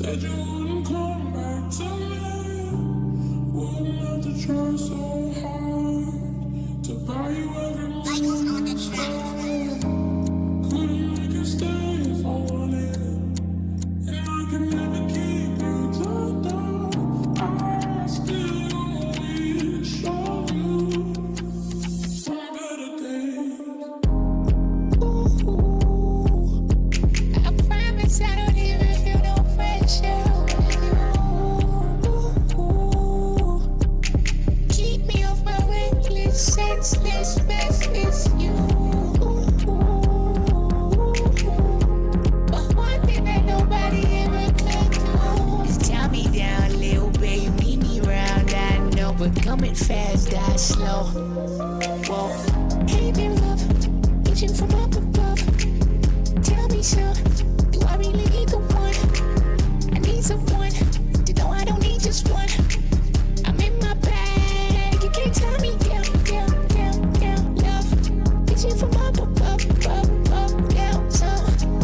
Said you wouldn't come back to me. Wouldn't have to try so hard to buy you every moment. Couldn't make you stay if I wanted, and I can never keep you tied down. I still wish on you some better days. Ooh, I promise I don't even feel no pressure with you. Keep me off my reckless, senseless mess. It's you. But one thing that nobody ever could do is tie me down, little baby, meet me round. I know, but coming fast, die slow. Whoa, hey, been love, reaching from up above. Tell me so, do I really need the one? I need someone to know I don't need just one. I'm in my bag, you can't tie me down, down, down, down. Love, reaching from up above, up, up, down. So,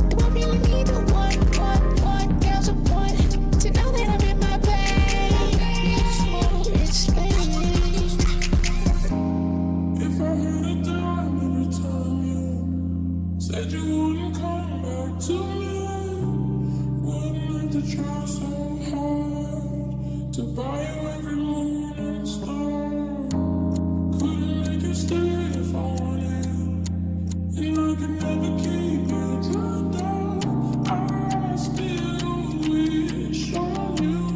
do I really need the one, one, one, down someone to know that I'm in my bag? It's If I had a dime every time you said you wouldn't come back to me, wouldn't have to try so hard to buy you every moon and star. Couldn't make you stay if I wanted, and I could never keep you tied down. I still wish on you.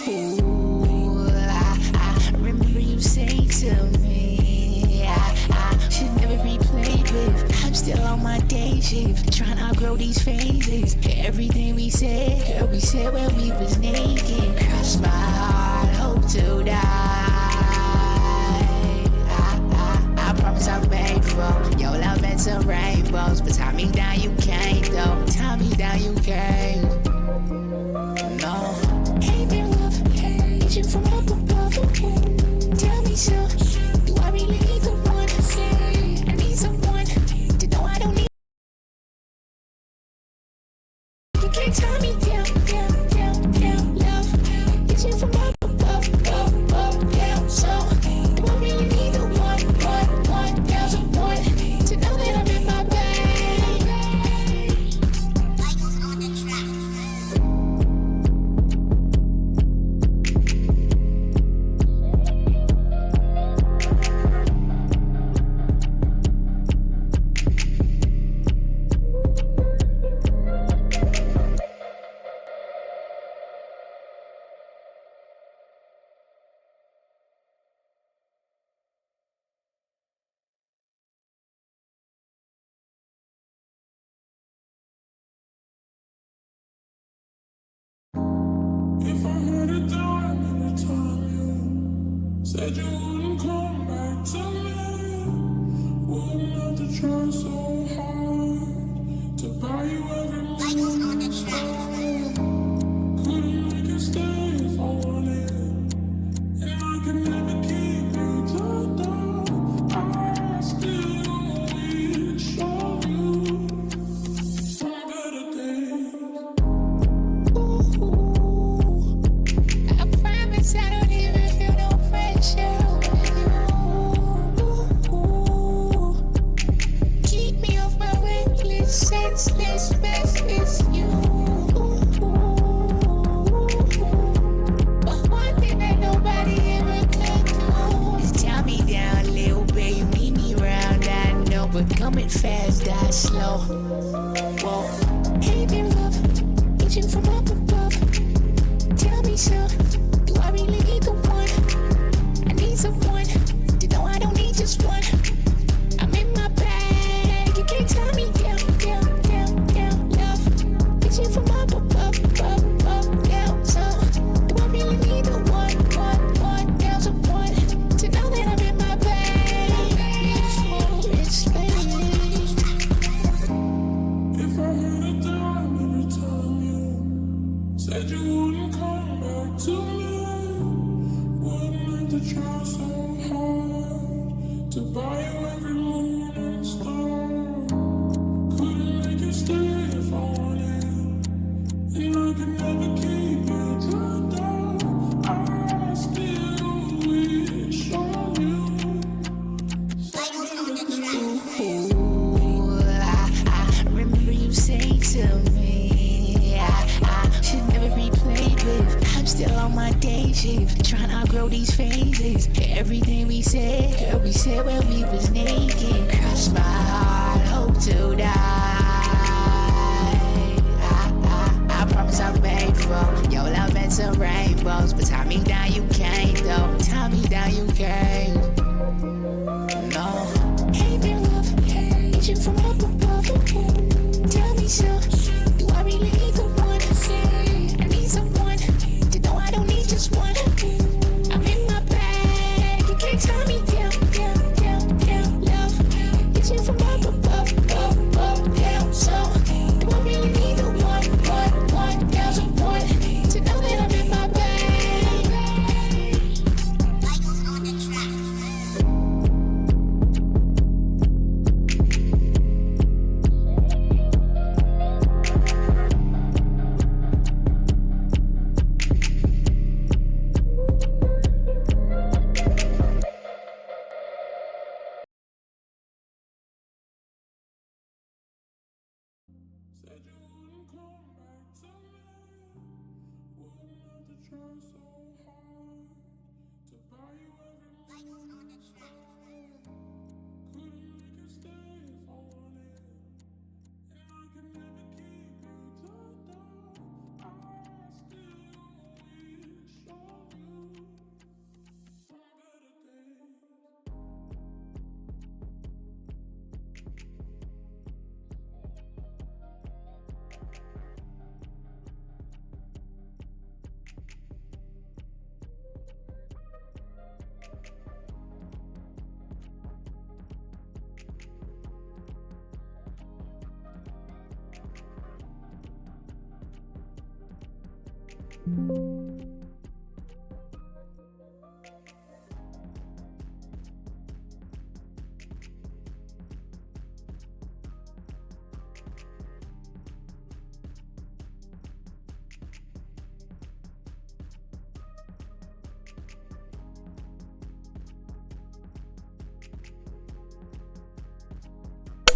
Ooh, I remember you saying to me, I should never be played with. I'm still on my day shift, trying to outgrow these phases. Everything we said, girl, we said when we was naked. Cross my heart, hope to die. I promise I'm faithful. Your love and some rainbows, but tie me down, you can't though. Tie me down, you can't. No. Hey, been love, reaching from up above. Tell me so, do I really need the one? I need someone to know I don't need. You can't tie me down, down, down, down. Love, reaching from up above, up, up, down. So, do I really need the one, one, one, down someone to know that I'm in my bag? If I had a dime every time you said you wouldn't come back to me, wouldn't have to try so hard to buy you every moment. Couldn't make you stay if I wanted, and I could never keep you tied down. I still wish on you some better days. I promise I don't even feel no pressure with you. Keep me off my reckless, senseless mess. It's you. But one thing that nobody ever could do is tie me down, little baby, meet me round. I know, but coming fast, die slow. Whoa, hey, been love, reaching from up above. Tell me so, do I really need the one? I need someone to know I don't need just one. I'm in my bag, you can't tie me down, down, down, down. Love, reaching from up above, up, up, down. So, do I really need the one, one, one, down someone to know that I'm in my bag? It's If I had a dime every time you said you wouldn't come back to me, wouldn't have to try so hard to buy you every moon and star. Couldn't make you stay if I wanted, never keep you turned down. I still wish on you. Ooh, I remember you saying to me, I should never be played with. I'm still on my day shift, trying to outgrow these phases. Everything we said, girl, we said when we was naked. Cross my heart, hope to die. I promise I'm faithful. Your love and some rainbows, but tie me down, you can't though. Tie me down, you can't. No. Hey, been love, reaching from up above. Tell me so, do I really need the one? I need someone to know I don't need just one. I'm in my bag, you can't tie me down, down, down, down. Love, reaching from up above, down. So, do I really need the one, there's a one to know that I'm in my bag. Said you wouldn't come back to me. Wouldn't have to try so hard to buy you every moment you tried. Couldn't make it stay if I wanted, and I could never keep you turned down. I still wish on you some better days.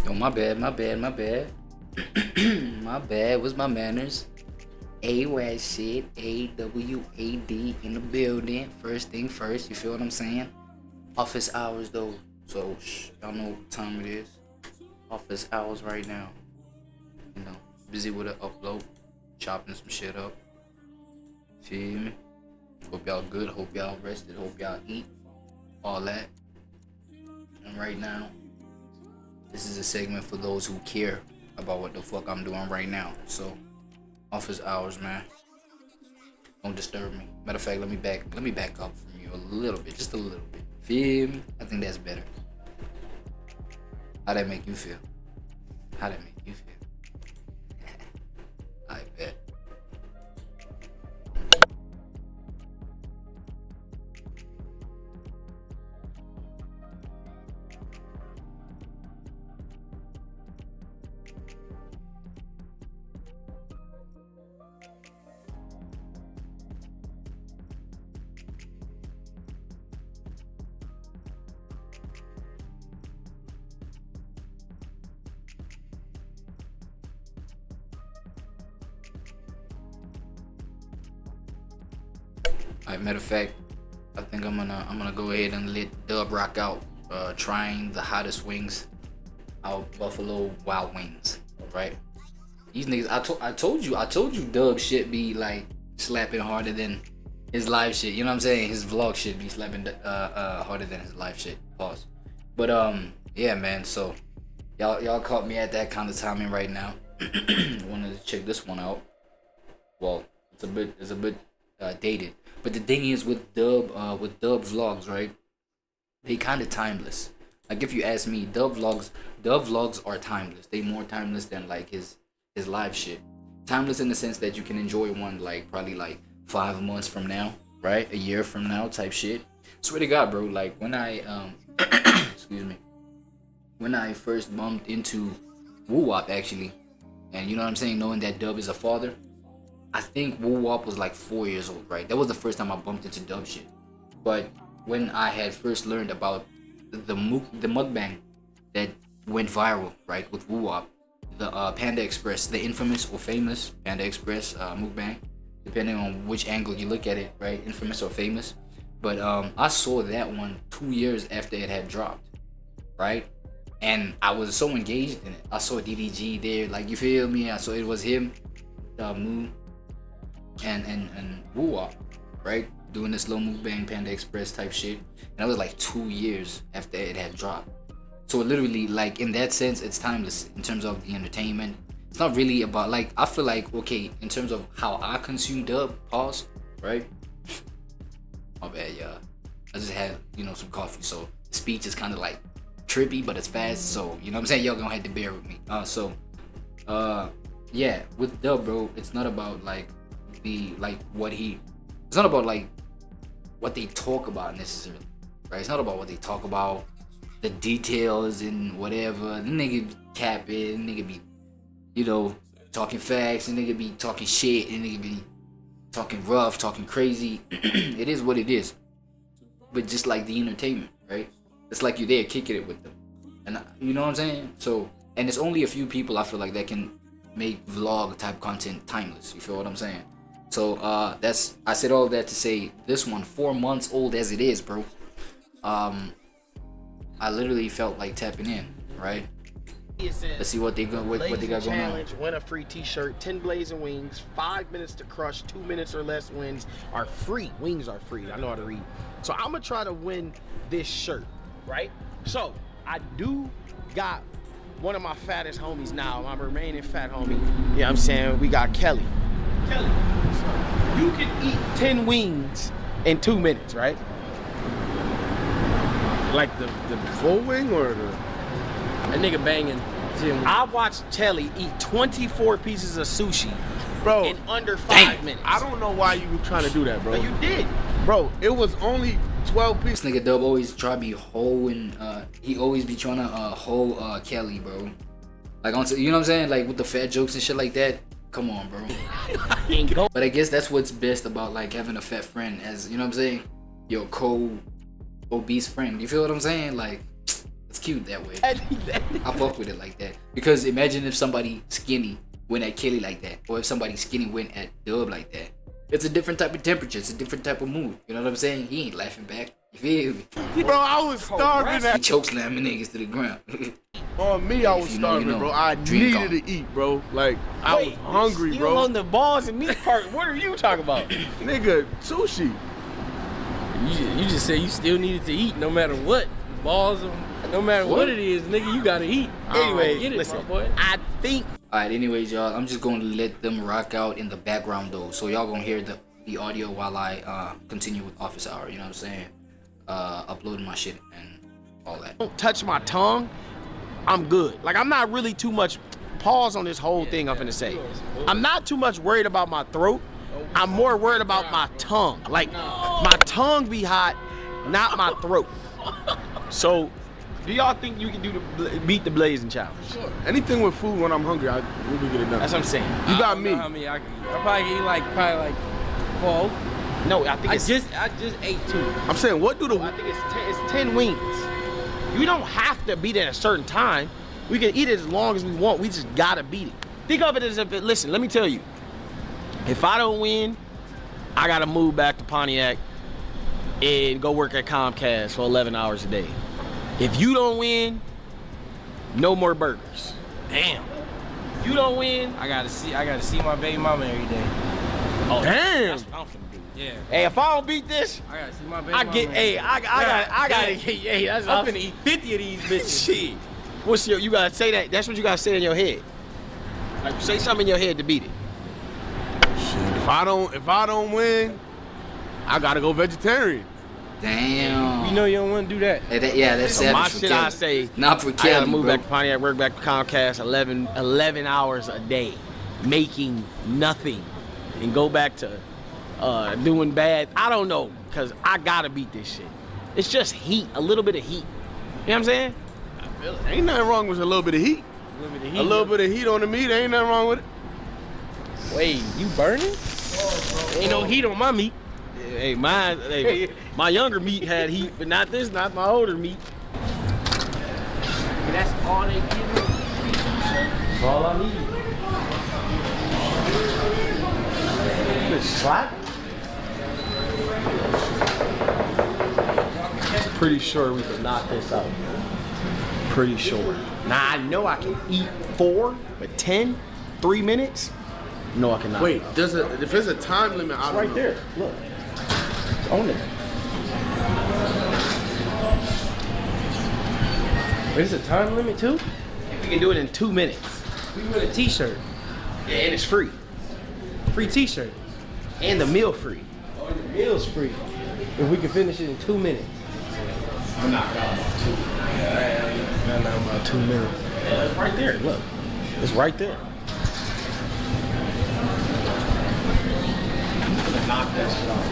Oh, my bad. My bad. What's my manners? AWAD shit. AWAD in the building. First thing first, you feel what I'm saying? Office hours though. So, y'all know what time it is. Office hours right now. You know, busy with an upload. Chopping some shit up. Feel me? Hope y'all good. Hope y'all rested. Hope y'all eat. All that. And right now, this is a segment for those who care about what the fuck I'm doing right now. So, office hours, man. Don't disturb me. Matter of fact, let me back up from you a little bit, just a little bit. Feel me? I think that's better. How that make you feel? How that make you feel? I bet. Alright, matter of fact, I think I'm gonna go ahead and let Dub rock out, trying the hottest wings out, Buffalo Wild Wings. Right? These niggas, I told you, Dub shit be like slapping harder than his live shit. You know what I'm saying? His vlog shit be slapping harder than his live shit. Pause. But yeah, man. So y'all caught me at that kind of timing right now. Wanted to check this one out. Well, it's a bit dated. But the thing is with Dub vlogs, right? They kind of timeless. Like if you ask me, Dub vlogs are timeless. They more timeless than like his live shit. Timeless in the sense that you can enjoy one like probably like 5 months from now, right? A year from now type shit. Swear to God, bro. Like when I excuse me, when I first bumped into Woo Wop actually, and you know what I'm saying, knowing that Dub is a father, I think Woo Wop was like 4 years old, right? That was the first time I bumped into dub shit. But when I had first learned about the mukbang that went viral, right, with Woo Wop, the Panda Express, the infamous or famous Panda Express mukbang, depending on which angle you look at it, right, infamous or famous. But I saw that one 2 years after it had dropped, right? And I was so engaged in it. I saw DDG there, like, you feel me? I saw it was him, Moo, and Woo Wop, right? Doing this little mukbang Panda Express type shit. And that was like 2 years after it had dropped. So literally, like, in that sense, it's timeless in terms of the entertainment. It's not really about, like, I feel like, okay, in terms of how I consume dub, pause, right? My bad, y'all. I just had, you know, some coffee, so speech is kind of like trippy, but it's fast, so, you know what I'm saying? Y'all gonna have to bear with me. Yeah, with dub, bro, it's not about, like, it's not about, like, what they talk about necessarily, right? It's not about what they talk about, the details and whatever. The nigga be capping, nigga be, you know, talking facts, and nigga be talking shit, and nigga be talking rough, talking crazy. It is what it is. But just like the entertainment, right? It's like you're there kicking it with them. And you know what I'm saying? So, and it's only a few people I feel like that can make vlog type content timeless. You feel what I'm saying? So I said all that to say this one, 4 months old as it is, bro. I literally felt like tapping in, right? Let's see what they got going on. Win a free t-shirt, 10 blazing wings, 5 minutes to crush, 2 minutes or less wins are free. Wings are free. I know how to read. So I'm gonna try to win this shirt, right? So I do got one of my fattest homies now, my remaining fat homie. Yeah, I'm saying we got Kelly. Kelly, you can eat 10 wings in 2 minutes, right? Like the full wing or the... A nigga banging. I watched Kelly eat 24 pieces of sushi, bro, in under 5 minutes. I don't know why you were trying to do that, bro. But you did. Bro, it was only 12 pieces. This nigga Dub always try to be hoeing, he always be trying to hoe Kelly, bro. Like, you know what I'm saying? Like, with the fat jokes and shit like that. Come on, bro. But I guess that's what's best about, like, having a fat friend, as, you know what I'm saying? Your obese friend. You feel what I'm saying? Like, it's cute that way. I fuck with it like that. Because imagine if somebody skinny went at Kelly like that, or if somebody skinny went at Dub like that. It's a different type of temperature. It's a different type of mood. You know what I'm saying? He ain't laughing back. You feel me? Bro, I was starving. He choke slamming niggas to the ground. On me, I was starving, bro. I needed to eat, bro. Like, I was hungry, bro. You on the balls and meat part. What are you talking about? Nigga, sushi. You just said you still needed to eat no matter what. Balls, no matter what it is, nigga, you gotta eat. Anyway, get it, listen, boy. I think. Alright, anyways, y'all, I'm just gonna let them rock out in the background though. So y'all gonna hear the audio while I continue with office hour, you know what I'm saying? Uploading my shit and all that. Don't touch my tongue, I'm good. Like, I'm not really too much, pause on this whole thing I'm finna say. I'm not too much worried about my throat. I'm more worried about my tongue. Like, my tongue be hot, not my throat. So, do y'all think you can do the beat the blazing challenge? Sure. Anything with food when I'm hungry, I really get it done. That's what I'm saying. You got me. I probably eat like 4. No, I think I just ate 2. I'm saying, what do the... I think it's 10 wings. You don't have to beat it at a certain time. We can eat it as long as we want. We just gotta beat it. Think of it as if, listen, let me tell you. If I don't win, I gotta move back to Pontiac and go work at Comcast for 11 hours a day. If you don't win, no more burgers. Damn. If you don't win, I gotta see my baby mama every day. Oh, damn. That's what I'm finna do. Yeah. Hey, if I don't beat this, I gotta see my baby I mama. get. Hey, I gotta get. Hey, that's. I'm finna eat 50 of these bitches. Shit. What's your? You gotta say that. That's what you gotta say in your head. Like, say something in your head to beat it. Shit, if I don't win, I gotta go vegetarian. Damn. You know you don't want to do that. Yeah, that's savage. My for shit, Kelly. I say. Not for Kelly, I gotta move bro. back to Pontiac, work back to Comcast, 11 hours a day, making nothing, and go back to doing bad. I don't know, cause I gotta beat this shit. It's just heat, a little bit of heat. You know what I'm saying? I feel it. Ain't nothing wrong with a little bit of heat. A little bit of heat. A little bit of heat on the meat, ain't nothing wrong with it. Wait, you burning? Ain't no heat on my meat. Hey, mine. Hey, my younger meat had heat, but not this. Not my older meat. That's all they give me. That's all I need. Slap. Pretty sure we can knock this out. Pretty sure. Now I know I can eat 4, but 10, 3 minutes. No, I cannot. Wait, if there's a time limit, I don't right know. there. Look, it's on there. There's a time limit too? We can do it in 2 minutes. We with a t-shirt. Yeah, and it's free. Free t-shirt. And the meal free. Oh, the meal's free. If we can finish it in 2 minutes. I'm not about 2. Yeah, I'm not about 2 minutes. Yeah, it's right there. Look, it's right there. I'm gonna knock that shit off.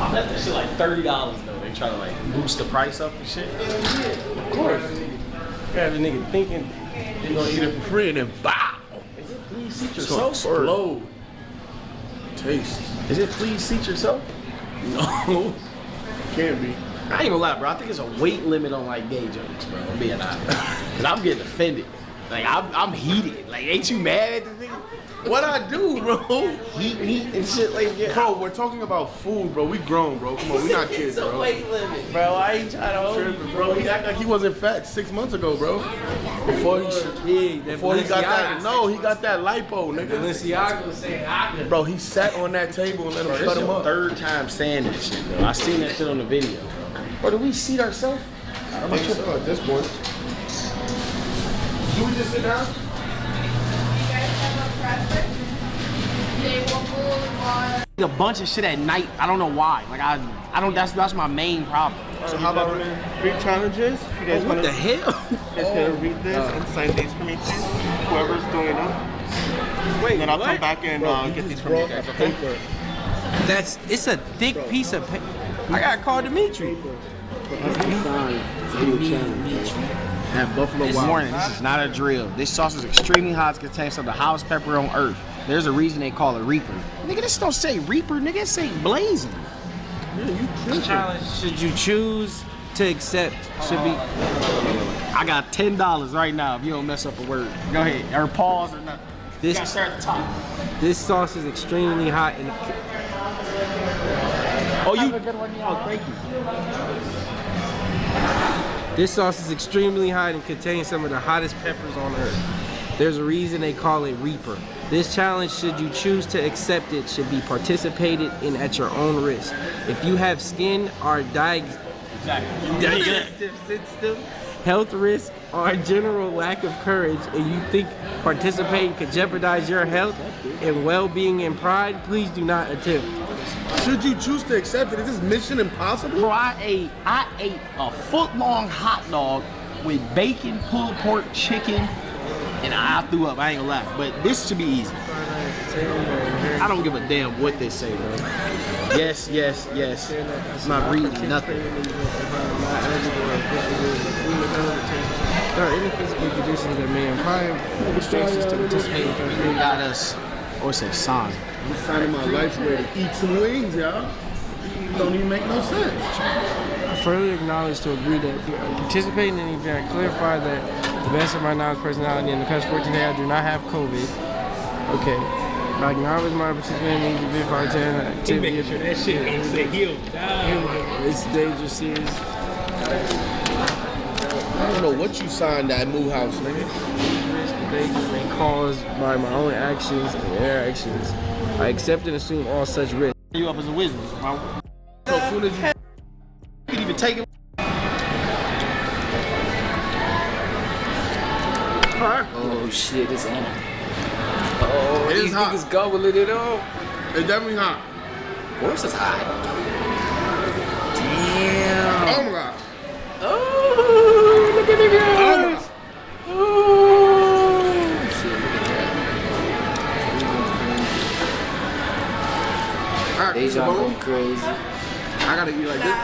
I bet that shit like $30 though. They try to like boost the price up and shit. Of course. Got a nigga thinking You're gonna eat it for free and then bow. Is it please seat It's gonna yourself? Or explode. Taste. is it please seat yourself? No. Can't be. I ain't gonna lie, bro. I think it's a weight limit on like gay jokes, bro. I'm being honest. Cause I'm getting offended. Like I'm heated. Like, ain't you mad at the thing? What I do, bro? Heat and shit like that. Bro, we're talking about food, bro. We grown, bro. Come on, we not kids, it's a bro. weight limit, bro. I ain't trying to hold you, Bro, he act like he wasn't fat 6 months ago, bro. Before he got that, no, he got that lipo, nigga. Balenciaga was saying I could. Bro, he sat on that table and let him Bro, cut this him your up. third time saying that shit, bro. I seen that shit on the video, bro. Bro, do we seat ourselves? I think so at this point. Do we just sit down? A bunch of shit at night. I don't know why. Like I don't. That's my main problem. So how about Read challenges. You guys What want the to hell? just gonna read this and sign these for me too. Whoever's doing them. Wait, And then I'll come back and get these from you guys. Okay? It's a thick piece of paper. I gotta call Dimitri. At Buffalo Wild. Warning, this is not a drill. This sauce is extremely hot. It contains some of the hottest pepper on earth. There's a reason they call it Reaper. Nigga, this don't say Reaper, nigga, it say blazing. The challenge should you choose to accept should be. I got $10 right now if you don't mess up a word. Go ahead, or pause or nothing. You gotta This start at the top. this sauce is extremely hot and Oh, you? Oh, thank you. this sauce is extremely hot and contains some of the hottest peppers on earth. There's a reason they call it Reaper. This challenge, should you choose to accept it, should be participated in at your own risk. If you have skin or digestive system, health risk, or a general lack of courage, and you think participating could jeopardize your health and well-being and pride, please do not attempt. should you choose to accept it? Is this Mission Impossible? Bro, I ate a foot-long hot dog with bacon, pulled pork, chicken, and I threw up. I ain't gonna lie, but this should be easy. I don't give a damn what they say, bro. Yes, yes, yes. I'm not reading nothing. There are any physical conditions that may imply restrictions to participate in They got us. Oh, it says sign. I'm signing my life away to eat some wings, y'all. Don't even make no sense. I further acknowledge to agree that participating in the event, I clarify that to the best of my knowledge, personality, and the past 14 days, I do not have COVID. Okay. I acknowledge my participating in the event for activity. Making sure that shit ain't say healed. It's dangerous, serious. I don't know what you signed at Moo House, nigga. Risk caused by my own actions and their actions. I accept and assume all such risks. You up as a wizard, bro. So as soon as you You can even take it. Oh shit, it's on. Oh, It is these hot. niggas gobbling it up. it's definitely hot. Of course it's hot. Damn. Oh my god. Oh, look at the Oh my guys. god. Oh, shit, look at that. Alright, Deja so going crazy. I gotta eat like this.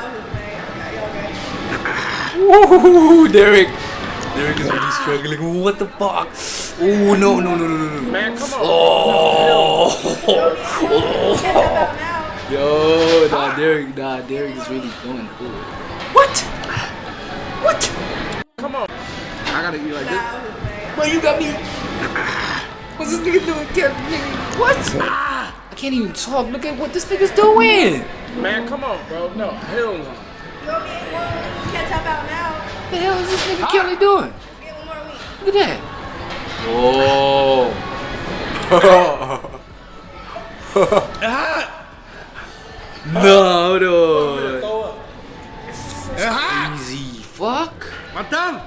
Woo, Derek. Derek is really struggling. What the fuck? Oh no. Man, come on. Oh. Yo, Derek is really going cool. What? Come on. I gotta eat like this. Bro, you got me. What's this nigga doing? What? I can't even talk. Look at what this nigga's doing. Man, come on, bro. No, hell no. You can't tap out now. What the hell is this nigga Kelly doing? Get one more week. Look at that. Oh. No, dude. Easy. Fuck. My tongue.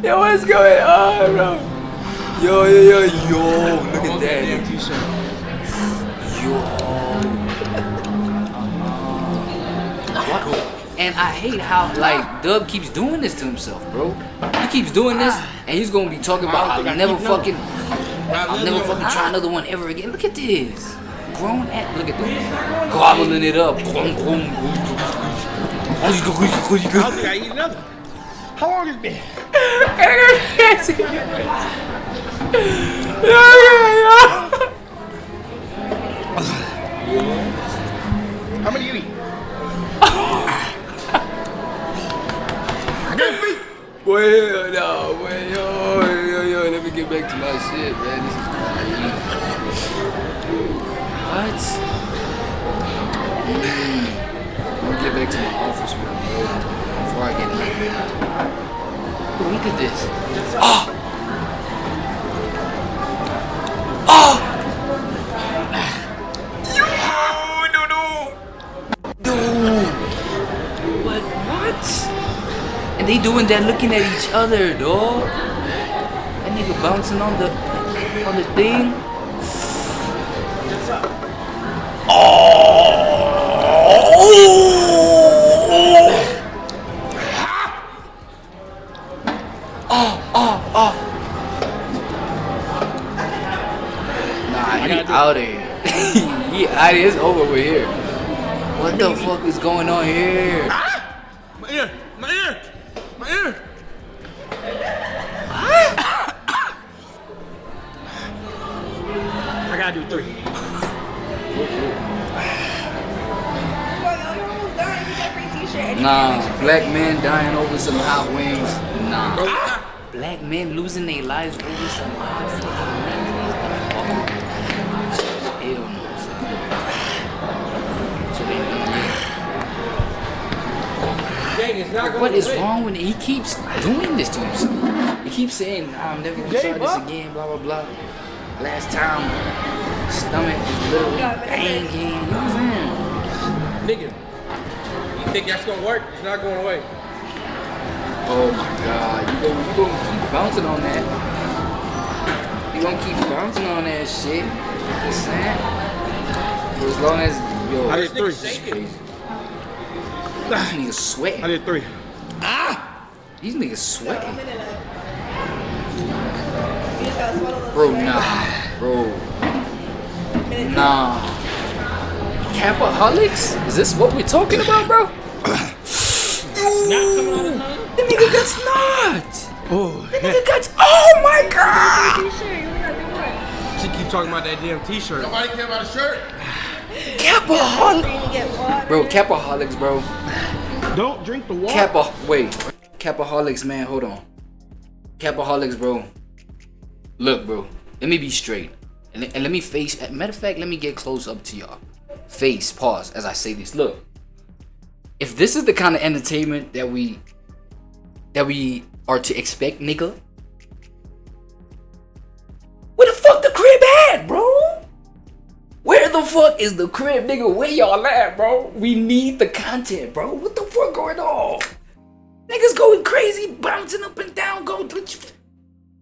Yo, what's going on, bro? Yo. Look at that. Yo. What? And I hate how like Dub keeps doing this to himself, bro. He keeps doing this, and he's gonna be talking about I'll never fucking try another one ever again. Look at this, grown at. Look at this, gobbling it up. I eat another. How long has it been? How many you eat? Well, no, yo, let me get back to my shit, man. This is crazy. What? Let me get back to my office work, bro, before I get late. Bro, look at this. Oh! Dude! What? And they doing that looking at each other, dog. That nigga bouncing on the thing. Nah, he out of here. He out of here. It's over with here. What the fuck is going on here? My ear. I gotta do 3. Well, you're almost done. You get a free t-shirt. Nah, black men dying over some hot wings. Nah. Black men losing their lives over some hot fucking wings. Hell no. So they what is wrong with it? He keeps doing this to himself. He keeps saying, nah, I'm never gonna try this again, blah, blah, blah. Last time, stomach is literally banging. You know what I'm saying? Nigga, you think that's gonna work? It's not going away. Oh my God, you gonna keep bouncing on that. You gonna keep bouncing on that shit. Just saying. For as long as, yo, I did 3. this is crazy. These niggas sweating. I did 3. These niggas sweating. You just gotta swallow those Bro, right? nah. Bro. Nah. Capaholics? Is this what we're talking about, bro? The nigga got snot. Oh, The nigga got. Oh my God. T-shirt. You only got 3 more. she keep talking about that damn t-shirt. Nobody care about a shirt. Capaholics. You get water. Bro, Capaholics, bro. Don't drink the water. Wait. Capaholics, man, hold on. Capaholics, bro. Look, bro. Let me be straight. And let me face. Matter of fact, let me get close up to y'all. Face, pause, as I say this. Look. If this is the kind of entertainment that we are to expect, nigga. Where the fuck the crib at, bro? Where the fuck is the crib, nigga? Where y'all at, bro? We need the content, bro. What the fuck going on? Niggas going crazy, bouncing up and down,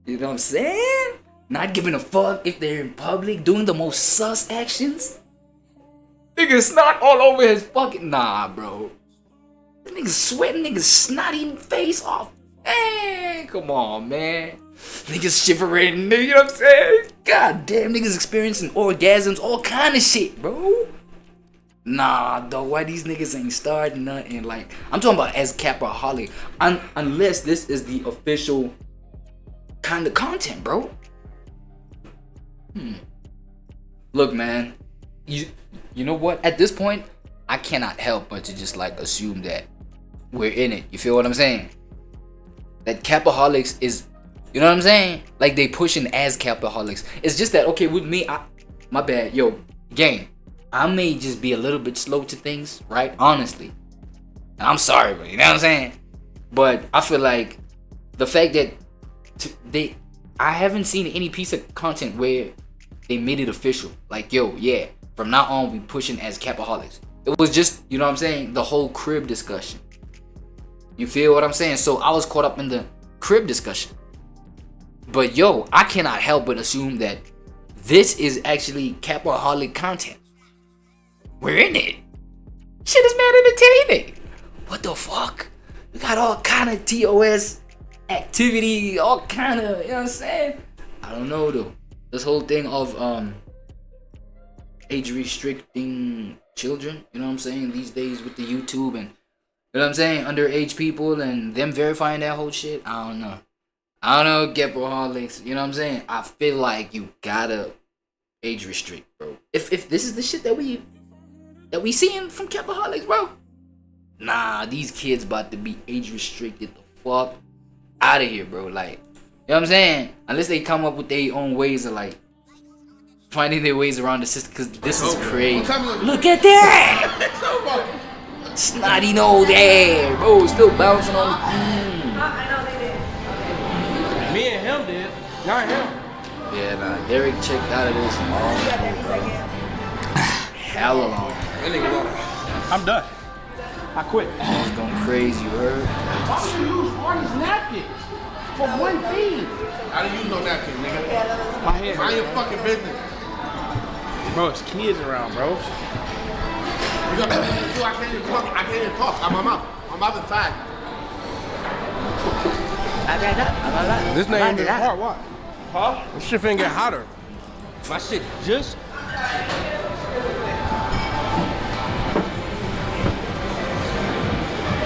you know what I'm saying? Not giving a fuck if they're in public, doing the most sus actions. Niggas snot all over his fucking. Nah, bro. Niggas sweating, niggas snotty face off. Hey, come on, man. Niggas shivering, you know what I'm saying? God damn, niggas experiencing orgasms, all kind of shit, bro. Nah, though, why these niggas ain't starting nothing? Like, I'm talking about as Capaholic. Unless this is the official kind of content, bro. Look, man. You know what? At this point, I cannot help but to just like assume that we're in it. You feel what I'm saying? That Capaholics is, you know what I'm saying? Like they pushing as Capaholics. It's just that, okay, with me, my bad. Yo, gang. I may just be a little bit slow to things, right? Honestly. And I'm sorry, but you know what I'm saying? But I feel like the fact that I haven't seen any piece of content where they made it official. Like, yo, yeah, from now on, we pushing as Capaholics. It was just, you know what I'm saying? The whole crib discussion. You feel what I'm saying? So I was caught up in the crib discussion. But yo, I cannot help but assume that this is actually Capaholic content. We're in it. Shit is mad entertaining. What the fuck? We got all kind of TOS activity, all kind of, you know what I'm saying? I don't know though. This whole thing of age restricting children, you know what I'm saying? These days with the YouTube and, you know what I'm saying? Underage people and them verifying that whole shit. I don't know. Capaholics, you know what I'm saying? I feel like you gotta age restrict, bro. If this is the shit that we seeing from Capaholics, bro. Nah, these kids about to be age restricted the fuck out of here, bro. Like, you know what I'm saying? Unless they come up with their own ways of like finding their ways around the system, because this is crazy. Look at that! Snotty nose there, bro. Still bouncing on the I know they did. Me and him did. Not him. Yeah, nah. Derek checked out of this hella long. I'm done. I quit. I was going crazy, you heard? Why do you use all these napkins? For one thing. I didn't use no napkin, nigga. My head. Mind your fucking business. Bro, it's kids around, bro. I can't even talk. I'm out. My mouth is tied. This name is hard. What? Huh? This shit finna get hotter. My shit just.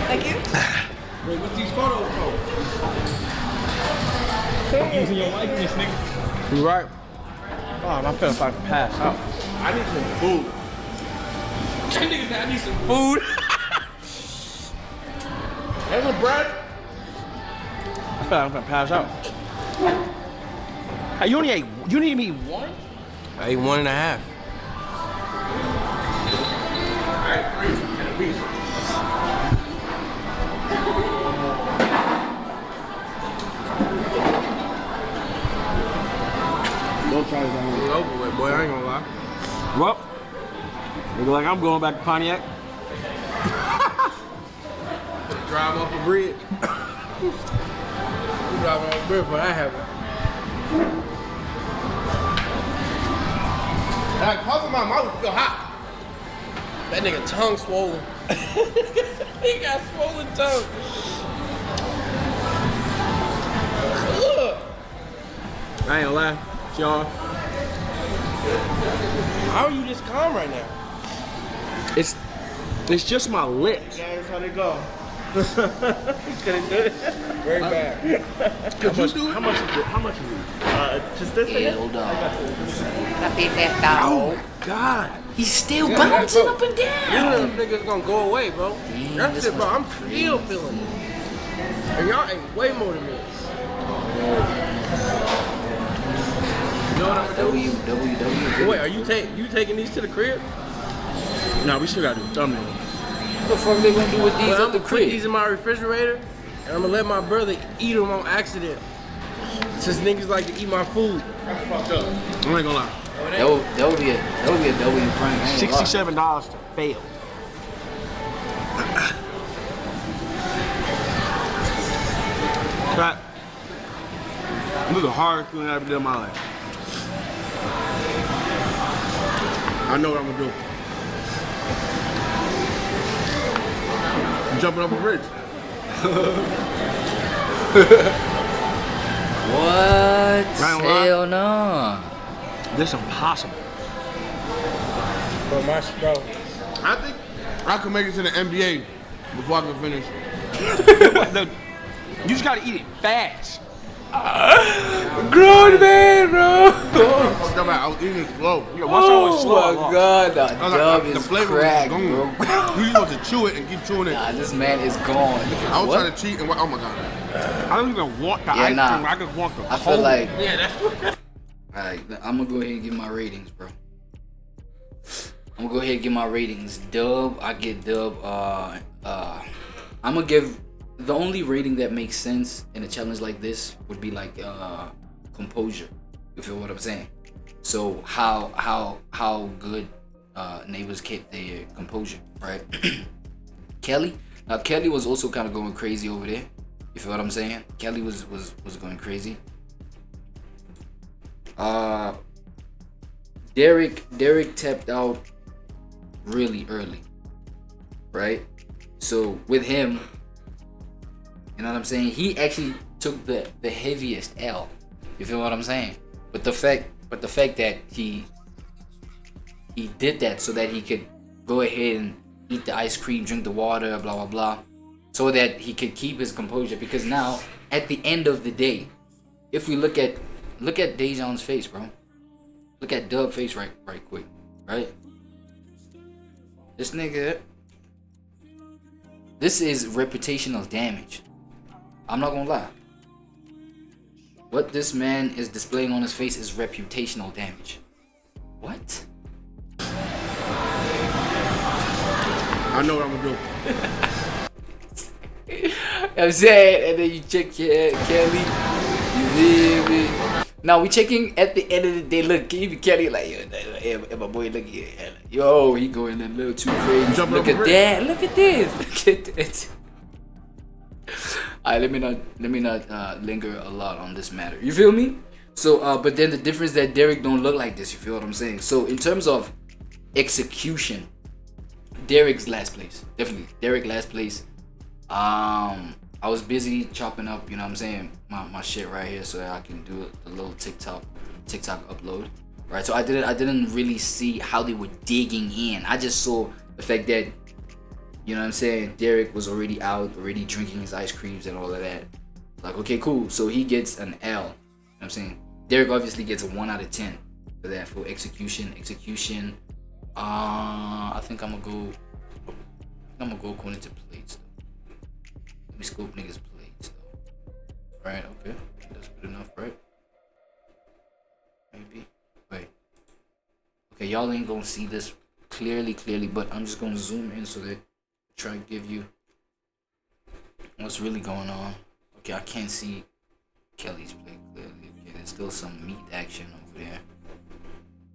Thank you. Wait, what's these photos for? Using your likeness, nigga. You right? Oh, I feel if I can pass out. I need some food. That nigga said I need some food. And some bread. I feel like I'm gonna pass out. Hey, you only ate one? I ate 1.5. Alright, 3 and a piece. Don't try this out. Over with, boy. I ain't gonna lie. Well, look like I'm going back to Pontiac. Drive off a bridge. You drive off a bridge, but I haven't. Like, puffing my mouth feel hot. That nigga tongue swollen. He got swollen tongue. I ain't gonna lie, y'all. How are you this calm right now? It's just my lips. Yeah, that's how they go. He's gonna do it. Very bad. How much is it? Just this Yeah, thing? hold on. I think that dog. Oh God. He's still bouncing up and This down. little nigga's gonna go away, bro. Damn, That's this it, bro. one's I'm crazy. still feeling it. And y'all ate way more than me. You know what I'm gonna do? WWW. Wait, are you taking these to the crib? No, we still gotta do a thumbnail. What the fuck they gonna do with these Well, at I'm the gonna put crib? these in my refrigerator, and I'm gonna let my brother eat them on accident. Since niggas like to eat my food. That's fucked up. I ain't gonna lie. That would be a W prank. I ain't gonna lie. $67 to fail. But this is the hardest thing I've ever done in my life. I know what I'm gonna do. I'm jumping off a bridge. What? Right, what? Hell no. This is impossible. Bro, I think I could make it to the NBA before I can finish. You just gotta eat it fast. Grown man, bro. I was eating slow. Oh my god, the dub The is flavor cracked, was bro. gone. You supposed to chew it and keep chewing it. Nah, this man is gone. Look at I was what? trying to cheat and oh my god. I don't even want the Yeah, ice nah. cream. I just want the I feel cold. like. Yeah, that's Alright, I'm gonna go ahead and give my ratings, bro. I'm gonna go ahead and give my ratings. Dub, I get dub. I'm gonna give the only rating that makes sense in a challenge like this would be like composure. You feel what I'm saying? So how good neighbors kept their composure, right? Kelly. Now Kelly was also kind of going crazy over there. You feel what I'm saying? Kelly was going crazy. Derek tapped out really early, right? So with him, you know what I'm saying, he actually took the heaviest L. You feel what I'm saying? But the fact that he did that so that he could go ahead and eat the ice cream, drink the water, blah blah blah, so that he could keep his composure. Because now at the end of the day, if we look at Dejan's face, bro. Look at Dub's face right quick, right? This nigga, this is reputational damage. I'm not gonna lie. What this man is displaying on his face is reputational damage. What? I know what I'm gonna do. You know what I'm saying? And then you check your Kelly. You feel me? Now we checking at the end of the day. Look, even Kelly like, yo, my boy, look here. Yo, he going a little too crazy. Look at that. Look at this. Look at this. Alright, let me not linger a lot on this matter. You feel me? So, but then the difference that Derek don't look like this. You feel what I'm saying? So in terms of execution, Derek's last place. Definitely, Derek last place. I was busy chopping up, you know what I'm saying, my shit right here so that I can do the little TikTok upload, right? So I didn't really see how they were digging in. I just saw the fact that, you know what I'm saying, Derek was already out, already drinking his ice creams and all of that. Like, okay, cool. So he gets an L. You know what I'm saying? Derek obviously gets a 1 out of 10 for that, for execution. I think I'm gonna go according to plates. Let me scope niggas' plates though. Right, okay. That's good enough, right? Maybe. Wait. Okay, y'all ain't gonna see this clearly, but I'm just gonna zoom in so that I try to give you what's really going on. Okay, I can't see Kelly's plate clearly. Okay, there's still some meat action over there.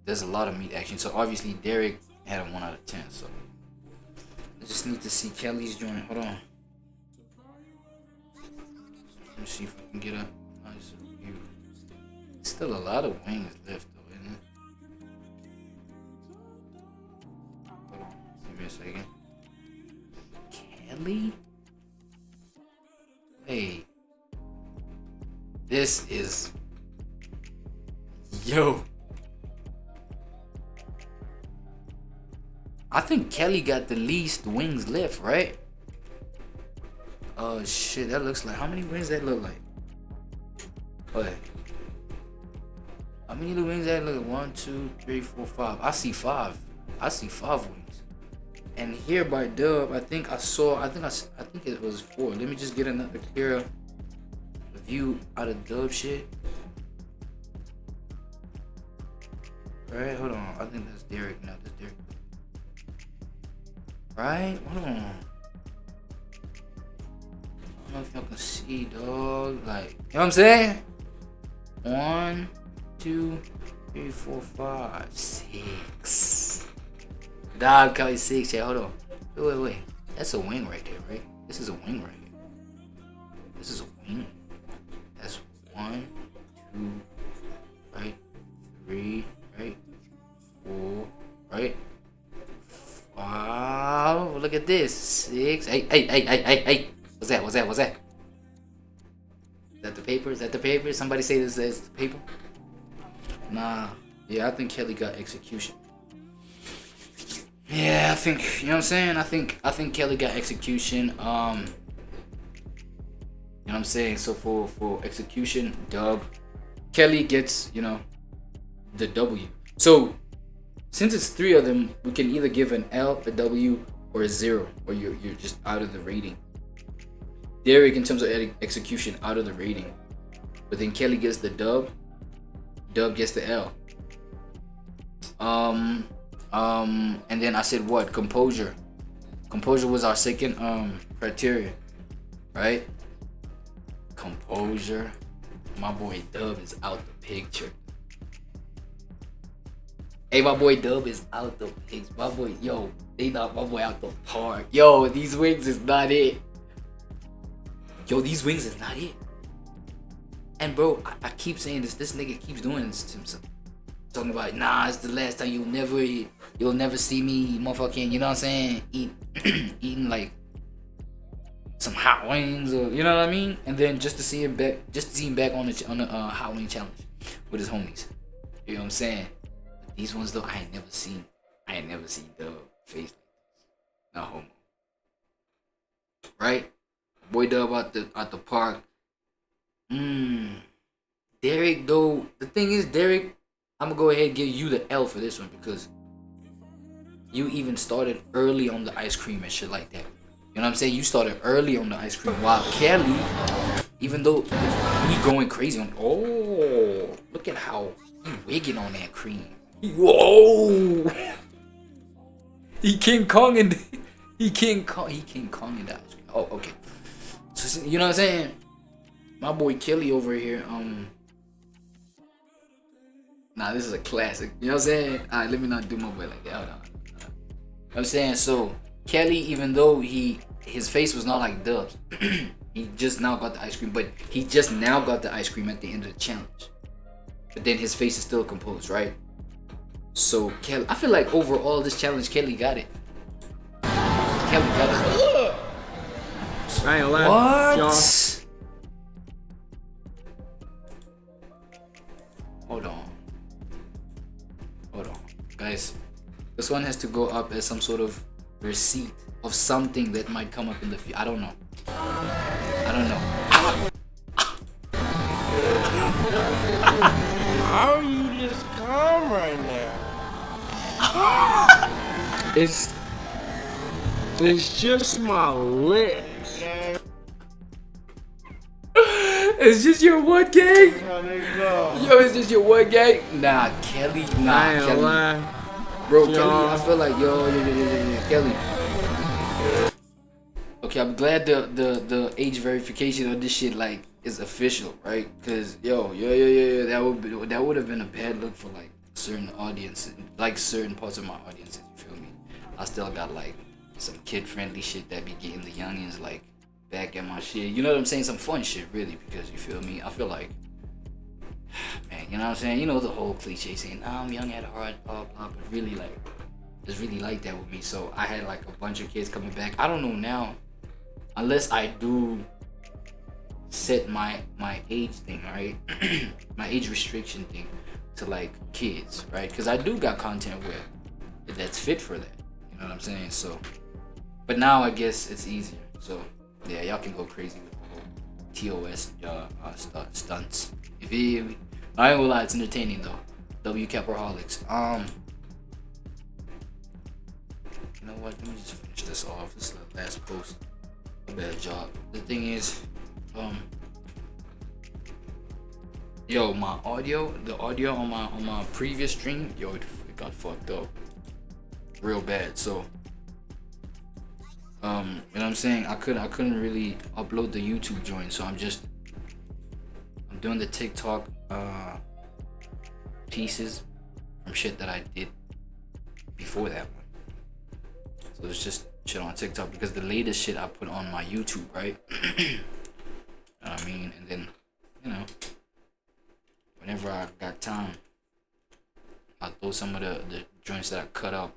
There's a lot of meat action. So obviously Derek had a 1 out of 10. So I just need to see Kelly's joint. Hold on. Let me see if I can get a nice view. Still a lot of wings left though, isn't it? Hold on, give me a second. Kelly? Hey. This is... Yo. I think Kelly got the least wings left, right? Oh shit, that looks like, how many wings that look like? Okay. How many wings that look like? 1, 2, 3, 4, 5. I see 5. I see 5 wings. And here by Dub, I think it was 4. Let me just get another clearer view out of Dub shit. Alright, hold on. I think that's Derek now. That's Derek. Right? Hold on. I don't know if y'all can see, dog. Like, you know what I'm saying? 1, 2, 3, 4, 5, 6. Dog, Kelly 6. Yeah, hold on. Wait. That's a wing right there, right? This is a wing right here. This is a wing. That's 1, 2, right? 3, right? 4, right? 5. Look at this. 6. Hey. What's that? Is that the paper? Somebody say this is the paper? Nah. Yeah, I think Kelly got execution. Yeah, I think, you know what I'm saying? I think Kelly got execution. You know what I'm saying? So for execution, dub, Kelly gets, you know, the W. So since it's 3 of them, we can either give an L, a W, or a 0, or you're just out of the rating. Derek, in terms of execution, out of the rating. But then Kelly gets the dub. Dub gets the L. And then I said what? Composure. Composure was our second criteria, right? Composure. My boy Dub is out the picture. Hey, my boy Dub is out the picture. My boy, yo, they knocked my boy out the park. Yo, these wings is not it. Yo, these wings is not it. And bro, I keep saying this. This nigga keeps doing this to himself. Talking about, nah, it's the last time you'll never see me, motherfucking, you know what I'm saying? Eating like some hot wings, or you know what I mean? And then just to see him back on the hot wing challenge with his homies. You know what I'm saying? These ones though, I ain't never seen Dub face like this. Not homo. Right? Boy Dub out the park. Derek though, the thing is, Derek, I'm gonna go ahead and give you the L for this one because you even started early on the ice cream and shit like that. You know what I'm saying? You started early on the ice cream, while Kelly, even though he going crazy on, oh, look at how he wigging on that cream. Whoa! He King Kong in the ice cream. Oh, okay. So you know what I'm saying? My boy Kelly over here, nah, this is a classic. You know what I'm saying? Alright, let me not do my boy like that. Hold on. I'm saying, so Kelly, even though his face was not like Dub's, he just now got the ice cream, but he just now got the ice cream at the end of the challenge. But then his face is still composed, right? So Kelly, I feel like overall this challenge, Kelly got it. Kelly got it. I ain't lying. What? Y'all. Hold on, guys. This one has to go up as some sort of receipt of something that might come up in the future. I don't know. How you just calm right now? It's just my lips. It's just your one gang? Yo, it's just your one gang? Nah, Kelly. I ain't lying. Bro, Kelly, I feel like, yo, Kelly. Okay, I'm glad the age verification on this shit, like, is official, right? Cause, yo, that would have been a bad look for, like, certain audiences, like, certain parts of my audiences, you feel me? I still got, like, some kid-friendly shit that be getting the youngins, like, back at my shit. You know what I'm saying? Some fun shit, really, because you feel me? I feel like, man, you know what I'm saying? You know the whole cliche saying, nah, I'm young at heart, blah, blah, but really, like, it's really like that with me. So I had, like, a bunch of kids coming back. I don't know now, unless I do set my age thing, right? My age restriction thing to, like, kids, right? Because I do got content where that's fit for that. You know what I'm saying? So, but now I guess it's easier. So, yeah, y'all can go crazy with the whole TOS stunts. If you, I ain't gonna lie, it's entertaining though. W-Caporaholics. You know what? Let me just finish this off. This is the last post. Bad job. The thing is, yo, my audio, the audio on my previous stream, yo, it got fucked up real bad. So, you know what I'm saying? I couldn't really upload the YouTube joint, so I'm doing the TikTok pieces from shit that I did before that one. So it's just shit on TikTok because the latest shit I put on my YouTube, right? You know what I mean? And then, you know, whenever I got time, I throw some of the joints that I cut up.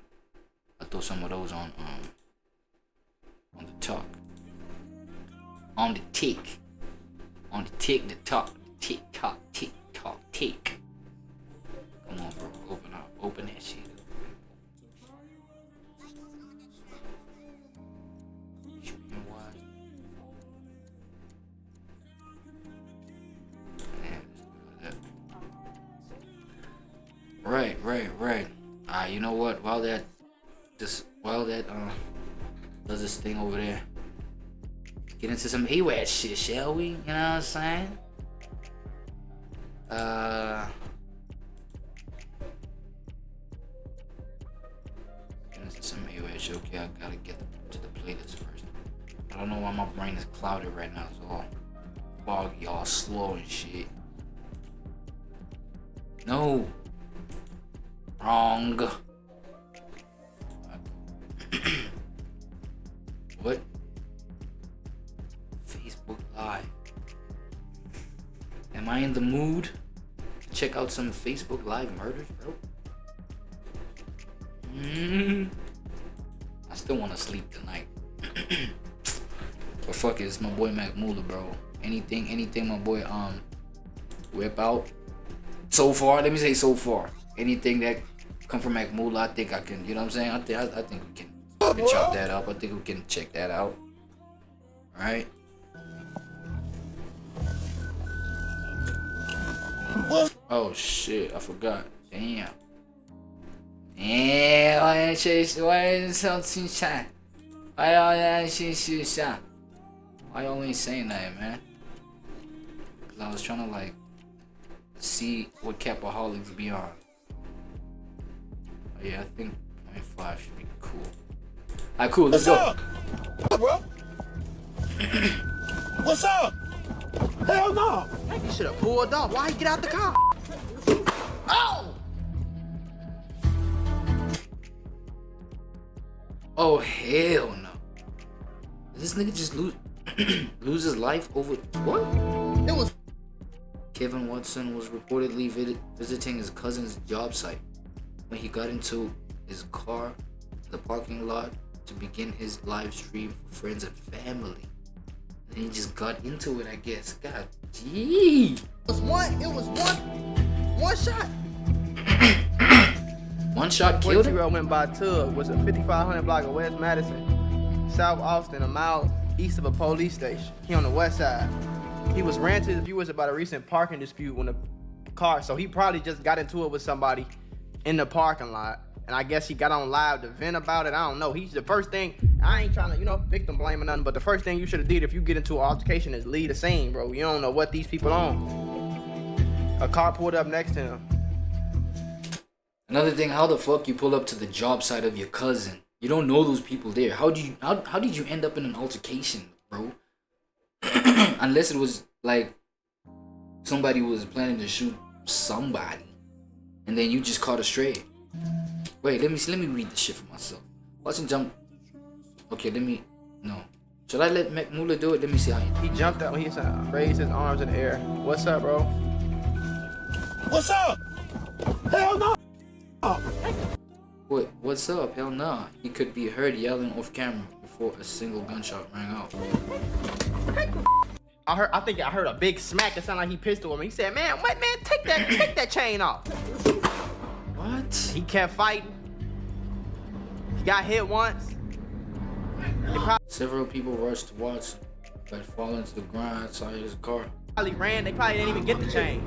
I throw some of those on the talk, on the tick, the talk, tick tock, tick tock, tick. Come on, bro, open that shit up. Right. You know what? While that does this thing over there, let's get into some AWAD shit, shall we? You know what I'm saying? Get into some AWAD shit. Okay, I gotta get to the playlist first. I don't know why my brain is clouded right now. It's all foggy, all slow and shit. No. Wrong. What? Facebook Live. Am I in the mood to check out some Facebook Live murders, bro? I still want to sleep tonight. But fuck it, it's my boy Mac Moolah, bro. Anything my boy whip out. So far, let me say so far. Anything that come from Mac Moolah, I think I can, you know what I'm saying? I think we can chop that up. I think we can check that out. Alright? Oh shit, I forgot. Damn. Why y'all ain't saying that, man? Cause I was trying to like see what Capaholics be on. Oh, yeah, I think 0.5 should be cool. Alright, cool, let's go. Bro? What's up? Hell no! He should have pulled off. Why he get out the car? Oh! Oh hell no! Did this nigga just lose his life over what? It was Kevin Watson was reportedly visiting his cousin's job site when he got into his car in the parking lot to begin his live stream for friends and family. And he just got into it, I guess. God, gee. It was one shot. One shot killed him? 42-year-old went by tug, was a 5500 block of West Madison, South Austin, a mile east of a police station. He on the west side. He was ranting to the viewers about a recent parking dispute when the car, so he probably just got into it with somebody in the parking lot. And I guess he got on live to vent about it. I don't know. He's the first thing, I ain't trying to, victim blame or nothing, but the first thing you should have did if you get into an altercation is leave the scene, bro. You don't know what these people on. A car pulled up next to him. Another thing, how the fuck you pull up to the job site of your cousin? You don't know those people there. How did you end up in an altercation, bro? Unless it was like somebody was planning to shoot somebody, and then you just caught a stray. Wait, let me read the shit for myself. Watch him jump. Okay, no. Should I let Mac Moolah do it? Let me see how he jumped up. He raised his arms in the air. What's up, bro? What's up? Hell no! What? What's up? Hell nah. He could be heard yelling off camera before a single gunshot rang out. I think I heard a big smack. It sounded like he pistol him. He said, "Man, what, man? Take that chain off." What? He kept fighting. He got hit once. Several people rushed to watch, but falling to the ground outside his car. Probably ran. They probably didn't even get the chain.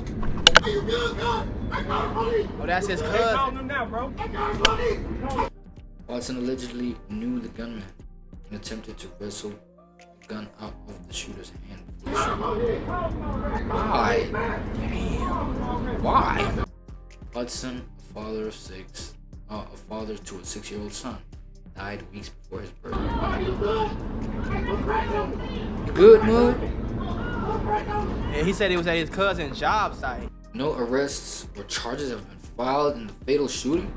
Oh, that's his cousin. Watson allegedly knew the gunman and attempted to wrestle the gun out of the shooter's hand. Why? Damn. Why? Watson, a father of six, a father to a 6-year-old son, died weeks before his birthday. You good, Mo? Yeah, he said he was at his cousin's job site. No arrests or charges have been filed in the fatal shooting.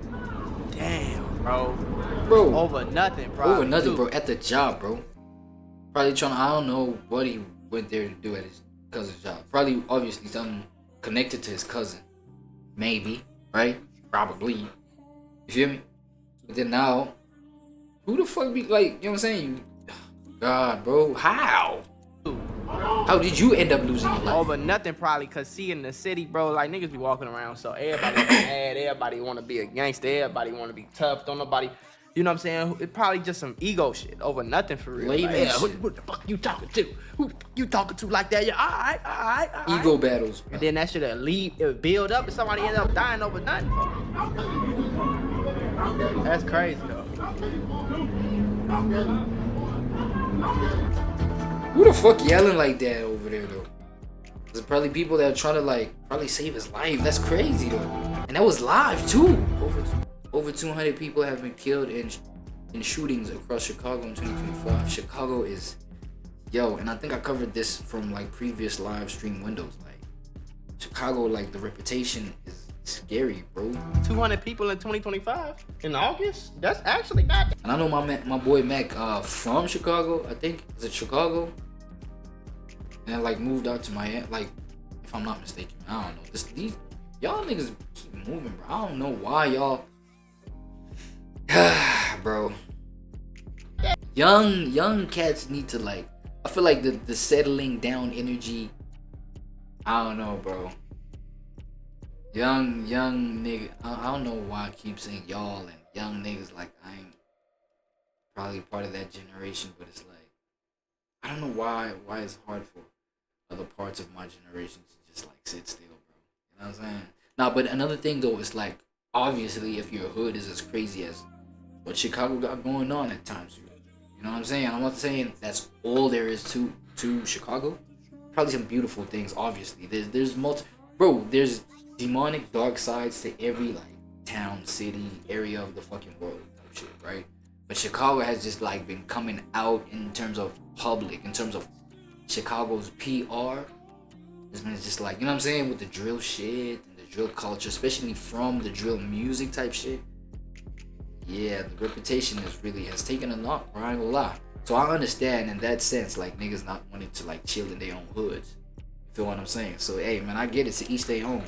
Damn, bro. Bro. Over nothing, bro. Over nothing, bro. At the job, bro. Probably trying to, I don't know what he went there to do at his cousin's job. Probably, obviously, something connected to his cousin. Maybe, right? Probably. You feel me? But then now, who the fuck be like, you know what I'm saying? God, bro. How? How did you end up losing your life? Over nothing, probably, cause see, in the city, bro, like niggas be walking around, so everybody mad, everybody want to be a gangster, everybody want to be tough. Don't nobody You know what I'm saying? It probably just some ego shit over nothing for real. Layman Like, yeah, shit. who the fuck you talking to? Who the fuck you talking to like that? Yeah, all right. Ego battles, bro. And then that shit it would build up and somebody end up dying over nothing. That's crazy though. Who the fuck yelling like that over there though? There's probably people that are trying to like probably save his life. That's crazy though. And that was live too. Over 200 people have been killed in shootings across Chicago in 2025. Chicago is, and I think I covered this from like previous live stream windows. Like Chicago, like the reputation is scary, bro. 200 people in 2025 in August. That's actually not. And I know my boy Mac from Chicago. I think is it Chicago, and like moved out to Miami. Like if I'm not mistaken, I don't know. These y'all niggas keep moving, bro. I don't know why y'all. Bro, young cats need to like. I feel like the settling down energy. I don't know, bro. Young nigga. I don't know why I keep saying y'all and young niggas. Like I ain't probably part of that generation, but it's like I don't know why it's hard for other parts of my generation to just like sit still, bro. You know what I'm saying? Nah, but another thing though is like obviously if your hood is as crazy as what Chicago got going on at times, you know what I'm saying? I'm not saying that's all there is to Chicago. Probably some beautiful things, obviously. There's there's demonic dark sides to every like town, city, area of the fucking world type shit, right? But Chicago has just like been coming out in terms of public, in terms of Chicago's PR. It's been just like, you know what I'm saying, with the drill shit and the drill culture, especially from the drill music type shit. Yeah, the reputation has taken a knock, bro. I ain't gonna lie. So I understand in that sense, like niggas not wanting to like chill in their own hoods. You feel what I'm saying? So hey, man, I get it. To each their own.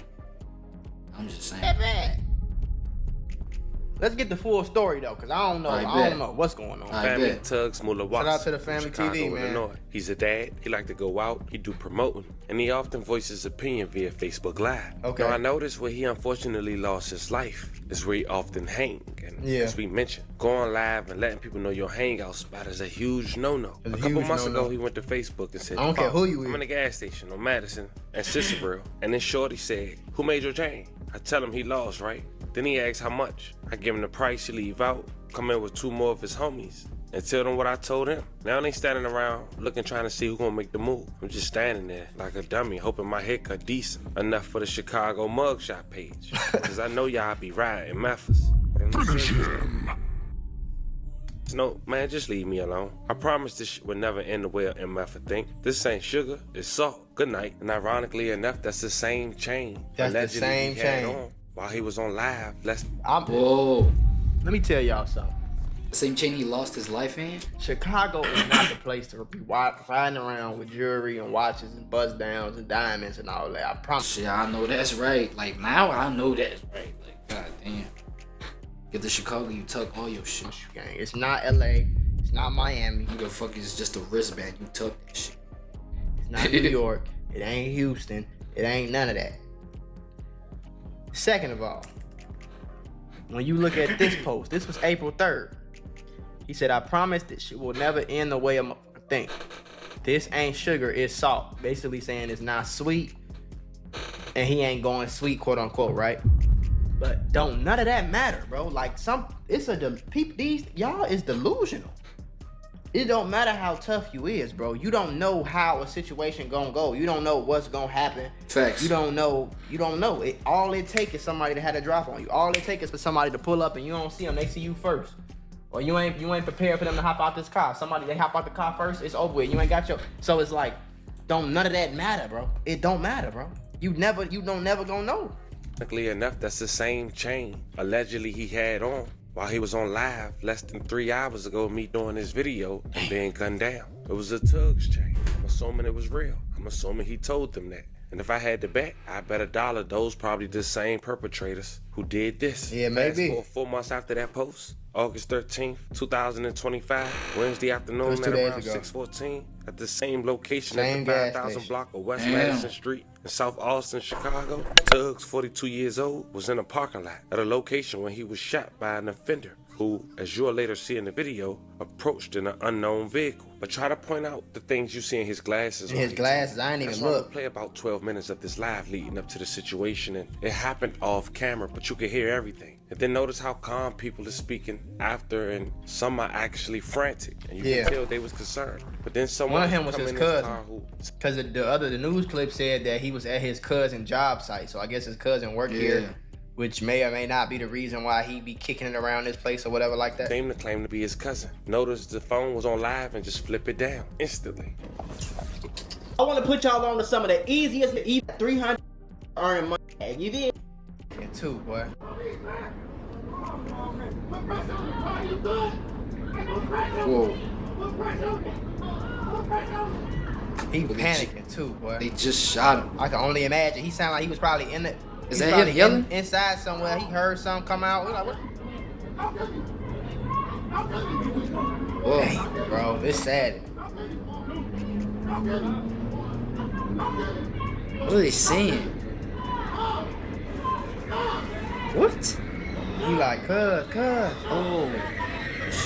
I'm just saying. Let's get the full story though, cause I don't know what's going on. Family Tugs Mulawasa. Shout out to the family Chicago, TV, man. Illinois. He's a dad. He like to go out. He do promoting, and he often voices his opinion via Facebook Live. Okay. Now I noticed where he unfortunately lost his life is where he often hang, and as we mentioned, going live and letting people know your hangout spot is a huge no-no. A couple months ago, he went to Facebook and said, I don't care who you is. I'm in a gas station on Madison and Cicero, and then Shorty said, "Who made your chain?" I tell him he lost, right? Then he asks how much. I give him the price, he leave out, come in with 2 more of his homies, and tell them what I told him. Now they standing around looking, trying to see who gonna make the move. I'm just standing there like a dummy, hoping my haircut decent enough for the Chicago mugshot page. Cause I know y'all be riding Memphis. Finish him. No, man, just leave me alone. I promise this shit will never end the way an MF think. This ain't sugar, it's salt. Good night. And ironically enough, that's the same chain. That's the allegedly same he had chain. on while he was on live. Whoa. Let me tell y'all something. The same chain he lost his life in? Chicago is not the place to be riding around with jewelry and watches and buzz downs and diamonds and all that. I promise. Yeah, I know that's right. Like now I know that's right. Like god damn. Get to Chicago, you tuck all your shit. It's not LA. It's not Miami. Nigga, fuck, it's just a wristband. You tuck that shit. It's not New York. It ain't Houston. It ain't none of that. Second of all, when you look at this post, this was April 3rd. He said, I promise this shit will never end the way I think. This ain't sugar, it's salt. Basically saying it's not sweet. And he ain't going sweet, quote unquote, right? But don't none of that matter, bro. Like y'all is delusional. It don't matter how tough you is, bro. You don't know how a situation gonna go. You don't know what's gonna happen. Facts. You don't know. All it take is somebody to have a drop on you. All it take is for somebody to pull up and you don't see them. They see you first. Or you ain't prepared for them to hop out this car. They hop out the car first, it's over with. You ain't got your. So it's like, don't none of that matter, bro. It don't matter, bro. You don't never gonna know. Luckily enough, that's the same chain allegedly he had on while he was on live less than 3 hours ago, me doing this video and being gunned down. It was a Tugs chain. I'm assuming it was real. I'm assuming he told them that. And if I had to bet, I bet $1 those probably the same perpetrators who did this. Yeah, maybe. Fast forward 4 months after that post, August 13th, 2025, Wednesday afternoon at around 6:14, at the same location at the 5,000 block of West Madison Street in South Austin, Chicago. Tugs, 42 years old, was in a parking lot at a location when he was shot by an offender who, as you'll later see in the video, approached in an unknown vehicle. But try to point out the things you see in his glasses. In his glasses, I ain't even look. Play about 12 minutes of this live leading up to the situation, and it happened off camera, but you could hear everything. And then notice how calm people are speaking after, and some are actually frantic, and you can tell they was concerned. But then someone, one of him was his cousin, because the news clip said that he was at his cousin's job site, so I guess his cousin worked here, which may or may not be the reason why he be kicking it around this place or whatever like that. Claimed to be his cousin. Notice the phone was on live and just flip it down instantly. I want to put y'all on to some of the easiest, 300 earning money. You did. Yeah, too, boy. Whoa. He panicking too, boy. They just shot him. I can only imagine. He sounded like he was probably in the. Is that him yelling? Inside somewhere. He heard something come out. Like, what? Whoa. Dang, bro, it's sad. What are they saying? What? He like, cuz. Oh.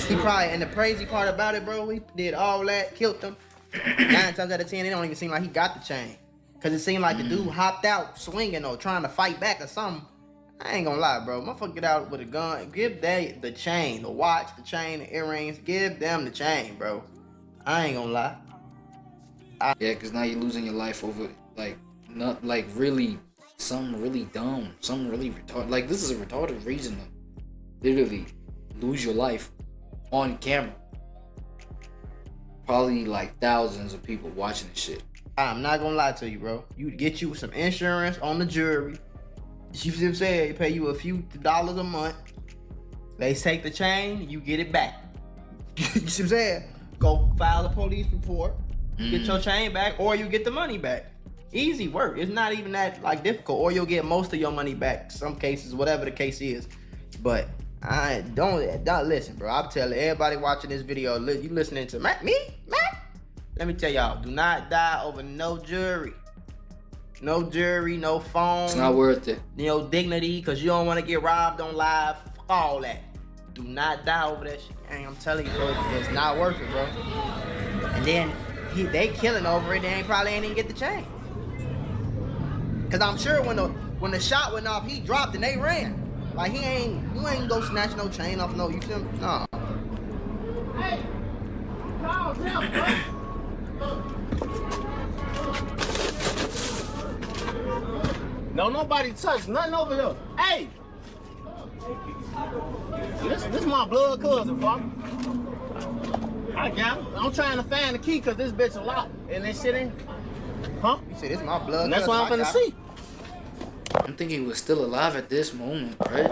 He probably, and the crazy part about it, bro, he did all that, killed them. 9 times out of 10, it don't even seem like he got the chain. Cause it seemed like the dude hopped out swinging or trying to fight back or something. I ain't gonna lie, bro. Motherfucker get out with a gun. Give they the chain, the watch, the chain, the earrings. Give them the chain, bro. I ain't gonna lie. Yeah, cause now you're losing your life over not really something really dumb, something really retarded. Like, this is a retarded reason to literally lose your life on camera. Probably like thousands of people watching this shit. I'm not gonna lie to you, bro. You get you some insurance on the jury. You see what I'm saying? They pay you a few dollars a month. They take the chain, you get it back. You see what I'm saying? Go file a police report, get your chain back, or you get the money back. Easy work. It's not even that difficult. Or you'll get most of your money back. Some cases, whatever the case is. But I don't listen, bro. I'm telling everybody watching this video, you listening to me? Let me tell y'all, do not die over no jury. No jury, no phone. It's not worth it. No dignity, because you don't want to get robbed on live. Fuck all that. Do not die over that shit. I'm telling you, bro, it's not worth it, bro. And then they killing over it, they probably ain't even get the chain. Because I'm sure when the shot went off, he dropped and they ran. Like, you ain't go snatch no chain off, no, you feel me? No. Hey, calm down, bro. No, nobody touched nothing over here. Hey! This my blood cousin, fuck. I got him. I'm trying to find the key because this bitch a lock. And this shit ain't. Huh? You said this my blood cousin. That's what I'm finna see. I'm thinking he was still alive at this moment, right?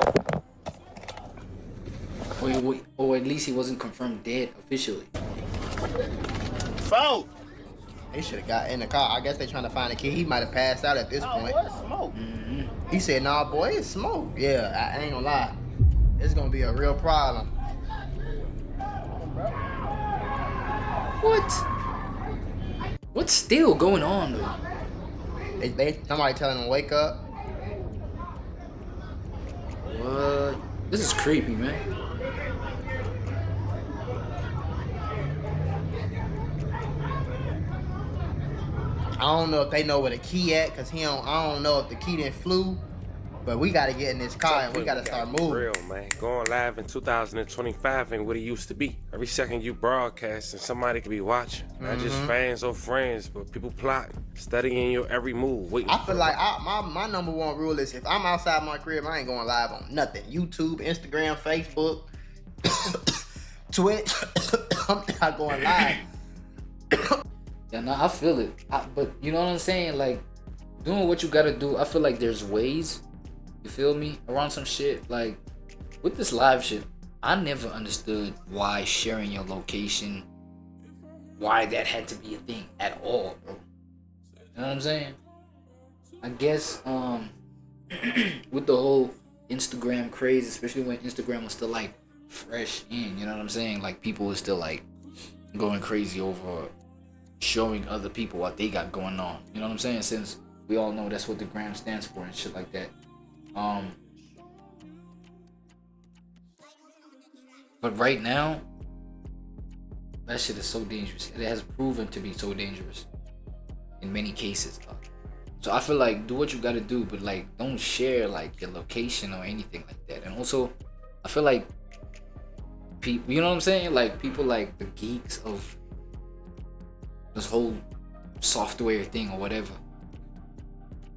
Or at least he wasn't confirmed dead officially. Bro! He should have got in the car. I guess they trying to find the key. He might have passed out at this point. What smoke? He said, nah, boy, it's smoke. Yeah, I ain't gonna lie. It's gonna be a real problem. What? What's still going on, though? Somebody telling him wake up. What? This is creepy, man. I don't know if they know where the key at, cause I don't know if the key didn't flew, but we gotta get in this car and we gotta start moving. Real, man. Going live in 2025 ain't what it used to be. Every second you broadcast and somebody could be watching. Not just fans or friends, but people plotting, studying your every move. Waiting. I feel like my number one rule is if I'm outside my crib, I ain't going live on nothing. YouTube, Instagram, Facebook, Twitch. I'm not going live. Yeah, no, I feel it. But you know what I'm saying? Like, doing what you gotta do, I feel like there's ways, you feel me, around some shit. Like, with this live shit, I never understood why sharing your location, why that had to be a thing at all, bro. You know what I'm saying? I guess, with the whole Instagram craze, especially when Instagram was still, like, fresh in, you know what I'm saying? Like, people were still, like, going crazy over showing other people what they got going on, you know what I'm saying? Since we all know that's what the gram stands for and shit like that. But right now, that shit is so dangerous. It has proven to be so dangerous in many cases. So I feel like do what you gotta do, but like don't share like your location or anything like that. And also, I feel like people, you know what I'm saying? Like people like the geeks of this whole software thing or whatever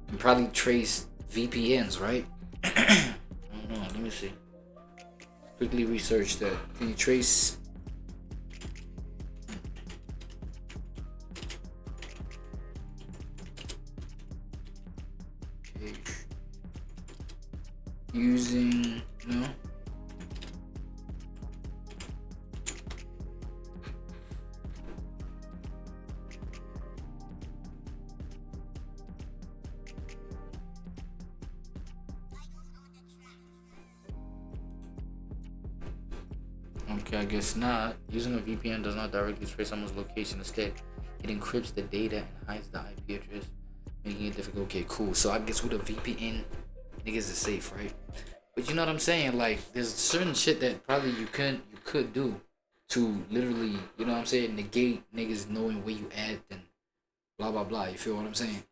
can probably trace VPNs, right? I don't know. Let me see. Quickly research that. Can you trace? Okay. Using no. Okay, I guess not. Using a VPN does not directly trace someone's location. Instead, it encrypts the data and hides the IP address, making it difficult. Okay, cool. So I guess with a VPN, niggas is safe, right? But you know what I'm saying? Like, there's certain shit that probably you could do to literally, you know what I'm saying, negate niggas knowing where you at and blah blah blah. You feel what I'm saying?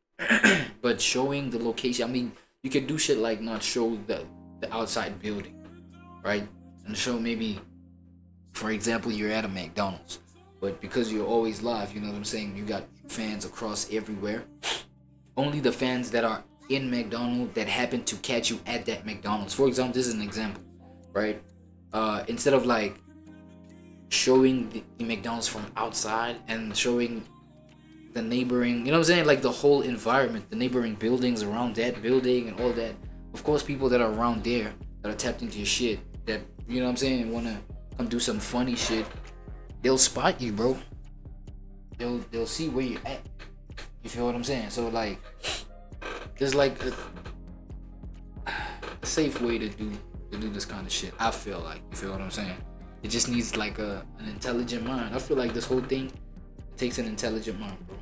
But showing the location, I mean, you could do shit like not show the outside building, right? And show maybe, for example, you're at a McDonald's, but because you're always live, you know what I'm saying, you got fans across everywhere. Only the fans that are in McDonald's that happen to catch you at that McDonald's. For example, this is an example, right? Instead of like showing the McDonald's from outside and showing the neighboring, you know what I'm saying, like the whole environment, the neighboring buildings around that building and all that. Of course, people that are around there that are tapped into your shit, that, you know what I'm saying, wanna come do some funny shit, they'll spot you, bro. They'll see where you're at. You feel what I'm saying? So like, there's like a safe way to do this kind of shit. I feel like, you feel what I'm saying? It just needs like an intelligent mind. I feel like this whole thing takes an intelligent mind, bro.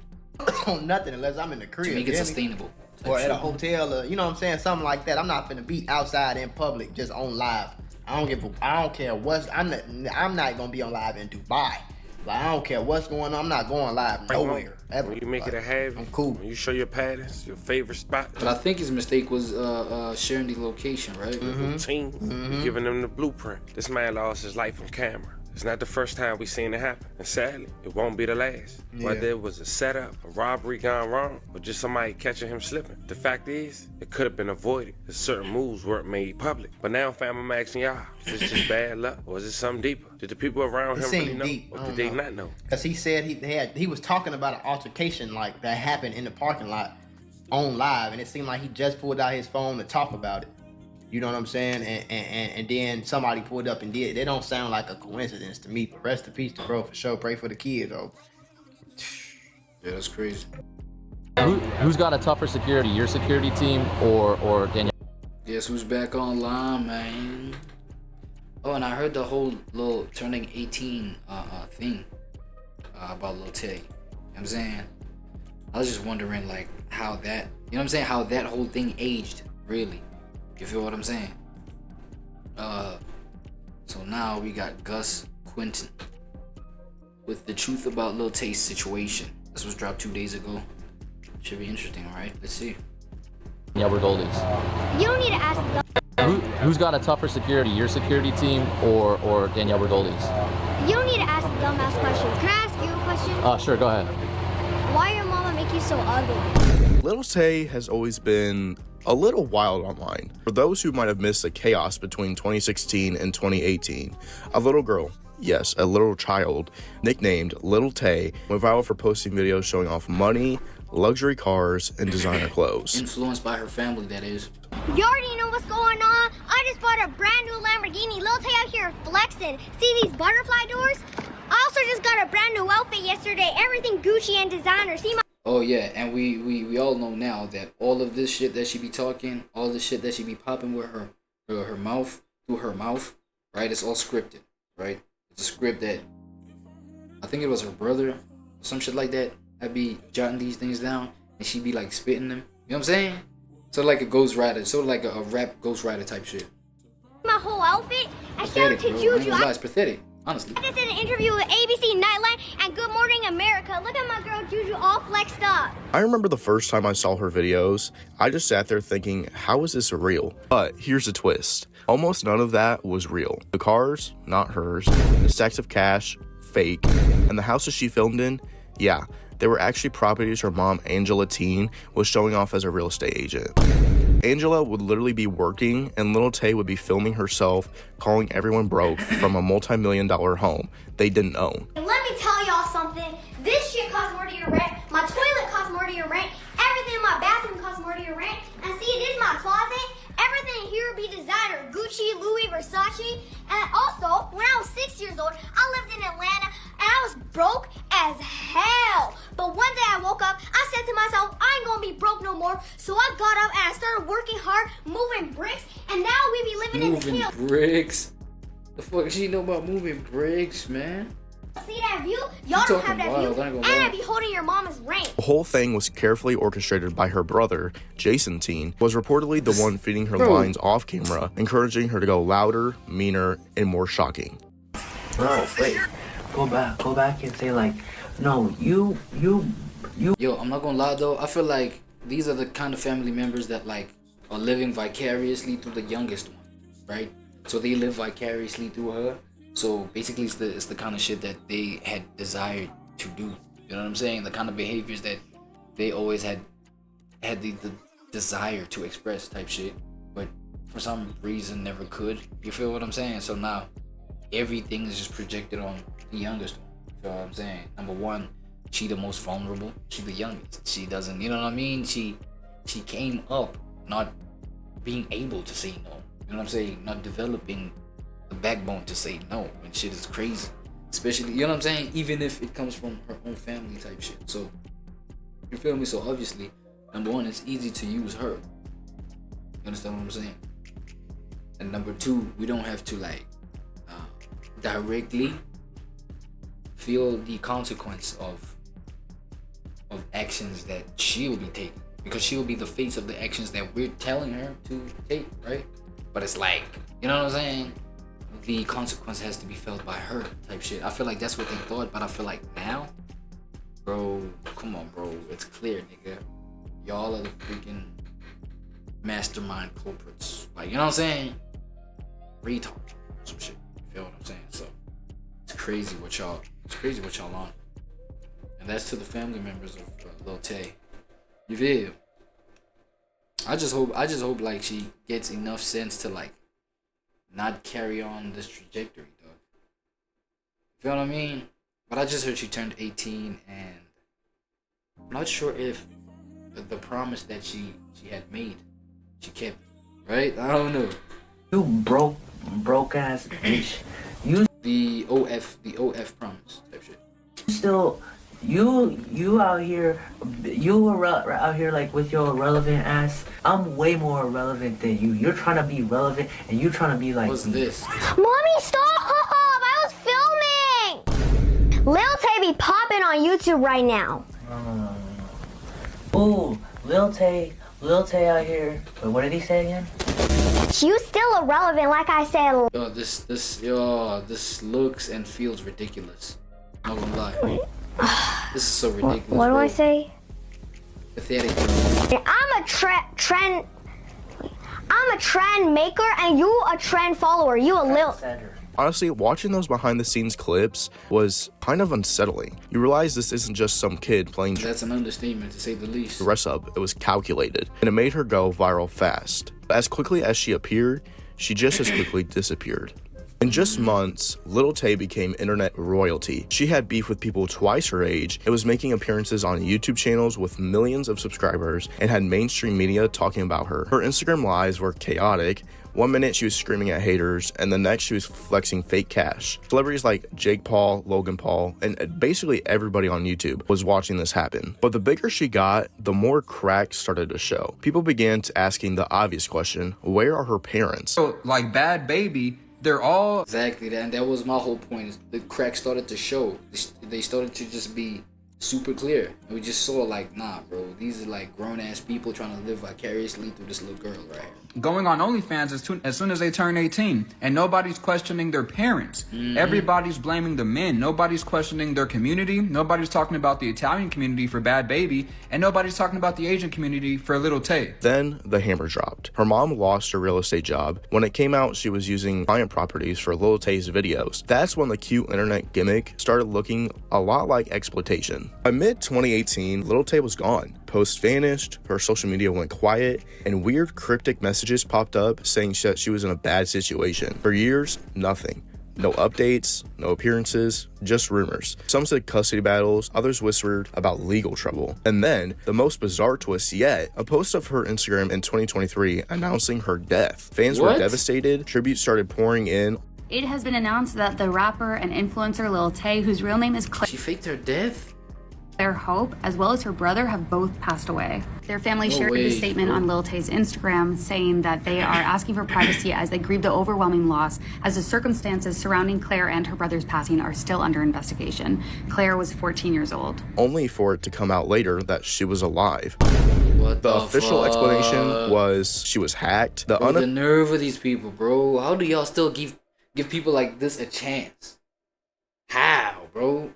On nothing unless I'm in the crib. To make it sustainable. Or at a hotel, or, you know what I'm saying, something like that. I'm not finna be outside in public just on live. I don't care what's. I'm not gonna be on live in Dubai. Like, I don't care what's going on. I'm not going live nowhere ever. When you make it a habit, I'm cool. When you show your patterns, your favorite spot. But I think his mistake was sharing the location, right? Routine. You're giving them the blueprint. This man lost his life on camera. It's not the first time we seen it happen, and sadly, it won't be the last. Whether it was a setup, a robbery gone wrong, or just somebody catching him slipping. The fact is, it could have been avoided if certain moves weren't made public. But now, fam, I'm asking y'all, is this just bad luck, or is it something deeper? Did the people around him really know, or did they not know? Because he said he was talking about an altercation like that happened in the parking lot on live, and it seemed like he just pulled out his phone to talk about it. You know what I'm saying? And then somebody pulled up and did. They don't sound like a coincidence to me. But rest in peace to bro, for sure. Pray for the kid, though. Yeah, that's crazy. Who's got a tougher security, your security team or Danielle? Guess who's back online, man? Oh, and I heard the whole little turning 18 thing about Lil Tay. You know what I'm saying? I was just wondering, like, how that, you know what I'm saying, how that whole thing aged, really. You feel what I'm saying? So now we got Gus Quentin with the truth about Lil Tay's situation. This was dropped 2 days ago. Should be interesting, right? Let's see. Yeah, we're goldies. You don't need to ask Who's got a tougher security, your security team or Danielle Bergoldi's? You don't need to ask dumbass questions. Can I ask you a question? Sure, go ahead. Why your mama make you so ugly? Lil Tay has always been a little wild online. For those who might have missed the chaos between 2016 and 2018, a little girl, yes, a little child, nicknamed Lil Tay, went viral for posting videos showing off money, luxury cars, and designer clothes. Influenced by her family, that is. You already know what's going on. I just bought a brand new Lamborghini. Lil Tay out here flexing. See these butterfly doors? I also just got a brand new outfit yesterday. Everything Gucci and designer. See my... Oh yeah, and we all know now that all of this shit that she be talking, all the shit that she be popping with her mouth, through her mouth, right? It's all scripted, right? It's a script that I think it was her brother, some shit like that. I'd be jotting these things down, and she'd be like spitting them. You know what I'm saying? Sort of like a ghostwriter, sort of like a rap ghostwriter type shit. My my whole outfit. And shout out to Juju. It's pathetic, honestly. I just did an interview with ABC Nightline and Good Morning America. Look at my girl Juju all flexed up. I remember the first time I saw her videos, I just sat there thinking, how is this real? But here's the twist. Almost none of that was real. The cars, not hers. The stacks of cash, fake. And the houses she filmed in, yeah, they were actually properties her mom, Angela Teen, was showing off as a real estate agent. Angela would literally be working and Little Tay would be filming herself, calling everyone broke from a multi-million-dollar home they didn't own. And let me tell y'all something. This shit costs more to your rent. My toilet costs more to your rent. Everything in my bathroom costs more to your rent. And see, this is my closet. Everything here be designer. Gucci, Louis, Versace. And also, when I was 6 years old, I lived in Atlanta and I was broke as hell. But one day I woke up, I said to myself, I ain't gonna be broke no more. So I got up and I started working hard, moving bricks, and now we be living in the hills. Moving bricks? The fuck does she know about moving bricks, man? See that view? Y'all don't have that view. And I be holding your mama's rent. The whole thing was carefully orchestrated by her brother, Jason Teen, was reportedly the one feeding her lines off camera, encouraging her to go louder, meaner, and more shocking. Bro, wait. Go back and say like, no, you. Yo, I'm not gonna lie though, I feel like these are the kind of family members that like are living vicariously through the youngest one, right? So they live vicariously through her. So basically it's the kind of shit that they had desired to do. You know what I'm saying? The kind of behaviors that they always had the desire to express type shit, but for some reason never could. You feel what I'm saying? So now everything is just projected on the youngest one. You feel what I'm saying? Number one, she the most vulnerable. She the youngest. She doesn't, you know what I mean? She came up not being able to say no. You know what I'm saying? Not developing the backbone to say no, and shit is crazy. Especially, you know what I'm saying? Even if it comes from her own family type shit. So, you feel me? So obviously, number one, it's easy to use her. You understand what I'm saying? And number two, we don't have to like directly feel the consequence of actions that she will be taking, because she will be the face of the actions that we're telling her to take, right? But it's like, you know what I'm saying? The consequence has to be felt by her type shit. I feel like that's what they thought, but I feel like now, bro, come on, bro, it's clear, nigga. Y'all are the freaking mastermind culprits. Like, you know what I'm saying? Retard, some shit. You feel what I'm saying? So it's crazy what y'all on. And that's to the family members of Lil Tay. You feel? I just hope like she gets enough sense to like not carry on this trajectory, dog. You feel what I mean? But I just heard she turned 18, and I'm not sure if the promise that she had made, she kept, right? I don't know. You broke ass bitch. You the OF promise type shit. Still, you out here, out here like with your irrelevant ass. I'm way more irrelevant than you. You're trying to be relevant and you trying to be like. What's this? Mommy, stop! I was filming. Lil Tay be popping on YouTube right now. Ooh, Lil Tay out here. Wait, what did he say again? You still irrelevant, like I said. Yo, this looks and feels ridiculous. I'm not gonna lie. This is so ridiculous. What do I say? Pathetic, bro. I'm a trend maker and you a trend follower. You a Lil. Honestly, watching those behind the scenes clips was kind of unsettling. You realize this isn't just some kid playing That's an understatement to say the least. dress up, it was calculated, and it made her go viral fast. As quickly as she appeared, she just as quickly disappeared. In just months, Lil Tay became internet royalty. She had beef with people twice her age, and was making appearances on YouTube channels with millions of subscribers, and had mainstream media talking about her. Her Instagram lives were chaotic. One minute she was screaming at haters, and the next she was flexing fake cash. Celebrities like Jake Paul, Logan Paul, and basically everybody on YouTube was watching this happen. But the bigger she got, the more cracks started to show. People began to asking the obvious question, where are her parents? So, like Bad Baby, they're all exactly that, and that was my whole point. Is the cracks started to show. They started to just be super clear. And we just saw like, nah, bro, these are like grown ass people trying to live vicariously through this little girl right here. Going on OnlyFans as soon as they turn 18, and nobody's questioning their parents. Everybody's blaming the men. Nobody's questioning their community. Nobody's talking about the Italian community for Bad Baby, and nobody's talking about the Asian community for Little Tay. Then the hammer dropped. Her mom lost her real estate job. When it came out she was using client properties for Little Tay's videos. That's when the cute internet gimmick started looking a lot like exploitation. By mid-2018, Little Tay was gone. Posts vanished, her social media went quiet, and weird cryptic messages popped up saying that she was in a bad situation. For years, nothing. No updates, no appearances, just rumors. Some said custody battles, others whispered about legal trouble. And then, the most bizarre twist yet, a post of her Instagram in 2023 announcing her death. Fans were devastated, tributes started pouring in. It has been announced that the rapper and influencer Lil Tay, whose real name is Claire, she faked her death? Claire Hope, as well as her brother, have both passed away. Their family shared a statement on Lil Tay's Instagram saying that they are asking for privacy as they grieve the overwhelming loss, as the circumstances surrounding Claire and her brother's passing are still under investigation. Claire was 14 years old. Only for it to come out later that she was alive. What the official explanation was she was hacked. The nerve of these people, bro. How do y'all still give people like this a chance? How, bro?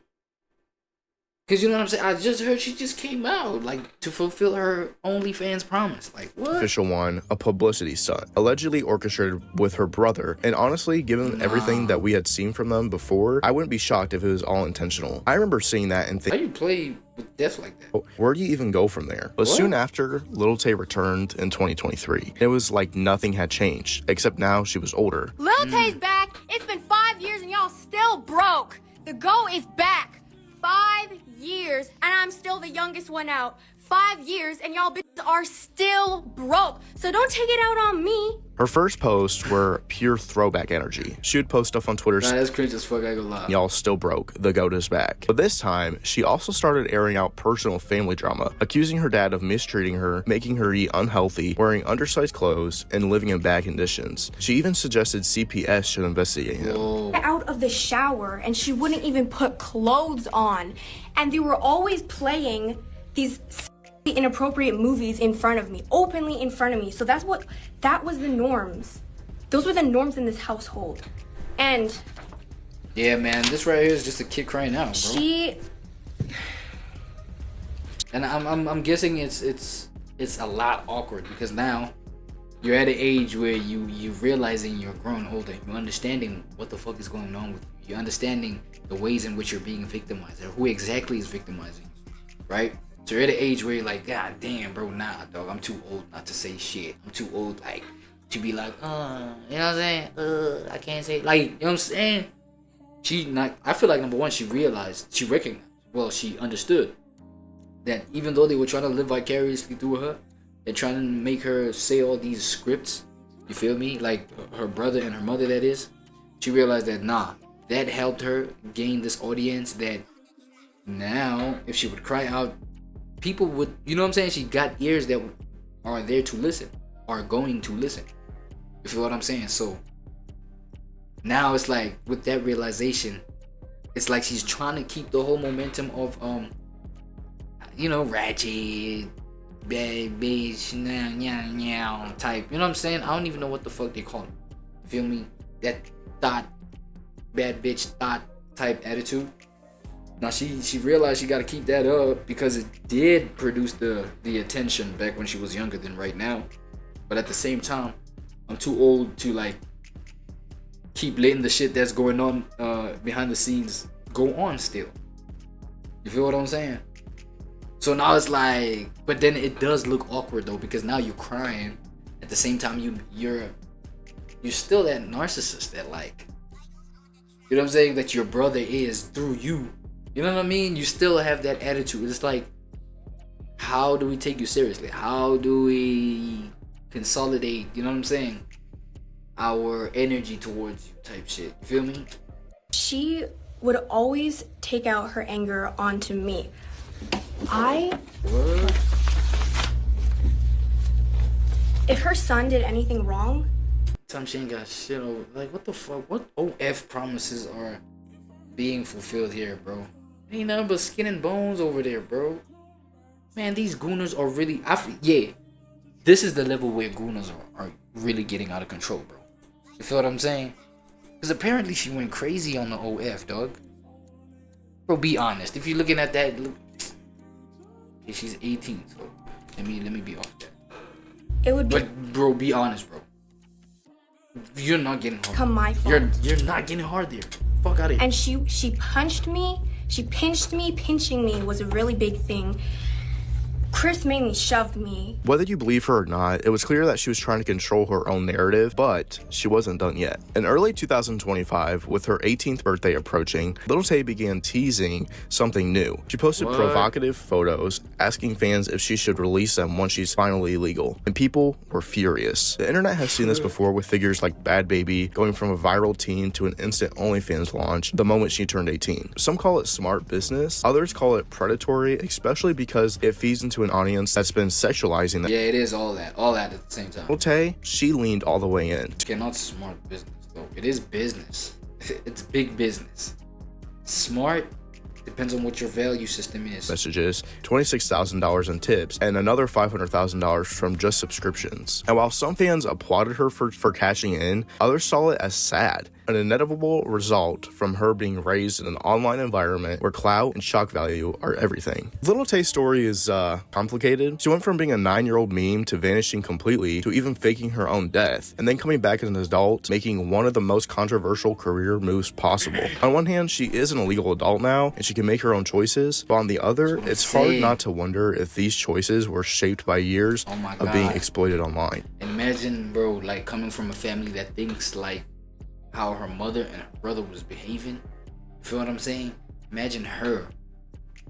Because you know what I'm saying? I just heard she just came out, like, to fulfill her OnlyFans promise. Like, what? Official one, a publicity stunt, allegedly orchestrated with her brother. And honestly, given everything that we had seen from them before, I wouldn't be shocked if it was all intentional. I remember seeing that and thinking, how you play with death like that? Where do you even go from there? But soon after, Little Tay returned in 2023. It was like nothing had changed, except now she was older. Lil Tay's back. It's been 5 years and y'all still broke. The GO is back. 5 years and I'm still the youngest one out. 5 years and y'all bitches are still broke. So don't take it out on me. Her first posts were pure throwback energy. She would post stuff on Twitter saying, that's cringe as fuck, I ain't gonna lie. Y'all still broke, the GOAT is back. But this time, she also started airing out personal family drama, accusing her dad of mistreating her, making her eat unhealthy, wearing undersized clothes, and living in bad conditions. She even suggested CPS should investigate him. Out of the shower and she wouldn't even put clothes on. And they were always playing these inappropriate movies in front of me, openly in front of me. So that was the norms. Those were the norms in this household. And yeah, man, this right here is just a kid crying out, bro. And I'm guessing it's a lot awkward because now you're at an age where you're realizing you're growing older. You're understanding what the fuck is going on with you. You're understanding the ways in which you're being victimized or who exactly is victimizing you, right? So you're at an age where you're like, God damn, bro, nah, dog, I'm too old not to say shit. I'm too old, like, to be like, you know what I'm saying? I can't say, like, you know what I'm saying? I feel like, number one, she understood that even though they were trying to live vicariously through her, they're trying to make her say all these scripts, you feel me? Like, her brother and her mother, that is. She realized that, nah, that helped her gain this audience that now, if she would cry out, people would, you know what I'm saying? She got ears that are there to listen, are going to listen. You feel what I'm saying? So now it's like, with that realization, it's like she's trying to keep the whole momentum of, you know, ratchet, bad bitch, now type. You know what I'm saying? I don't even know what the fuck they call it. You feel me? That thought, bad bitch thought type attitude. Now she realized she got to keep that up because it did produce the attention back when she was younger than right now. But at the same time, I'm too old to like keep letting the shit that's going on behind the scenes go on still. You feel what I'm saying? So now it's like, but then it does look awkward though because now you're crying. At the same time, you're still that narcissist that like, you know what I'm saying, that your brother is through you. You know what I mean? You still have that attitude. It's like, how do we take you seriously? How do we consolidate, you know what I'm saying, our energy towards you type shit. You feel me? She would always take out her anger onto me. If her son did anything wrong, time she ain't got shit over. Like, what the fuck? What OF promises are being fulfilled here, bro? Ain't nothing but skin and bones over there, bro. Man, these gooners are really... yeah. This is the level where gooners are really getting out of control, bro. You feel what I'm saying? Because apparently she went crazy on the OF, dog. Bro, be honest. If you're looking at that... Look, okay, she's 18, so... Let me be off that. It would be... But, bro, be honest, bro. You're not getting hard. Come my fault. You're not getting hard there. Fuck out of here. And she punched me. She pinched me. Pinching me was a really big thing. Chris mainly shoved me. Whether you believe her or not, it was clear that she was trying to control her own narrative, but she wasn't done yet. In early 2025, with her 18th birthday approaching, Lil Tay began teasing something new. She posted provocative photos, asking fans if she should release them once she's finally legal, and people were furious. The internet has seen this before with figures like Bad Baby going from a viral teen to an instant OnlyFans launch the moment she turned 18. Some call it smart business, others call it predatory, especially because it feeds into an audience that's been sexualizing them. Yeah, it is all that at the same time. Lil Tay, she leaned all the way in. It's not smart business though. It is business. It's big business. Smart depends on what your value system is. Messages, $26,000 in tips, and another $500,000 from just subscriptions. And while some fans applauded her for cashing in, others saw it as sad. An inevitable result from her being raised in an online environment where clout and shock value are everything. Lil Tay's story is complicated. She went from being a 9-year-old meme to vanishing completely to even faking her own death, and then coming back as an adult, making one of the most controversial career moves possible. On one hand, she is an legal adult now, and she can make her own choices, but on the other, it's hard not to wonder if these choices were shaped by years of being exploited online. Imagine, bro, like coming from a family that thinks like how her mother and her brother was behaving. You feel what I'm saying? Imagine her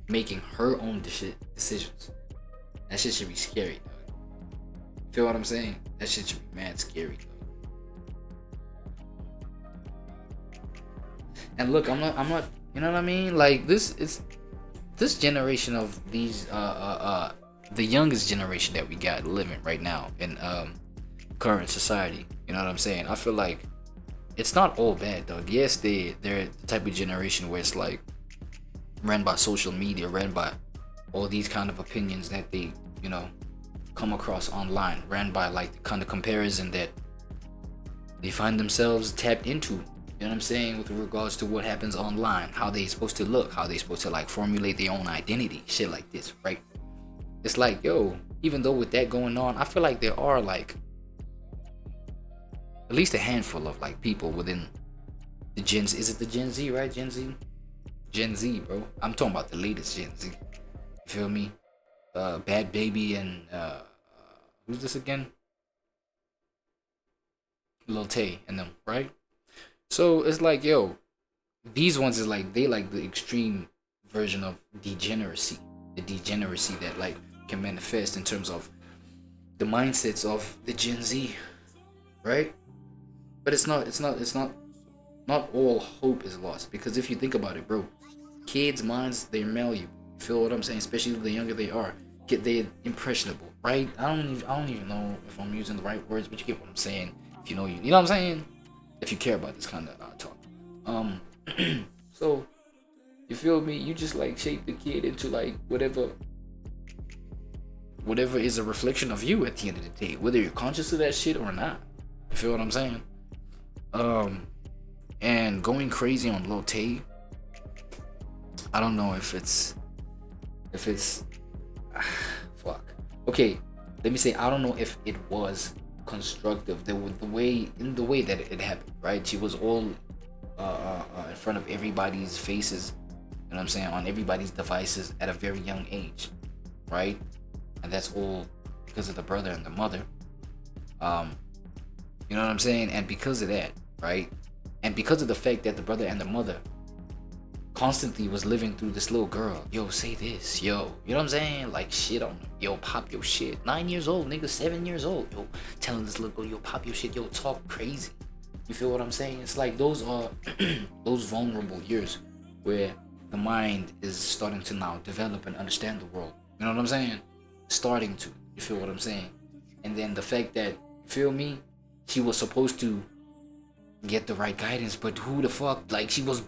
making her own decisions. That shit should be scary, dog. Feel what I'm saying? That shit should be mad scary, dog. And look, I'm not, you know what I mean? Like this generation of these, the youngest generation that we got living right now in current society. You know what I'm saying? I feel like it's not all bad, dog. Yes, they're the type of generation where it's like ran by social media, ran by all these kind of opinions that they, you know, come across online, ran by like the kind of comparison that they find themselves tapped into. You know what I'm saying? With regards to what happens online, how they supposed to look, how they supposed to like formulate their own identity, shit like this, right? It's like, yo, even though with that going on, I feel like there are like at least a handful of like people within the Gen Z. Is it the Gen Z, right? Gen Z, bro. I'm talking about the latest Gen Z. You feel me? Bad Baby and who's this again? Lil Tay and them, right? So it's like, yo, these ones is like, they like the extreme version of degeneracy. The degeneracy that like can manifest in terms of the mindsets of the Gen Z, right? But it's not all hope is lost, because if you think about it, bro, kids' minds, they're malleable. Feel what I'm saying? Especially the younger they are, they're impressionable, right? I don't even know if I'm using the right words, but you get what I'm saying. If you know what I'm saying. If you care about this kind of talk, so you feel me? You just like shape the kid into like whatever is a reflection of you at the end of the day, whether you're conscious of that shit or not. You feel what I'm saying? And going crazy on Lil Tay, I don't know if it's fuck. Okay, let me say, I don't know if it was constructive. The way that it happened, right? She was all in front of everybody's faces, you know what I'm saying, on everybody's devices at a very young age, right? And that's all because of the brother and the mother. You know what I'm saying? And because of that, right? And because of the fact that the brother and the mother constantly was living through this little girl. Yo, say this. Yo, you know what I'm saying? Like, shit on them. Yo, pop your shit. 9 years old, nigga, 7 years old. Yo, telling this little girl, yo, pop your shit. Yo, talk crazy. You feel what I'm saying? It's like those are those vulnerable years where the mind is starting to now develop and understand the world. You know what I'm saying? Starting to. You feel what I'm saying? And then the fact that, you feel me? She was supposed to get the right guidance, but who the fuck? Like, she was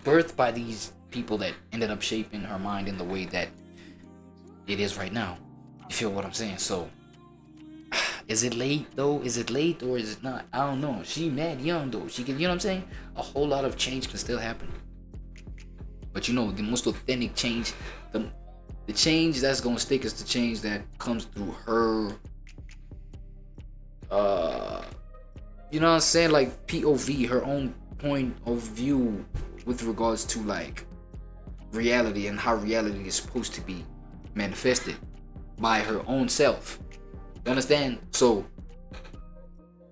birthed by these people that ended up shaping her mind in the way that it is right now. You feel what I'm saying? So, is it late though? Is it late or is it not? I don't know. She mad young though. She can, you know what I'm saying? A whole lot of change can still happen. But you know, the most authentic change, the change that's gonna stick is the change that comes through her, you know what I'm saying? Like POV, her own point of view with regards to like reality and how reality is supposed to be manifested by her own self. You understand? So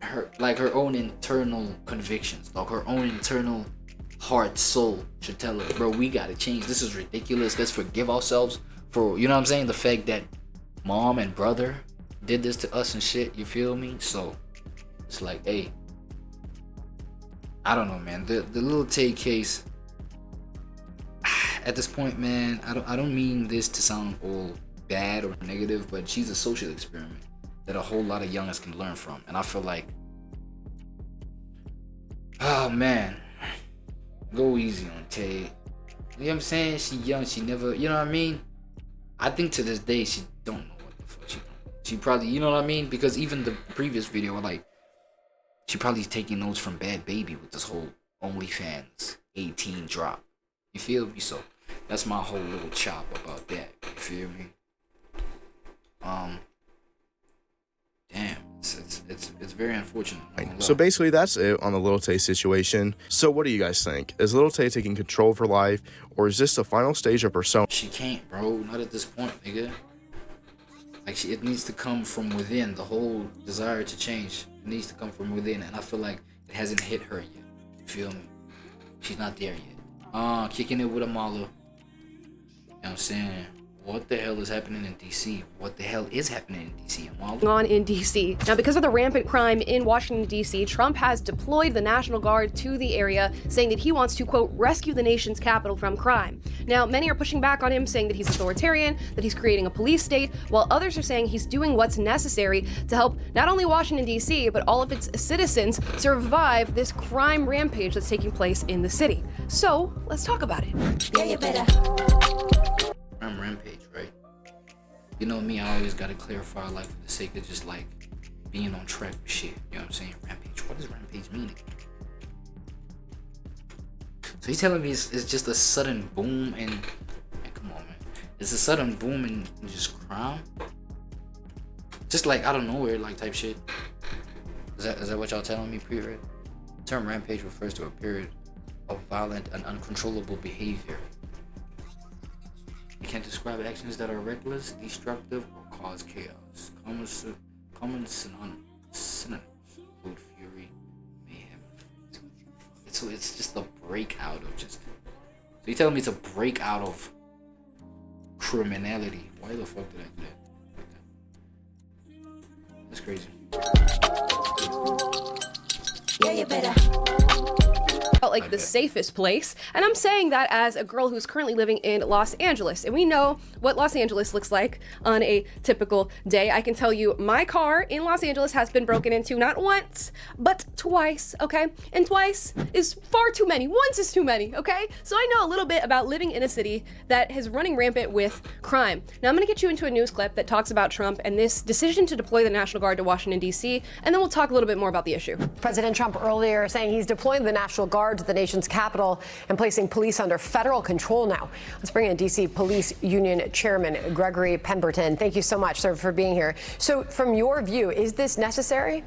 her own internal convictions, like her own internal heart, soul should tell her, bro, we gotta change. This is ridiculous. Let's forgive ourselves for, you know what I'm saying, the fact that mom and brother did this to us and shit. You feel me? So it's like, hey, I don't know, man. The Lil Tay case, at this point, man, I don't mean this to sound all bad or negative, but she's a social experiment that a whole lot of youngins can learn from. And I feel like, oh man, go easy on Tay. You know what I'm saying? She young, she never, you know what I mean? I think to this day she don't know what the fuck she probably, you know what I mean? Because even the previous video, like, she probably taking notes from Bad Baby with this whole OnlyFans 18 drop. You feel me? So that's my whole little chop about that. You feel me? Damn, it's very unfortunate. So basically that's it on the Lil Tay situation. So what do you guys think? Is Lil Tay taking control of her life, or is this the final stage of her persona? She can't, bro. Not at this point, nigga. Like, it needs to come from within. The whole desire to change needs to come from within, and I feel like it hasn't hit her yet. You feel me? She's not there yet. Kicking it with Amala. You know what I'm saying? What the hell is happening in DC? What the hell is happening in DC? On in DC. Now, because of the rampant crime in Washington, DC, Trump has deployed the National Guard to the area, saying that he wants to, quote, rescue the nation's capital from crime. Now, many are pushing back on him, saying that he's authoritarian, that he's creating a police state, while others are saying he's doing what's necessary to help not only Washington, DC, but all of its citizens survive this crime rampage that's taking place in the city. So, let's talk about it. Yeah, you better. Crime rampage, right? You know me, I always gotta clarify, like, for the sake of just like being on track with shit. You know what I'm saying? Rampage. What does rampage mean? So you telling me it's just a sudden boom and man, come on, man. It's a sudden boom in just crime? Just like out of nowhere, like type shit. Is that what y'all telling me? Period. The term rampage refers to a period of violent and uncontrollable behavior. You can't describe actions that are reckless, destructive, or cause chaos. Common synonyms include fury, mayhem. So it's just a breakout of just. So you telling me it's a breakout of criminality? Why the fuck did I do that? That's crazy. Yeah, you better. Like the safest place, and I'm saying that as a girl who's currently living in Los Angeles, and we know what Los Angeles looks like on a typical day. I can tell you my car in Los Angeles has been broken into not once but twice, okay? And twice is far too many. Once is too many, okay? So I know a little bit about living in a city that is running rampant with crime. Now I'm gonna get you into a news clip that talks about Trump and this decision to deploy the National Guard to Washington, D.C., and then we'll talk a little bit more about the issue. President Trump earlier saying he's deploying the National Guard to the nation's capital and placing police under federal control now. Let's bring in D.C. Police Union Chairman Gregory Pemberton. Thank you so much, sir, for being here. So from your view, is this necessary?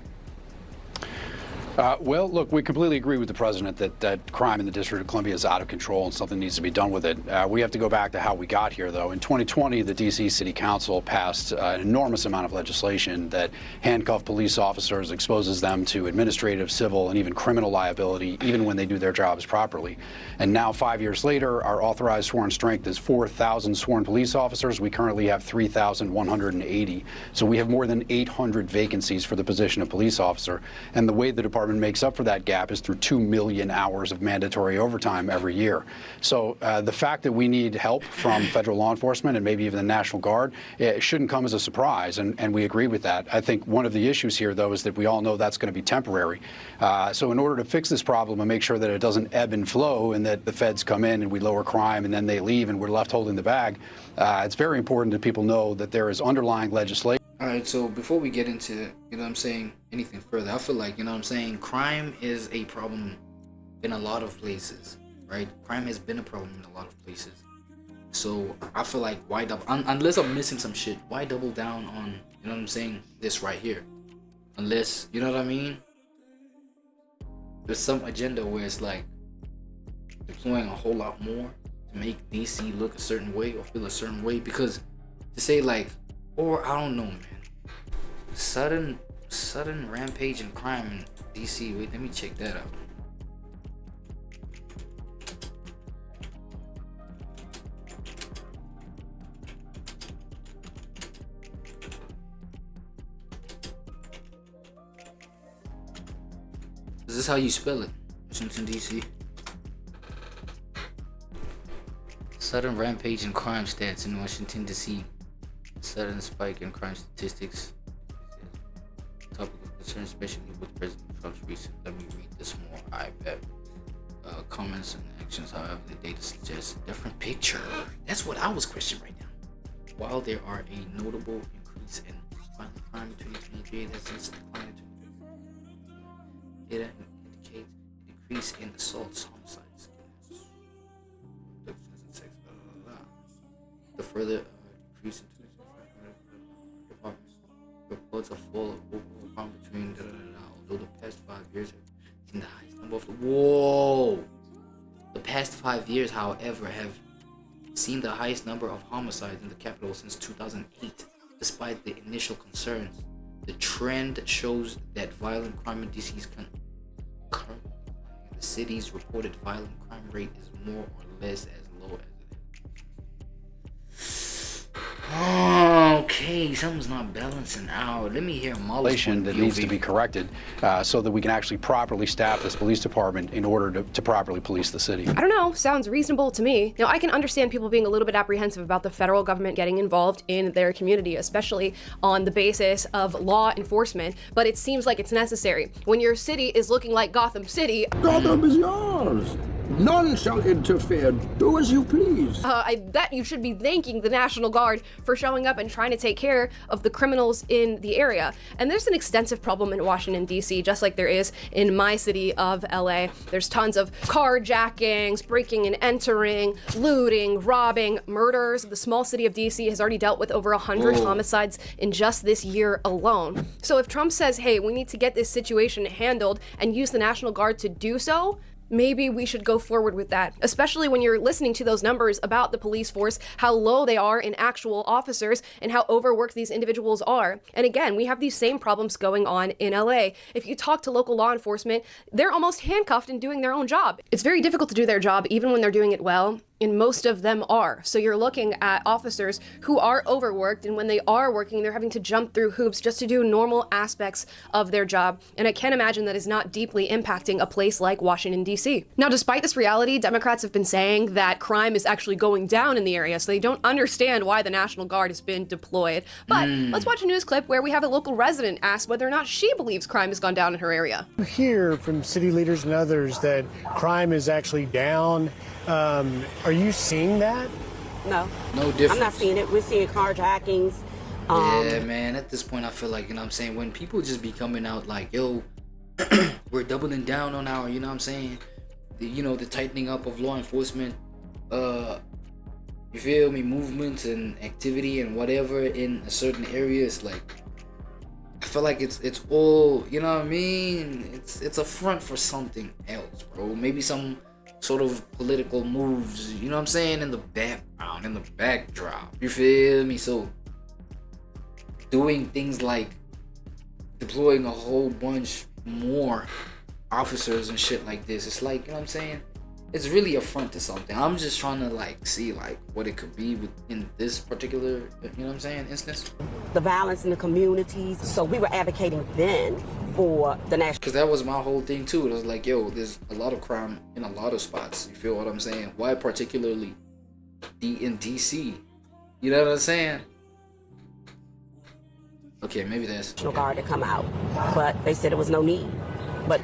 Well, look, we completely agree with the president that crime in the District of Columbia is out of control and something needs to be done with it. We have to go back to how we got here, though. In 2020, the D.C. City Council passed an enormous amount of legislation that handcuffs police officers, exposes them to administrative, civil, and even criminal liability, even when they do their jobs properly. And now, 5 years later, our authorized sworn strength is 4,000 sworn police officers. We currently have 3,180. So we have more than 800 vacancies for the position of police officer. And the way the Department Department makes up for that gap is through 2 million hours of mandatory overtime every year. So the fact that we need help from federal law enforcement and maybe even the National Guard, it shouldn't come as a surprise, and we agree with that. I think one of the issues here, though, is that we all know that's going to be temporary. So in order to fix this problem and make sure that it doesn't ebb and flow and that the feds come in and we lower crime and then they leave and we're left holding the bag, it's very important that people know that there is underlying legislation. All right, so before we get into, you know what I'm saying, anything further, I feel like, you know what I'm saying, crime is a problem in a lot of places, right? Crime has been a problem in a lot of places. So I feel like why double, unless I'm missing some shit, why double down on, you know what I'm saying, this right here? Unless, you know what I mean? There's some agenda where it's like deploying a whole lot more to make DC look a certain way or feel a certain way, because to say like, or I don't know, man, sudden rampage in crime in DC. Wait, let me check that out. Is this how you spell it? Washington, D.C. Sudden rampage in crime stats in Washington, D.C. Sudden spike in crime statistics. Topic of concern, especially with President Trump's recent. Let me read this more. I bet. Comments and actions, however, the data suggests a different picture. That's what I was questioning right now. While there are a notable increase in violent crime in 2023, that since decline in 2023, data indicates an increase in assaults, homicides, abductions, and sex. The further increase in reports a fall of overall crime between although the past 5 years have seen the highest number of the past 5 years, however, have seen the highest number of homicides in the capital since 2008. Despite the initial concerns, the trend shows that violent crime in DC is currently the city's reported violent crime rate is more or less as low as okay, something's not balancing out. Let me hear Molly's point that needs to be corrected so that we can actually properly staff this police department in order to properly police the city. I don't know, sounds reasonable to me. Now, I can understand people being a little bit apprehensive about the federal government getting involved in their community, especially on the basis of law enforcement, but it seems like it's necessary. When your city is looking like Gotham City, Gotham is yours. None shall interfere. Do as you please. I bet you should be thanking the National Guard for showing up and trying to take care of the criminals in the area. And there's an extensive problem in Washington, D.C., just like there is in my city of L.A. There's tons of carjackings, breaking and entering, looting, robbing, murders. The small city of D.C. has already dealt with over 100 homicides in just this year alone. So if Trump says, hey, we need to get this situation handled and use the National Guard to do so, maybe we should go forward with that, especially when you're listening to those numbers about the police force, how low they are in actual officers and how overworked these individuals are. And again, we have these same problems going on in LA. If you talk to local law enforcement, they're almost handcuffed and doing their own job. It's very difficult to do their job even when they're doing it well. And most of them are. So you're looking at officers who are overworked, and when they are working, they're having to jump through hoops just to do normal aspects of their job. And I can't imagine that is not deeply impacting a place like Washington, D.C. Now, despite this reality, Democrats have been saying that crime is actually going down in the area, so they don't understand why the National Guard has been deployed. But let's watch a news clip where we have a local resident ask whether or not she believes crime has gone down in her area. You hear from city leaders and others that crime is actually down. Are you seeing that? No. No difference. I'm not seeing it. We're seeing carjackings. Yeah, man, at this point, I feel like, you know what I'm saying, when people just be coming out like, yo, we're doubling down on our, you know what I'm saying, the tightening up of law enforcement, you feel me, movements and activity and whatever in a certain area, it's like, I feel like it's all, you know what I mean, it's a front for something else, bro. Maybe some sort of political moves, you know what I'm saying, in the background, in the backdrop, you feel me? So doing things like deploying a whole bunch more officers and shit like this, it's like, you know what I'm saying, it's really a front to something. I'm just trying to like see like what it could be within this particular, you know what I'm saying, instance. The violence in the communities. So we were advocating then for the national. Because that was my whole thing too. It was like, yo, there's a lot of crime in a lot of spots. You feel what I'm saying? Why particularly in DC? You know what I'm saying? Okay, maybe that's National Guard to come out, but they said there was no need. But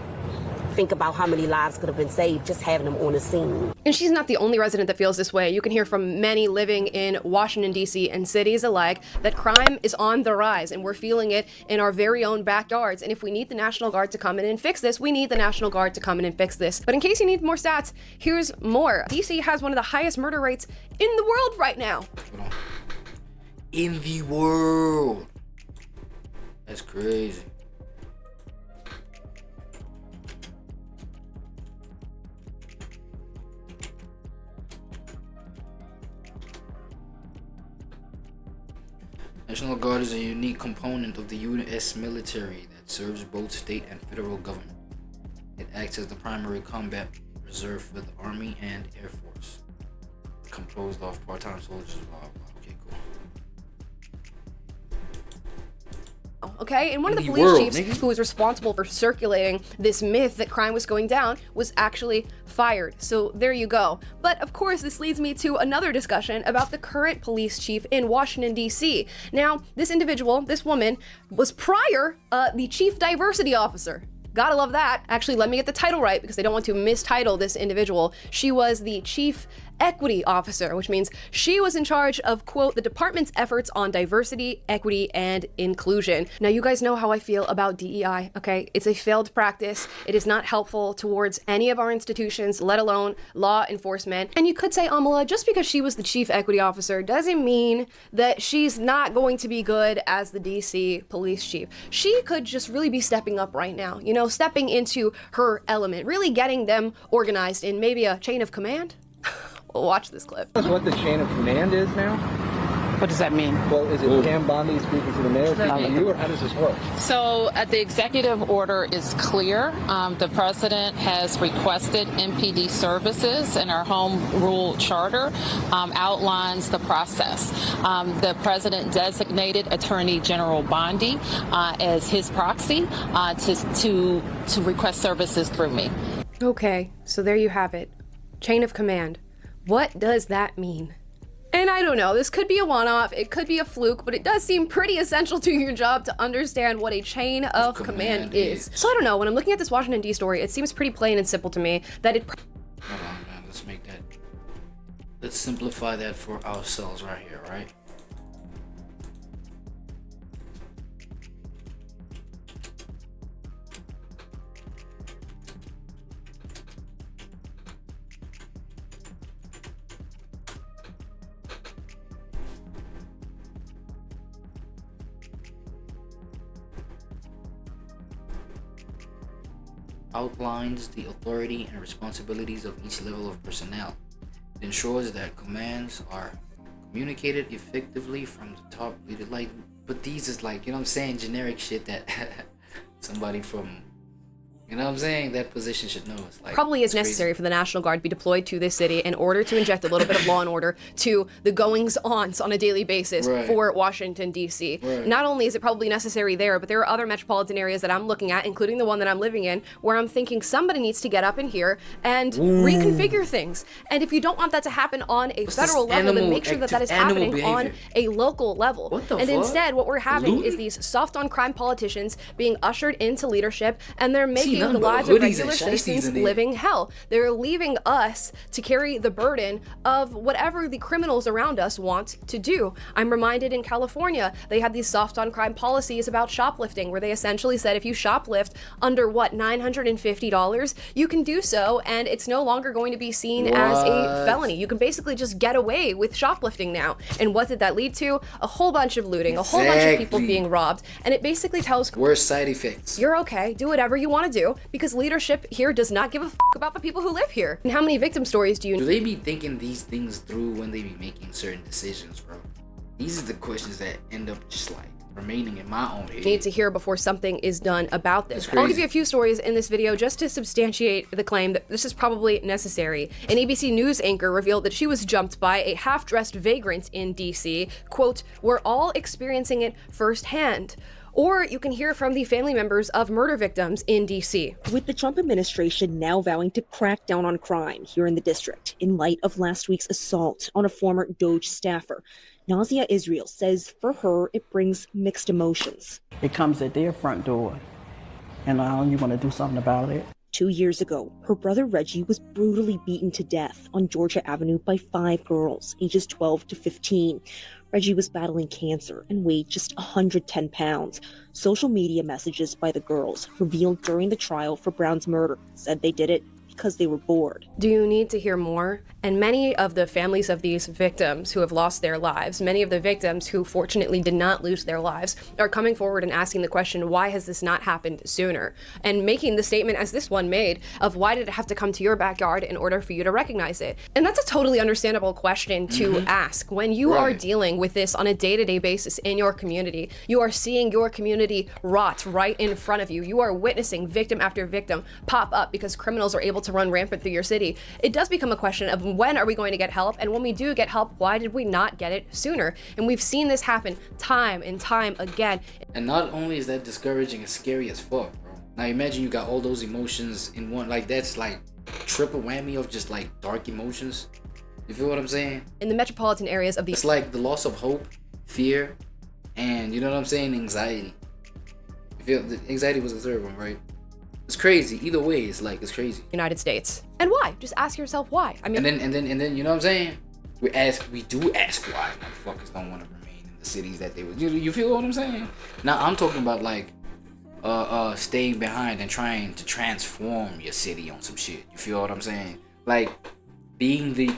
think about how many lives could have been saved just having them on the scene. And she's not the only resident that feels this way. You can hear from many living in Washington, D.C. and cities alike that crime is on the rise, and we're feeling it in our very own backyards. And if we need the National Guard to come in and fix this, we need the National Guard to come in and fix this. But in case you need more stats, here's more. D.C. has one of the highest murder rates in the world right now. in the world. That's crazy. National Guard is a unique component of the U.S. military that serves both state and federal government. It acts as the primary combat reserve for the Army and Air Force, composed of part-time soldiers. Blah, blah. Okay, cool. Okay, and one of the In the police world, chiefs nigga. who was responsible for circulating this myth that crime was going down was actually fired. So there you go. But of course, this leads me to another discussion about the current police chief in Washington, D.C. Now, this individual, this woman, was prior the chief diversity officer. Gotta love that. Actually, let me get the title right because I don't want to mistitle this individual. She was the chief equity officer, which means she was in charge of, quote, the department's efforts on diversity, equity, and inclusion. Now, you guys know how I feel about DEI, okay? It's a failed practice. It is not helpful towards any of our institutions, let alone law enforcement. And you could say, Amala, just because she was the chief equity officer doesn't mean that she's not going to be good as the DC police chief. She could just really be stepping up right now, you know, stepping into her element, really getting them organized in maybe a chain of command. Watch this clip. That's what the chain of command is now? What does that mean? Well, is it Pam Bondi speaking to the mayor, speaking to you, or how does this work? So the executive order is clear. The president has requested MPD services, and our home rule charter outlines the process. The president designated Attorney General Bondi as his proxy to request services through me. Okay, so there you have it. Chain of command. What does that mean? And I don't know, this could be a one-off, it could be a fluke, but it does seem pretty essential to your job to understand what a chain of command is. So I don't know, when I'm looking at this Washington D story, it seems pretty plain and simple to me that it... Hold on, man. Let's make that. Let's simplify that for ourselves right here, right? Outlines the authority and responsibilities of each level of personnel. It ensures that commands are communicated effectively from the top leader. Like, but these is like, you know what I'm saying, generic shit that somebody from, you know what I'm saying, that position should know. It's like, probably is necessary for the National Guard to be deployed to this city in order to inject a little bit of law and order to the goings-ons on a daily basis for Washington, D.C. Not only is it probably necessary there, but there are other metropolitan areas that I'm looking at, including the one that I'm living in, where I'm thinking somebody needs to get up in here and reconfigure things. And if you don't want that to happen on a federal level, then make sure that that is happening on a local level. And instead, what we're having is these soft-on-crime politicians being ushered into leadership, and they're making the lives of regular citizens living hell. They're leaving us to carry the burden of whatever the criminals around us want to do. I'm reminded in California, they had these soft on crime policies about shoplifting, where they essentially said if you shoplift under what, $950, you can do so, and it's no longer going to be seen as a felony. You can basically just get away with shoplifting now. And what did that lead to? A whole bunch of looting, a whole bunch of people being robbed, and it basically tells worst side effects. You're okay, do whatever you want to do, because leadership here does not give a f about the people who live here. And how many victim stories do you Do they be thinking these things through when they be making certain decisions, bro? These are the questions that end up just like remaining in my own head. need to hear before something is done about this? That's I'll give crazy. you a few stories in this video just to substantiate the claim that this is probably necessary. An ABC News anchor revealed that she was jumped by a half-dressed vagrant in DC. Quote, "We're all experiencing it firsthand." or you can hear from the family members of murder victims in D.C. With the Trump administration now vowing to crack down on crime here in the district in light of last week's assault on a former Doge staffer, Nazia Israel says for her it brings mixed emotions. It comes at their front door, and you want to do something about it. 2 years ago, her brother Reggie was brutally beaten to death on Georgia Avenue by 5 girls, ages 12 to 15. Reggie was battling cancer and weighed just 110 pounds. Social media messages by the girls revealed during the trial for Brown's murder said they did it because they were bored. Do you need to hear more? And many of the families of these victims who have lost their lives, many of the victims who fortunately did not lose their lives, are coming forward and asking the question, why has this not happened sooner? And making the statement as this one made of why did it have to come to your backyard in order for you to recognize it? And that's a totally understandable question to ask when you are dealing with this on a day-to-day basis in your community. You are seeing your community rot right in front of you. You are witnessing victim after victim pop up because criminals are able to run rampant through your city. It does become a question of when are we going to get help, and when we do get help, why did we not get it sooner? And we've seen this happen time and time again. And not only is that discouraging, it's scary as fuck, bro. Now imagine you got all those emotions in one, like that's like triple whammy of just like dark emotions. You feel what I'm saying? In the metropolitan areas of the— It's like the loss of hope, fear, and you know what I'm saying, anxiety. You feel the anxiety was the third one, right? It's crazy. Either way, it's like, it's crazy. United States. And why? Just ask yourself why. I mean, and then, you know what I'm saying? We do ask why motherfuckers don't want to remain in the cities that they would. You feel what I'm saying? Now I'm talking about like, staying behind and trying to transform your city on some shit. You feel what I'm saying? Like being the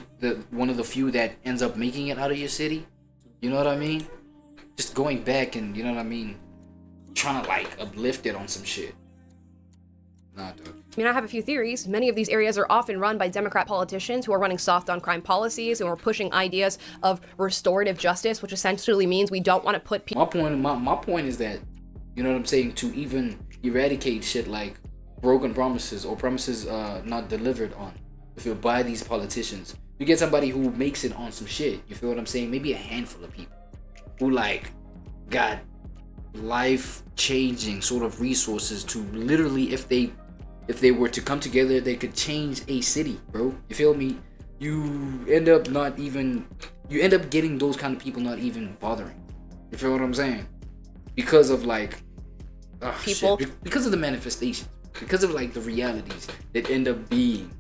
one of the few that ends up making it out of your city. You know what I mean? Just going back and, you know what I mean, trying to like uplift it on some shit. Nah, dude. I mean, I have a few theories. Many of these areas are often run by Democrat politicians who are running soft on crime policies and are pushing ideas of restorative justice, which essentially means we don't want to put people. My point is that, you know what I'm saying, to even eradicate shit like broken promises or promises not delivered on, if you're by these politicians, you get somebody who makes it on some shit. You feel what I'm saying? Maybe a handful of people who like got life-changing sort of resources to literally, if they were to come together, they could change a city, bro. You feel me? You end up getting those kind of people not even bothering. You feel what I'm saying? Because of like people, because of the manifestations, because of like the realities that end up being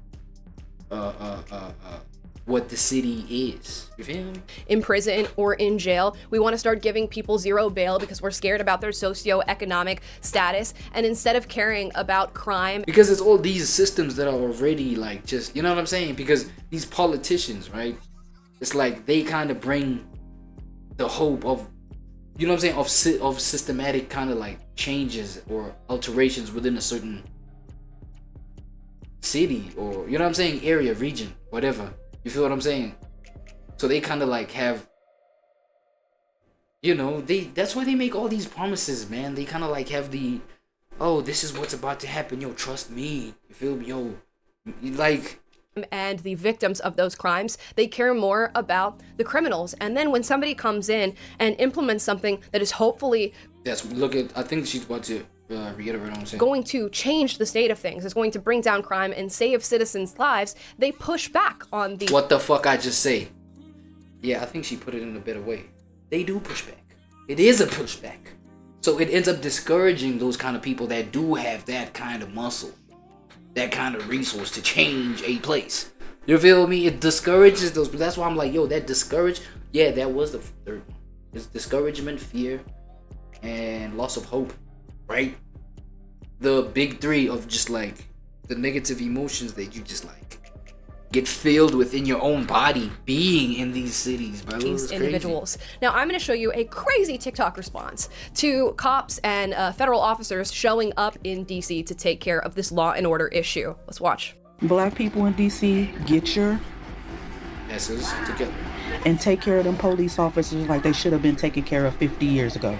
what the city is. You feel me? In prison or in jail. We want to start giving people zero bail because we're scared about their socioeconomic status. And instead of caring about crime, because it's all these systems that are already like just, you know what I'm saying? Because these politicians, right? It's like they kind of bring the hope of, you know what I'm saying, of systematic kind of like changes or alterations within a certain city or, you know what I'm saying, area, region, whatever. You feel what I'm saying? So they kind of like have, you know, that's why they make all these promises, man. They kind of like have the, oh, this is what's about to happen, yo, trust me. You feel me, yo, like. And the victims of those crimes, they care more about the criminals. And then when somebody comes in and implements something that is hopefully, I think she's about to reiterate what I'm saying, going to change the state of things, is going to bring down crime and save citizens' lives, they push back on the— What the fuck I just say? Yeah, I think she put it in a better way. They do push back. It is a pushback. So it ends up discouraging those kind of people that do have that kind of muscle, that kind of resource to change a place. You feel me? It discourages those. But that's why I'm like, yo, that discourage. Yeah, that was the third one. It's discouragement, fear, and loss of hope. Right? The big three of just like the negative emotions that you just like get filled within your own body being in these cities, bro. These individuals. Now I'm going to show you a crazy TikTok response to cops and federal officers showing up in DC to take care of this law and order issue. Let's watch. Black people in DC, get your asses together and take care of them police officers like they should have been taken care of 50 years ago.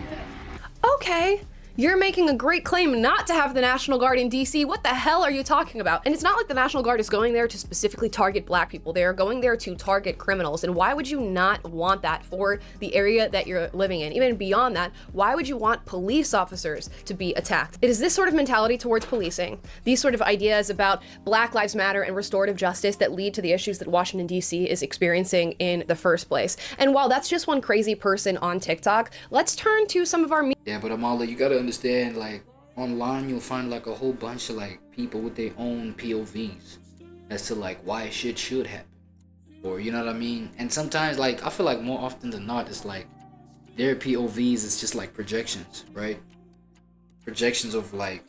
Okay, You're making a great claim not to have the National Guard in DC. What the hell are you talking about? And it's not like the National Guard is going there to specifically target black people. They are going there to target criminals. And why would you not want that for the area that you're living in? Even beyond that, why would you want police officers to be attacked? It is this sort of mentality towards policing, these sort of ideas about Black Lives Matter and restorative justice that lead to the issues that Washington, D.C. is experiencing in the first place. And while that's just one crazy person on TikTok, let's turn to some of our Yeah, but Amala, you gotta understand, like, online you'll find like a whole bunch of like people with their own POVs as to like why shit should happen, or you know what I mean. And sometimes, like, I feel like more often than not, it's like their POVs is just like projections, right? Projections of like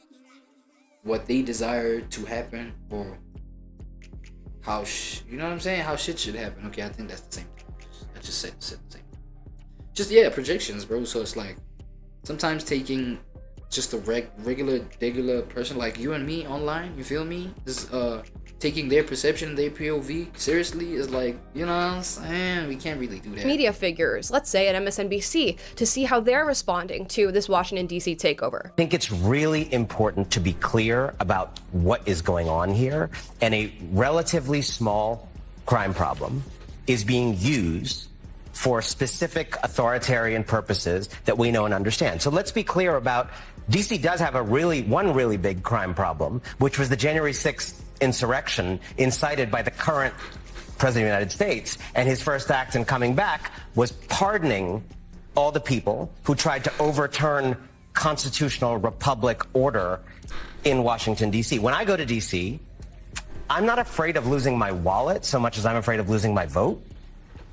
what they desire to happen, or how you know what I'm saying, how shit should happen. Okay, I think that's the same thing. I just said the same. Just, yeah, projections, bro. So it's like sometimes taking just a regular person like you and me online, you feel me, is taking their perception, their POV seriously is like, you know what I'm saying, we can't really do that. Media figures, let's say at MSNBC, to see how they're responding to this Washington, D.C. takeover. I think it's really important to be clear about what is going on here, and a relatively small crime problem is being used for specific authoritarian purposes that we know and understand. So let's be clear about, DC does have one really big crime problem, which was the January 6th insurrection incited by the current President of the United States. And his first act in coming back was pardoning all the people who tried to overturn constitutional republic order in Washington, D.C. When I go to D.C., I'm not afraid of losing my wallet so much as I'm afraid of losing my vote.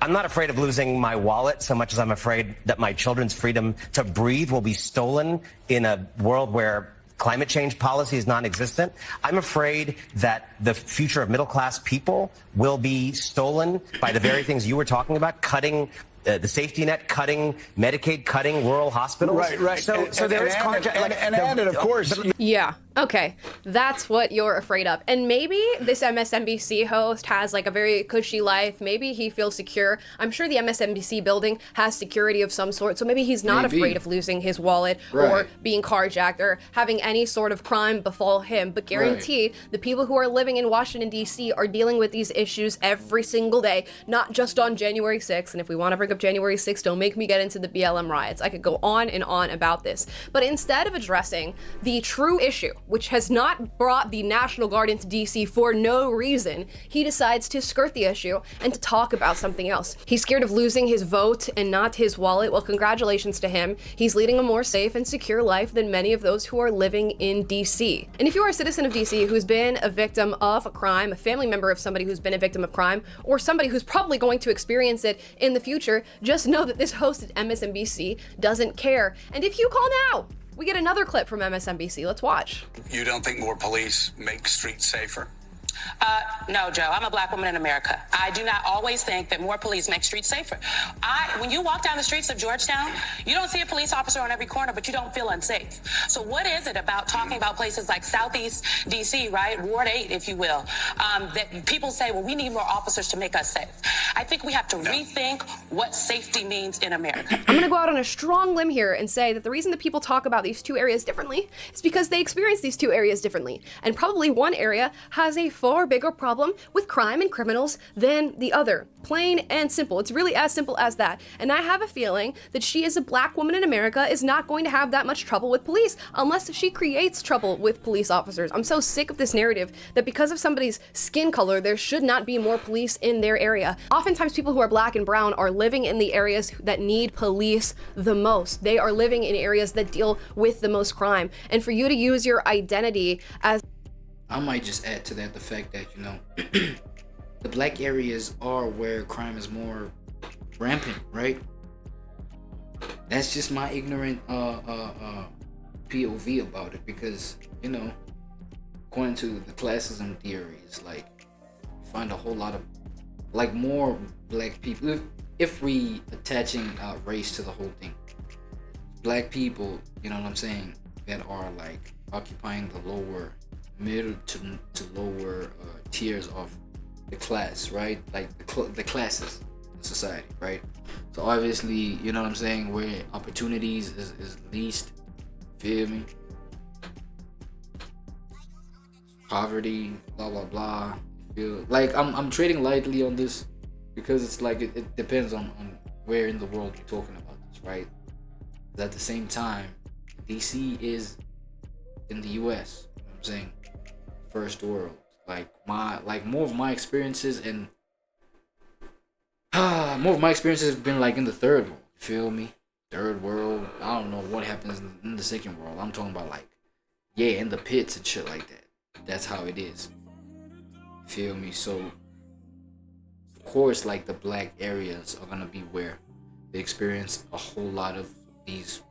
I'm not afraid of losing my wallet so much as I'm afraid that my children's freedom to breathe will be stolen in a world where climate change policy is non-existent. I'm afraid that the future of middle-class people will be stolen by the very things you were talking about, cutting the safety net, cutting Medicaid, cutting rural hospitals. Right. So there is and of course. Yeah. Okay, that's what you're afraid of. And maybe this MSNBC host has like a very cushy life. Maybe he feels secure. I'm sure the MSNBC building has security of some sort. So maybe he's not afraid of losing his wallet or being carjacked or having any sort of crime befall him. But guaranteed, the people who are living in Washington, D.C. are dealing with these issues every single day, not just on January 6th. And if we want to bring up January 6th, don't make me get into the BLM riots. I could go on and on about this. But instead of addressing the true issue, which has not brought the National Guard into DC for no reason, he decides to skirt the issue and to talk about something else. He's scared of losing his vote and not his wallet. Well, congratulations to him. He's leading a more safe and secure life than many of those who are living in DC. And if you are a citizen of DC who's been a victim of a crime, a family member of somebody who's been a victim of crime, or somebody who's probably going to experience it in the future, just know that this host at MSNBC doesn't care. And if you call now, we get another clip from MSNBC. Let's watch. You don't think more police make streets safer? No, Joe, I'm a black woman in America. I do not always think that more police make streets safer. When you walk down the streets of Georgetown, you don't see a police officer on every corner, but you don't feel unsafe. So what is it about talking about places like Southeast DC, right? Ward 8, if you will, that people say, well, we need more officers to make us safe. I think we have to rethink what safety means in America. I'm gonna go out on a strong limb here and say that the reason that people talk about these two areas differently is because they experience these two areas differently. And probably one area has a far bigger problem with crime and criminals than the other. Plain and simple. It's really as simple as that. And I have a feeling that she, as a black woman in America, is not going to have that much trouble with police unless she creates trouble with police officers. I'm so sick of this narrative that because of somebody's skin color, there should not be more police in their area. Oftentimes people who are black and brown are living in the areas that need police the most. They are living in areas that deal with the most crime. And for you to use your identity as... I might just add to that the fact that, you know, the black areas are where crime is more rampant, right? That's just my ignorant POV about it, because, you know, according to the classism theories, like, you find a whole lot of, like, more black people, if we attaching race to the whole thing, black people, you know what I'm saying, that are like occupying the lower middle to lower tiers of the class, right? Like the classes in society, right? So obviously, you know what I'm saying, where opportunities is least, Feel me? Poverty, blah blah blah. Feel like I'm trading lightly on this because it's like it depends on where in the world you're talking about this, right? But at the same time, DC is in the US, you know what I'm saying? First world. Like more of my experiences and more of my experiences have been like in the third world. You feel me? Third world. I don't know what happens in the second world. I'm talking about like, yeah, in the pits and shit like that. That's how it is. Feel me? So of course, like the black areas are gonna be where they experience a whole lot of these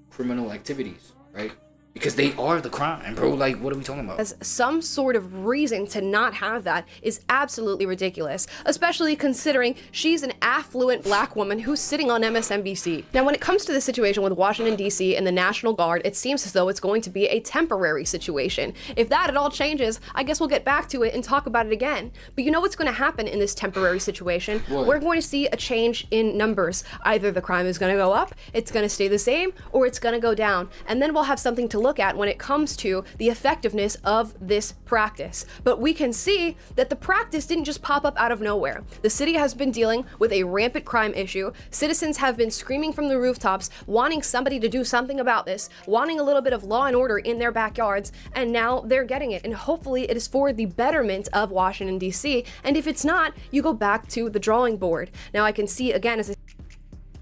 criminal activities, right? Because they are the crime, bro. Like, what are we talking about? As some sort of reason to not have that is absolutely ridiculous, especially considering she's an affluent black woman who's sitting on MSNBC. Now, when it comes to the situation with Washington, D.C. and the National Guard, it seems as though it's going to be a temporary situation. If that at all changes, I guess we'll get back to it and talk about it again. But you know what's going to happen in this temporary situation? What? We're going to see a change in numbers. Either the crime is going to go up, it's going to stay the same, or it's going to go down. And then we'll have something to look at when it comes to the effectiveness of this practice. But we can see that the practice didn't just pop up out of nowhere. The city has been dealing with a rampant crime issue. Citizens have been screaming from the rooftops, wanting somebody to do something about this, wanting a little bit of law and order in their backyards, and now they're getting it. And hopefully it is for the betterment of Washington, D.C. And if it's not, you go back to the drawing board. Now I can see again as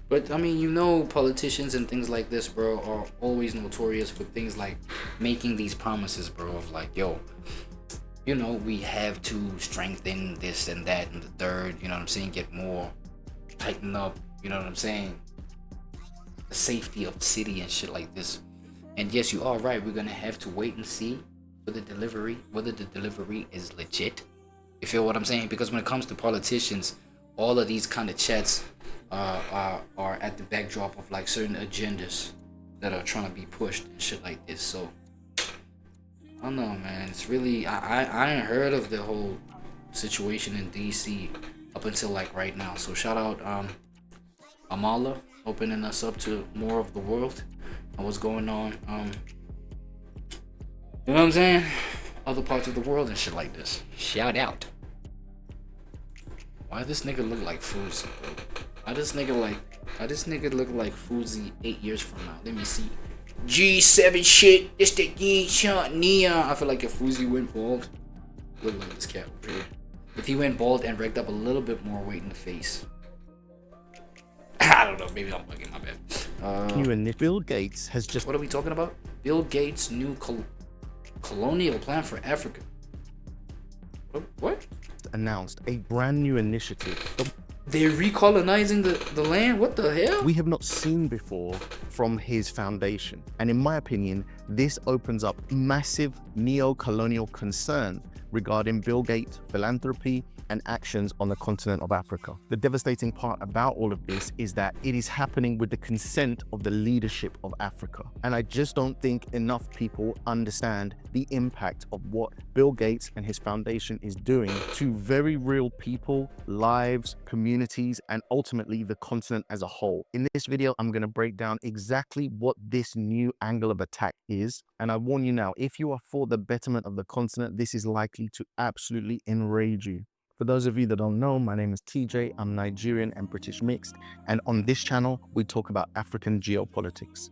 But I mean, you know, politicians and things like this, bro, are always notorious for things like making these promises, bro, of like, yo, you know, we have to strengthen this and that and the third, you know what I'm saying, get more, tighten up, you know what I'm saying, the safety of the city and shit like this. And yes, you are right, we're gonna have to wait and see for the delivery, whether the delivery is legit. You feel what I'm saying? Because when it comes to politicians, all of these kind of chats are at the backdrop of like certain agendas that are trying to be pushed and shit like this. So I don't know, man. It's really I ain't heard of the whole situation in DC up until like right now. So shout out Amala opening us up to more of the world and what's going on. You know what I'm saying? Other parts of the world and shit like this. Shout out. Why this nigga look like Fousey, bro? Why this nigga look like Fousey 8 years from now? Let me see. G7 shit. It's the neon. I feel like if Fousey went bald, look like this cat over here. If he went bald and racked up a little bit more weight in the face. I don't know. Maybe I'm bugging, my bad. Bill Gates has just. What are we talking about? Bill Gates' new colonial plan for Africa. What? Announced a brand new initiative. They're recolonizing the land? What the hell? We have not seen before from his foundation. And in my opinion, this opens up massive neo-colonial concerns regarding Bill Gates' philanthropy and actions on the continent of Africa. The devastating part about all of this is that it is happening with the consent of the leadership of Africa. And I just don't think enough people understand the impact of what Bill Gates and his foundation is doing to very real people, lives, communities, and ultimately the continent as a whole. In this video, I'm going to break down exactly what this new angle of attack is. And I warn you now, if you are for the betterment of the continent, this is likely to absolutely enrage you. For those of you that don't know, my name is TJ, I'm Nigerian and British mixed, and on this channel, we talk about African geopolitics.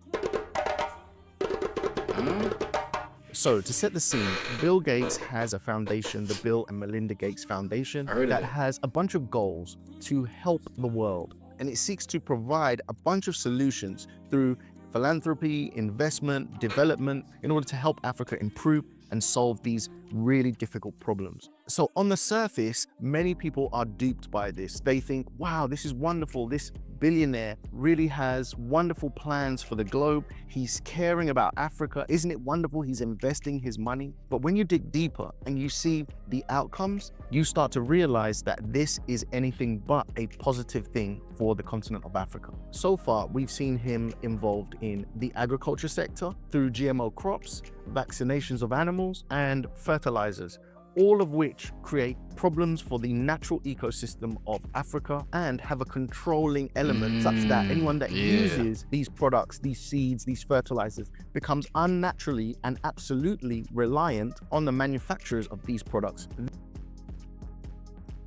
So to set the scene, Bill Gates has a foundation, the Bill and Melinda Gates Foundation, that has a bunch of goals to help the world. And it seeks to provide a bunch of solutions through philanthropy, investment, development, in order to help Africa improve and solve these really difficult problems. So on the surface, many people are duped by this. They think, wow, this is wonderful. This billionaire really has wonderful plans for the globe. He's caring about Africa. Isn't it wonderful? He's investing his money. But when you dig deeper and you see the outcomes, you start to realize that this is anything but a positive thing for the continent of Africa. So far, we've seen him involved in the agriculture sector through GMO crops, vaccinations of animals, and fertilizers. all of which create problems for the natural ecosystem of Africa and have a controlling element such that anyone that uses these products, these seeds, these fertilizers becomes unnaturally and absolutely reliant on the manufacturers of these products.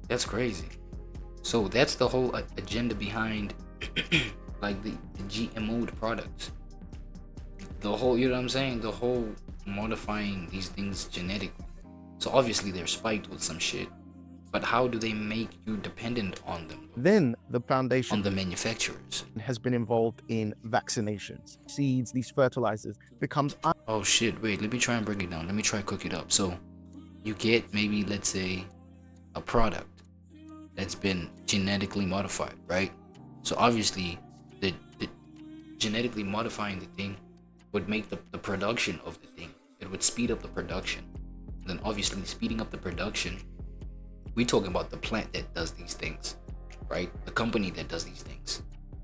That's crazy. So that's the whole agenda behind like the GMO products. The whole, you know what I'm saying? The whole modifying these things genetically. So obviously they're spiked with some shit. But how do they make you dependent on them? Then the foundation on the manufacturers has been involved in vaccinations. Seeds, these fertilizers becomes oh shit, wait, let me try and break it down. Let me try cook it up. So you get maybe, let's say, a product that's been genetically modified, right? So obviously the genetically modifying the thing would make the production of the thing. It would speed up the production. Then obviously speeding up the production, we're talking about the plant that does these things, right? The company that does these things,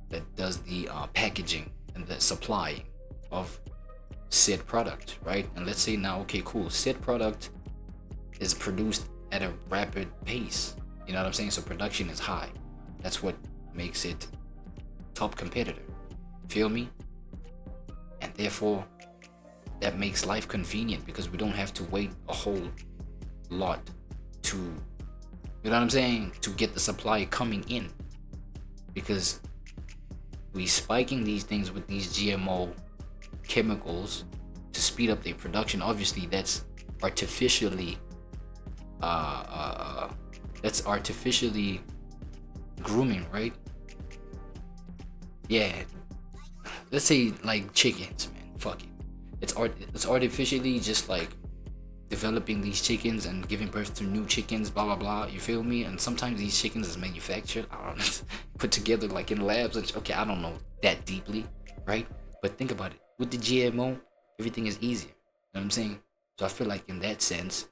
that does the packaging and the supplying of said product, right? And let's say now, okay, cool, said product is produced at a rapid pace. You know what I'm saying? So production is high. That's what makes it top competitor. Feel me? And therefore, that makes life convenient because we don't have to wait a whole lot to, you know what I'm saying, to get the supply coming in. Because we spiking these things with these GMO chemicals to speed up their production. Obviously, that's artificially grooming, right? Yeah. Let's say like chickens, man. Fuck it. It's artificially just like developing these chickens and giving birth to new chickens, blah blah blah. You feel me? And sometimes these chickens is manufactured, I don't know, put together like in labs. Okay, I don't know that deeply, right? But think about it. With the GMO, everything is easier. You know what I'm saying? So I feel like in that sense,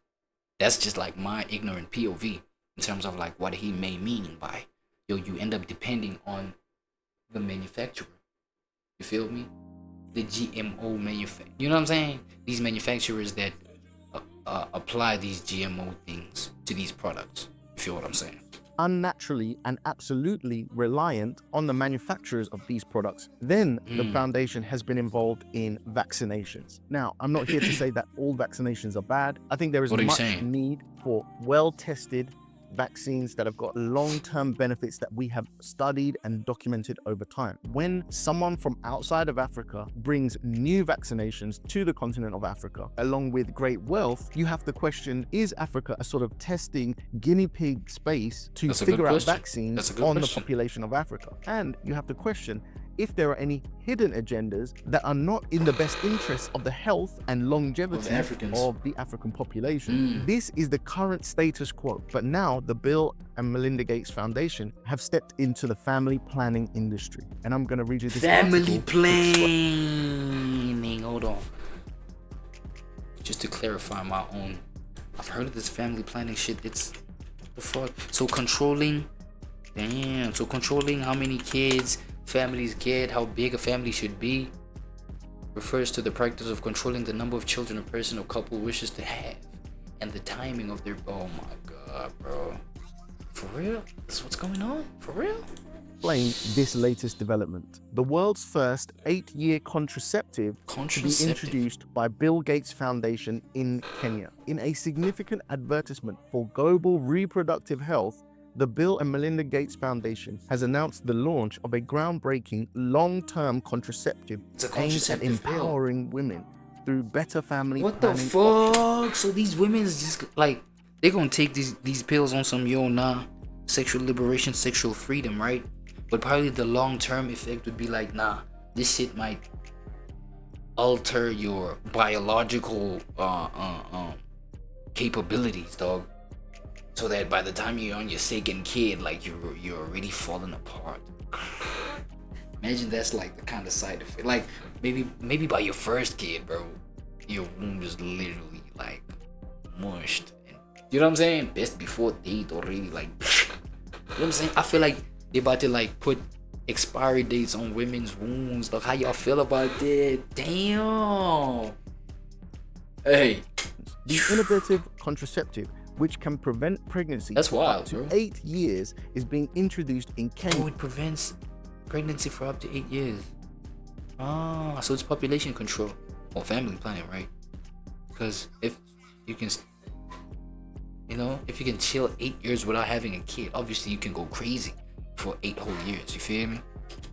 that's just like my ignorant POV in terms of like what he may mean by, yo, you end up depending on the manufacturer. You feel me? The GMO manufacturer. You know what I'm saying? These manufacturers that apply these GMO things to these products. You feel what I'm saying? Unnaturally and absolutely reliant on the manufacturers of these products. Then the foundation has been involved in vaccinations. Now, I'm not here to say that all vaccinations are bad. I think there is much need for well-tested vaccines that have got long-term benefits that we have studied and documented over time. When someone from outside of Africa brings new vaccinations to the continent of Africa, along with great wealth, you have to question, is Africa a sort of testing guinea pig space to figure out vaccines on the population of Africa? And you have to question if there are any hidden agendas that are not in the best interest of the health and longevity of the African population. This is the current status quo. But now the Bill and Melinda Gates Foundation have stepped into the family planning industry. And I'm going to read you this family planning. Hold on. Just to clarify my own, I've heard of this family planning shit. It's the fuck. So controlling, damn. So controlling how many kids families get, how big a family should be, refers to the practice of controlling the number of children a person or couple wishes to have and the timing of their, oh my god, bro, for real? That's what's going on? For real? Explain this latest development. The world's first 8-year contraceptive to be introduced by Bill Gates Foundation in Kenya. In a significant advertisement for global reproductive health, the Bill and Melinda Gates Foundation has announced the launch of a groundbreaking long-term contraceptive aimed at empowering women through better family planning. What the fuck? So these women is just like, they're gonna take these pills on some sexual liberation, sexual freedom, right? But probably the long-term effect would be like, nah, this shit might alter your biological capabilities, dog. So that by the time you're on your second kid, like you're already falling apart. Imagine that's like the kind of side effect. Like maybe by your first kid, bro, your womb is literally like mushed. And, you know what I'm saying? Best before date already, like. You know what I'm saying? I feel like they about to like put expiry dates on women's wombs. Like, how y'all feel about that? Damn. Hey. The innovative contraceptive which can prevent pregnancy That's for wild, up to bro. 8 years, is being introduced in Kenya. Oh, it prevents pregnancy for up to 8 years. Ah, so it's population control or family planning, right? Because if you can, you know, if you can chill 8 years without having a kid, obviously you can go crazy for 8 whole years. You feel me?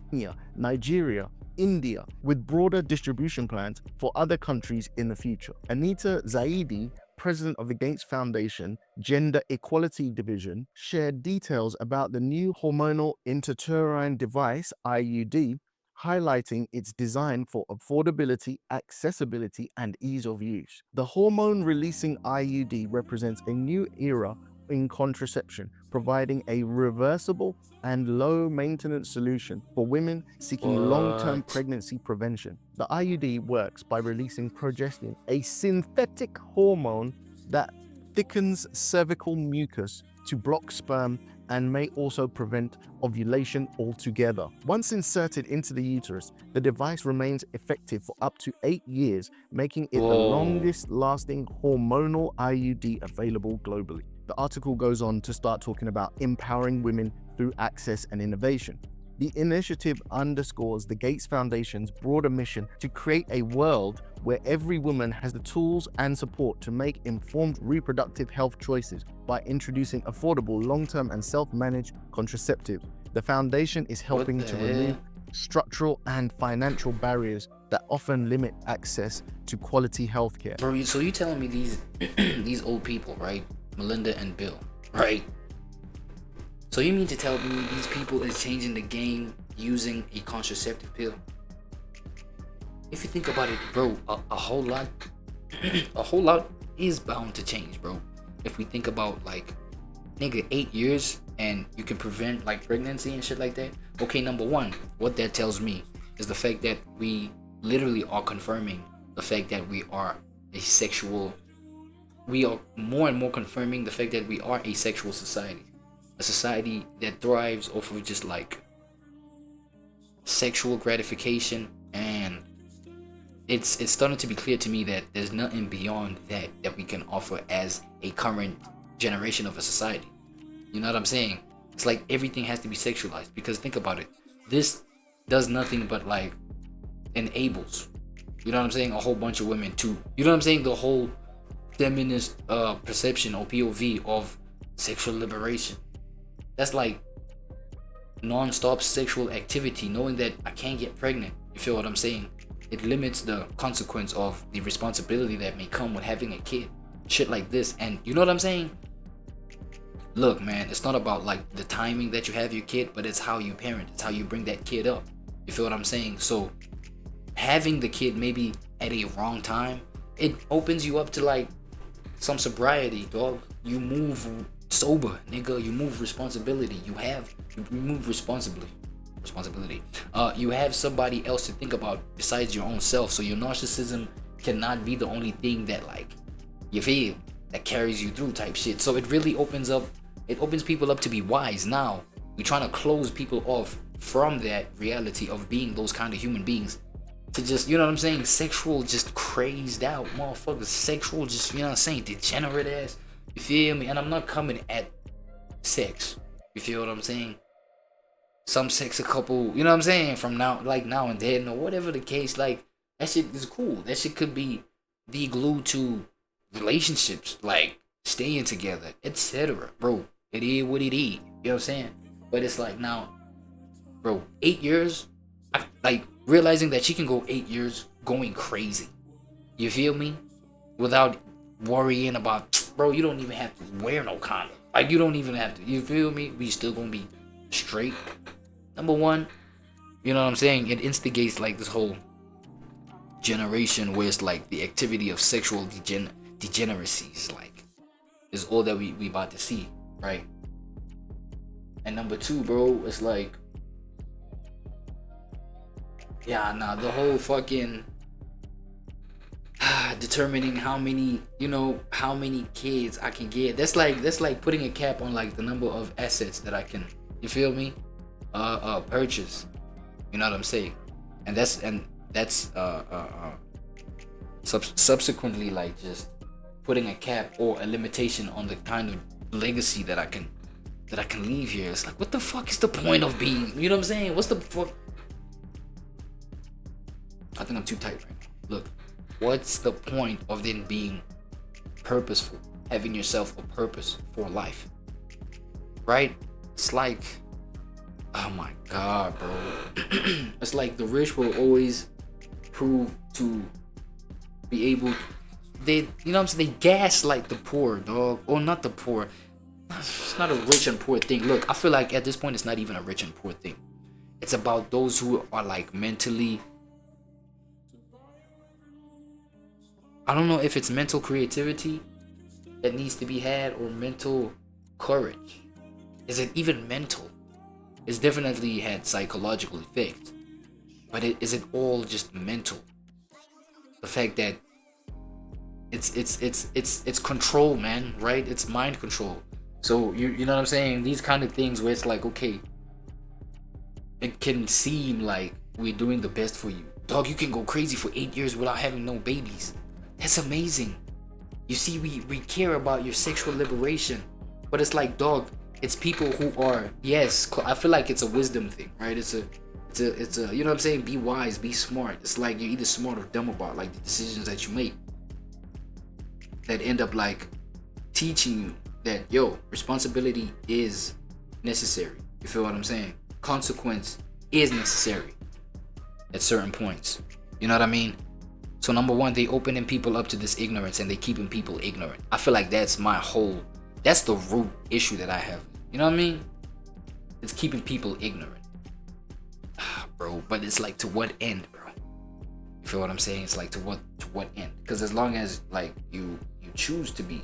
Kenya, Nigeria, India, with broader distribution plans for other countries in the future. Anita Zaidi, president of the Gates Foundation Gender Equality Division, shared details about the new hormonal intrauterine device, IUD, highlighting its design for affordability, accessibility, and ease of use. The hormone-releasing IUD represents a new era in contraception, providing a reversible and low-maintenance solution for women seeking long-term pregnancy prevention. The IUD works by releasing progesterone, a synthetic hormone that thickens cervical mucus to block sperm and may also prevent ovulation altogether. Once inserted into the uterus, the device remains effective for up to 8 years, making it the longest-lasting hormonal IUD available globally. The article goes on to start talking about empowering women through access and innovation. The initiative underscores the Gates Foundation's broader mission to create a world where every woman has the tools and support to make informed reproductive health choices by introducing affordable, long-term and self-managed contraceptives. The foundation is helping to remove structural and financial barriers that often limit access to quality healthcare. Bro, so you telling me these old people, right? Melinda and Bill, right? So you mean to tell me these people is changing the game using a contraceptive pill? If you think about it, bro, a whole lot is bound to change, bro. If we think about like, nigga, 8 years and you can prevent like pregnancy and shit like that. Okay, number one, what that tells me is the fact that we literally are confirming the fact that we are more and more confirming the fact that we are a sexual society. A society that thrives off of just like sexual gratification, and it's starting to be clear to me that there's nothing beyond that we can offer as a current generation of a society. You know what I'm saying? It's like everything has to be sexualized, because think about it, this does nothing but like enables, you know what I'm saying, a whole bunch of women to, you know what I'm saying, the whole feminist perception or POV of sexual liberation. That's like non-stop sexual activity, knowing that I can't get pregnant. You feel what I'm saying? It limits the consequence of the responsibility that may come with having a kid. Shit like this. And you know what I'm saying? Look, man, it's not about like the timing that you have your kid, but it's how you parent. It's how you bring that kid up. You feel what I'm saying? So having the kid maybe at a wrong time, it opens you up to like some sobriety, dog. You move sober, nigga. You move responsibility. You move responsibility. You have somebody else to think about besides your own self. So your narcissism cannot be the only thing that like, you feel, that carries you through type shit. So it really opens people up to be wise. Now we're trying to close people off from that reality of being those kind of human beings to just, you know what I'm saying, sexual, just crazed out motherfuckers, sexual, just, you know what I'm saying, degenerate ass. You feel me? And I'm not coming at sex. You feel what I'm saying? Some sex a couple, you know what I'm saying, from now and then, or whatever the case, like, that shit is cool. That shit could be the glue to relationships, like staying together, etc. Bro, it is what it is. You know what I'm saying? But it's like now, bro, 8 years, like realizing that she can go 8 years going crazy. You feel me? Without worrying about, bro, you don't even have to wear no condom. Like, you don't even have to, you feel me? We still gonna be straight. Number one, you know what I'm saying? It instigates like this whole generation where it's like the activity of sexual degeneracies, like, is all that we about to see, right? And number two, bro, it's like, yeah, nah, the whole fucking determining how many kids I can get. That's like putting a cap on like the number of assets that I can, you feel me, purchase. You know what I'm saying? And that's subsequently like just putting a cap or a limitation on the kind of legacy that I can leave here. It's like, what the fuck is the point of being? You know what I'm saying? What's the fuck? I think I'm too tight right now. Look, what's the point of then being purposeful, having yourself a purpose for life, right? It's like, oh my god, bro. It's like the rich will always prove to be able, they, you know what I'm saying, they gaslight the poor, dog. Or not the poor, it's not a rich and poor thing. Look, I feel like at this point it's not even a rich and poor thing. It's about those who are like mentally, I don't know if it's mental creativity that needs to be had or mental courage. Is it even mental? It's definitely had psychological effects, but is it all just mental? The fact that it's control, man, right? It's mind control. So you know what I'm saying? These kind of things where it's like, okay, it can seem like we're doing the best for you. Dog, you can go crazy for 8 years without having no babies. That's amazing. You see, we care about your sexual liberation, but it's like, dog, it's people who are, yes, I feel like it's a wisdom thing, right? It's a, you know what I'm saying? Be wise, be smart. It's like you're either smart or dumb about like the decisions that you make that end up like teaching you that, yo, responsibility is necessary. You feel what I'm saying? Consequence is necessary at certain points. You know what I mean? So number one, they opening people up to this ignorance and they keeping people ignorant. I feel like that's the root issue that I have. You know what I mean? It's keeping people ignorant. Bro, but it's like, to what end, bro? You feel what I'm saying? It's like, to what end? Because as long as like you choose to be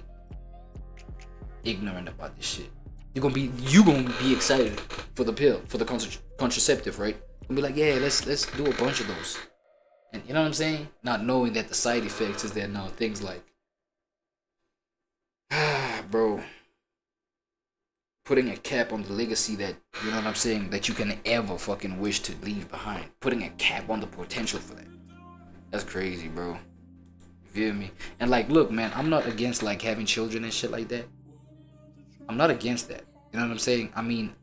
ignorant about this shit, you gonna be excited for the pill, for the contraceptive, right? You're gonna be like, yeah, let's do a bunch of those. And you know what I'm saying? Not knowing that the side effects is there now. Things like, bro, putting a cap on the legacy that, you know what I'm saying, that you can ever fucking wish to leave behind. Putting a cap on the potential for that. That's crazy, bro. You feel me? And like, look, man, I'm not against like having children and shit like that. I'm not against that. You know what I'm saying? I mean,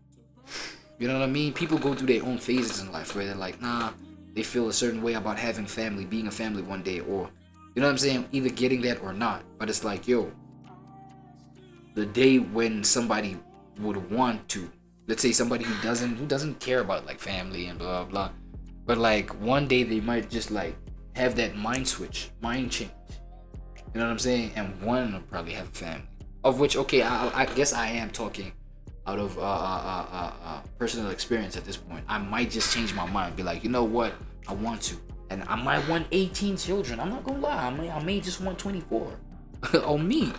you know what I mean? People go through their own phases in life where they're like, nah, they feel a certain way about having family, being a family one day, or, you know what I'm saying, either getting that or not. But it's like, yo, the day when somebody would want to, let's say somebody who doesn't care about like family and blah blah, but like one day they might just like have that mind change. You know what I'm saying? And one will probably have a family. Of which, okay, I guess I am talking out of personal experience at this point. I might just change my mind, be like, you know what, I want to, and I might want 18 children. I'm not gonna lie, I may just want 24 on me,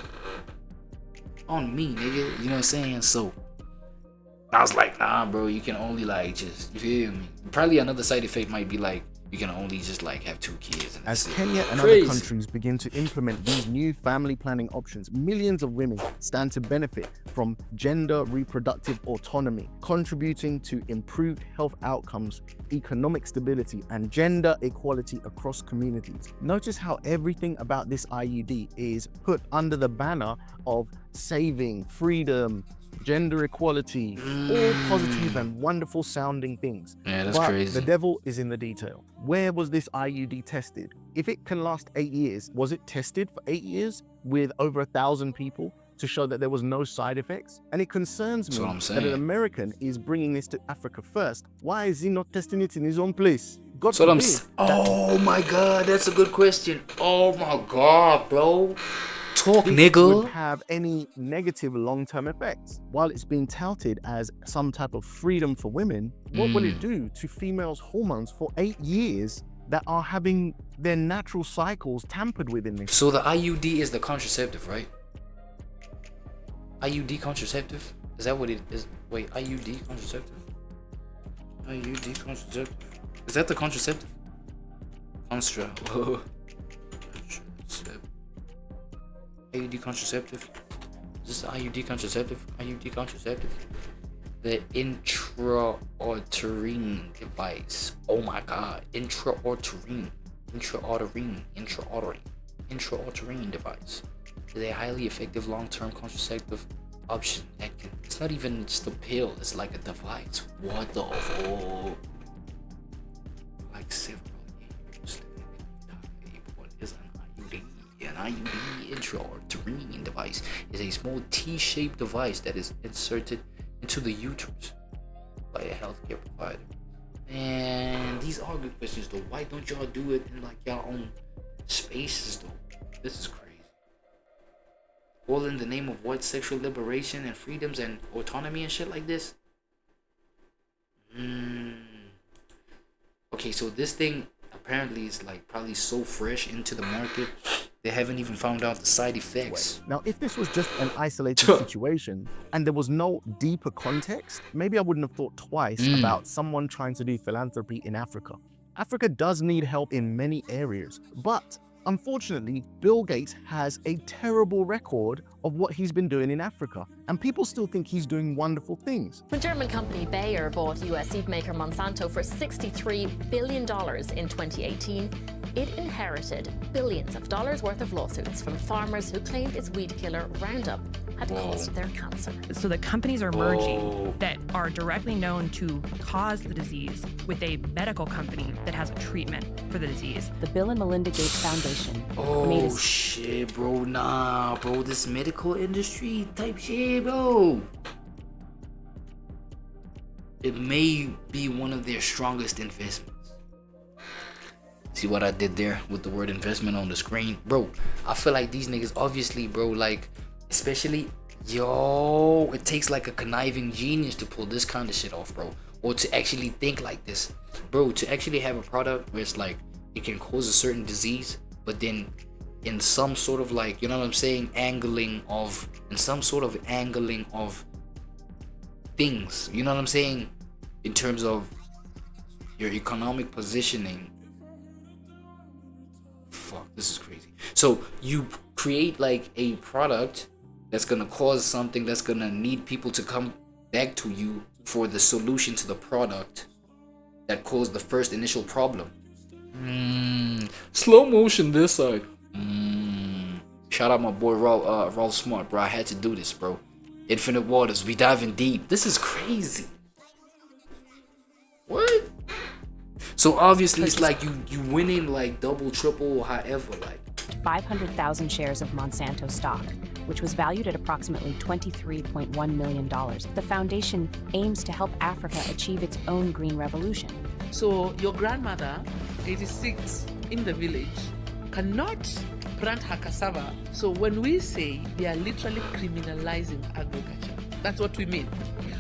nigga. You know what I'm saying? So I was like, nah, bro, you can only like just, you feel me? Probably another side effect might be like, you can only just like have 2 kids. And as Kenya and other countries begin to implement these new family planning options, millions of women stand to benefit from gender reproductive autonomy, contributing to improved health outcomes, economic stability, and gender equality across communities. Notice how everything about this IUD is put under the banner of saving, freedom, gender equality, all positive and wonderful sounding things. Yeah, that's but crazy. The devil is in the detail. Where was this IUD tested? If it can last 8 years, was it tested for 8 years with over 1,000 people to show that there was no side effects? And it concerns me that an American is bringing this to Africa first. Why is he not testing it in his own place? God forbid. Oh my God, that's a good question. Oh my God, bro. Talk, this nigga. would have any negative long-term effects. While it's being touted as some type of freedom for women, what will it do to females' hormones for 8 years that are having their natural cycles tampered with in this? So the IUD is the contraceptive, right? IUD contraceptive? Is that what it is? Wait, IUD contraceptive? IUD contraceptive? Is that the contraceptive? IUD contraceptive? Is this the IUD contraceptive? IUD contraceptive? The intrauterine device. Oh my God. Intrauterine device. is a highly effective long-term contraceptive option that can, it's not even just a pill, it's like a device. What the fuck? Like several years. What is an IUD? An IUD intrauterine device is a small T-shaped device that is inserted into the uterus by a healthcare provider. And these are good questions though. Why don't y'all do it in like your own spaces though? This is crazy. All in the name of what? Sexual liberation and freedoms and autonomy and shit like this? Okay, so this thing apparently is like probably so fresh into the market, they haven't even found out the side effects. Now, if this was just an isolated situation and there was no deeper context, maybe I wouldn't have thought twice about someone trying to do philanthropy in Africa. Africa does need help in many areas, but unfortunately, Bill Gates has a terrible record of what he's been doing in Africa, and people still think he's doing wonderful things. When German company Bayer bought US seed maker Monsanto for $63 billion in 2018, it inherited billions of dollars worth of lawsuits from farmers who claimed its weed killer Roundup had caused their cancer. So the companies are merging that are directly known to cause the disease with a medical company that has a treatment for the disease. The Bill and Melinda Gates Foundation made Oh shit, bro, nah, bro, this medical industry type shit, bro. It may be one of their strongest investments. See what I did there with the word investment on the screen? Bro, I feel like these niggas, obviously, bro, like, especially, yo, it takes like a conniving genius to pull this kind of shit off, bro. Or to actually think like this. Bro, to actually have a product where it's like, it can cause a certain disease, but then in some sort of like, you know what I'm saying, angling of things, you know what I'm saying, in terms of your economic positioning. Fuck, this is crazy. So you create like a product that's gonna cause something that's gonna need people to come back to you for the solution to the product that caused the first initial problem. Slow motion this side. Shout out my boy Raw Smart, bro. I had to do this, bro. Infinite Waters, we diving deep. This is crazy. What? So obviously it's like you winning like double, triple, however, like 500,000 shares of Monsanto stock, which was valued at approximately $23.1 million. The foundation aims to help Africa achieve its own green revolution. So your grandmother, 86, in the village, cannot plant her cassava. So when we say they are literally criminalizing agriculture, that's what we mean.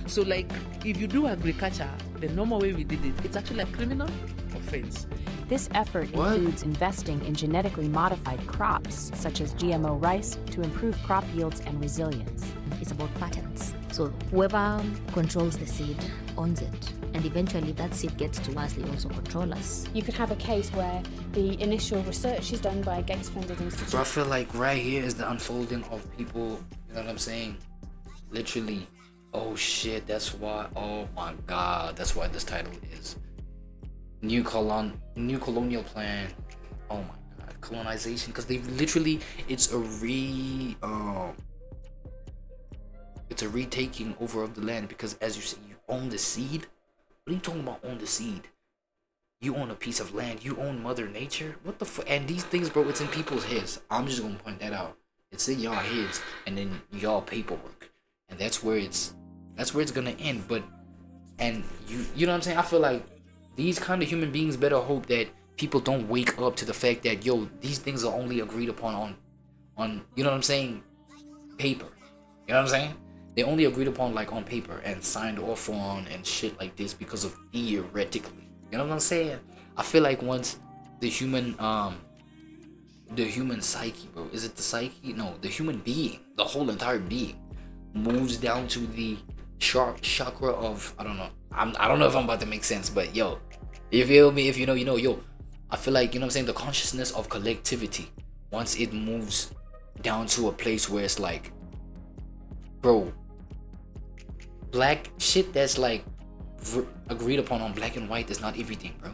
So like if you do agriculture the normal way we did it, it's actually a criminal offense. This effort includes investing in genetically modified crops, such as GMO rice, to improve crop yields and resilience. It's about patents. So whoever controls the seed owns it. And eventually that seed gets to us, they also control us. You could have a case where the initial research is done by Gates-funded institutions. So I feel like right here is the unfolding of people, you know what I'm saying? Literally, oh shit, that's why, oh my god, that's why this title is New Colonial Plan. Oh my god, colonization, because they literally, it's a retaking over of the land, because as you say, you own the seed. What are you talking about, own the seed? You own a piece of land, you own Mother Nature? What the fuck? And these things, bro, it's in people's heads. I'm just gonna point that out. It's in y'all heads and then y'all paperwork. And that's where it's gonna end. But, and you know what I'm saying? I feel like these kind of human beings better hope that people don't wake up to the fact that, yo, these things are only agreed upon on you know what I'm saying, paper. You know what I'm saying? They only agreed upon like on paper and signed off on and shit like this because of theoretically. You know what I'm saying? I feel like once the human psyche, bro, is it the psyche? No, the human being, the whole entire being moves down to the chakra of, I don't know. I don't know if I'm about to make sense, but yo, you feel me? If you know, you know, yo. I feel like, you know what I'm saying, the consciousness of collectivity, once it moves down to a place where it's like, bro, black shit that's like agreed upon on black and white is not everything, bro.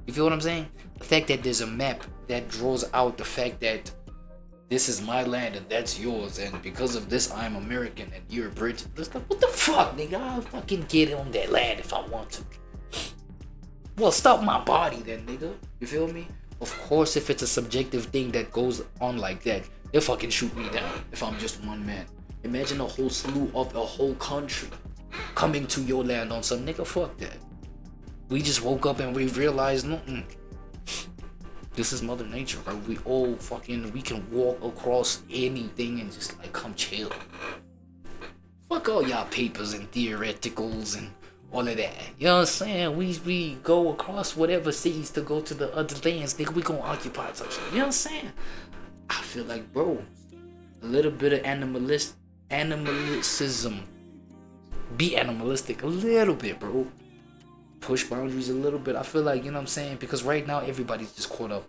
You feel what I'm saying? The fact that there's a map that draws out the fact that this is my land and that's yours, and because of this I'm American and you're British. What the fuck, nigga? I'll fucking get on that land if I want to. Well, stop my body then, nigga. You feel me? Of course, if it's a subjective thing that goes on like that, they'll fucking shoot me down if I'm just one man. Imagine a whole slew of a whole country coming to your land on some nigga. Fuck that. We just woke up and we realized, this is Mother Nature, bro. We all fucking, we can walk across anything and just like come chill. Fuck all y'all papers and theoreticals and all of that. You know what I'm saying? We go across whatever seas to go to the other lands, nigga. We gonna occupy some shit. You know what I'm saying? I feel like, bro, a little bit of animalism. Be animalistic a little bit, bro. Push boundaries a little bit. I feel like, you know what I'm saying? Because right now everybody's just caught up.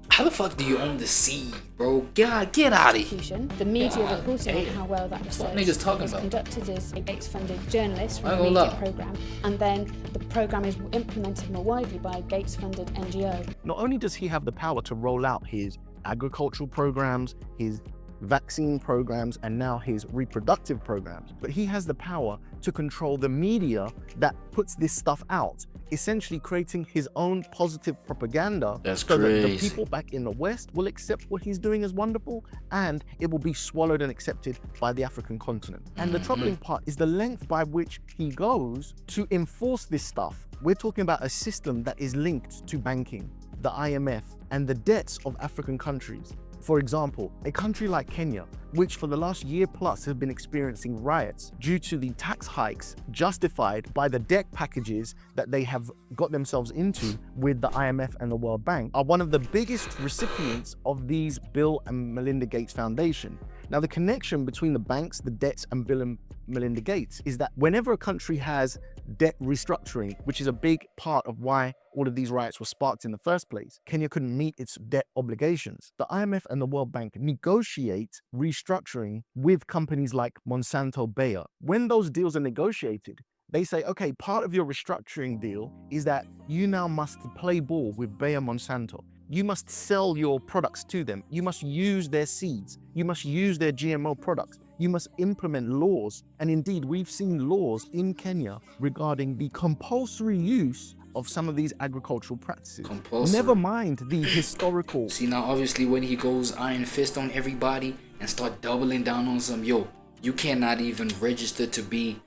How the fuck do you own the sea, bro? God, get out of here. The media reporting on how well that research was conducted is a Gates-funded journalist from a media program, and then the program is implemented more widely by a Gates-funded NGO. Not only does he have the power to roll out his agricultural programs, his vaccine programs, and now his reproductive programs, but he has the power to control the media that puts this stuff out, essentially creating his own positive propaganda. That's so crazy. That the people back in the West will accept what he's doing as wonderful, and it will be swallowed and accepted by the African continent. And the troubling part is the length by which he goes to enforce this stuff. We're talking about a system that is linked to banking, the IMF, and the debts of African countries. For example, a country like Kenya, which for the last year plus have been experiencing riots due to the tax hikes justified by the debt packages that they have got themselves into with the IMF and the World Bank, are one of the biggest recipients of these Bill and Melinda Gates Foundation. Now, the connection between the banks, the debts, and Bill and Melinda Gates is that whenever a country has debt restructuring, which is a big part of why all of these riots were sparked in the first place, Kenya couldn't meet its debt obligations. The IMF and the World Bank negotiate restructuring with companies like Monsanto Bayer. When those deals are negotiated, they say, okay, part of your restructuring deal is that you now must play ball with Bayer Monsanto. You must sell your products to them. You must use their seeds. You must use their GMO products. You must implement laws. And indeed, we've seen laws in Kenya regarding the compulsory use of some of these agricultural practices. Compulsory. Never mind the historical. See, now obviously when he goes iron fist on everybody and start doubling down on some, yo, you cannot even register to be,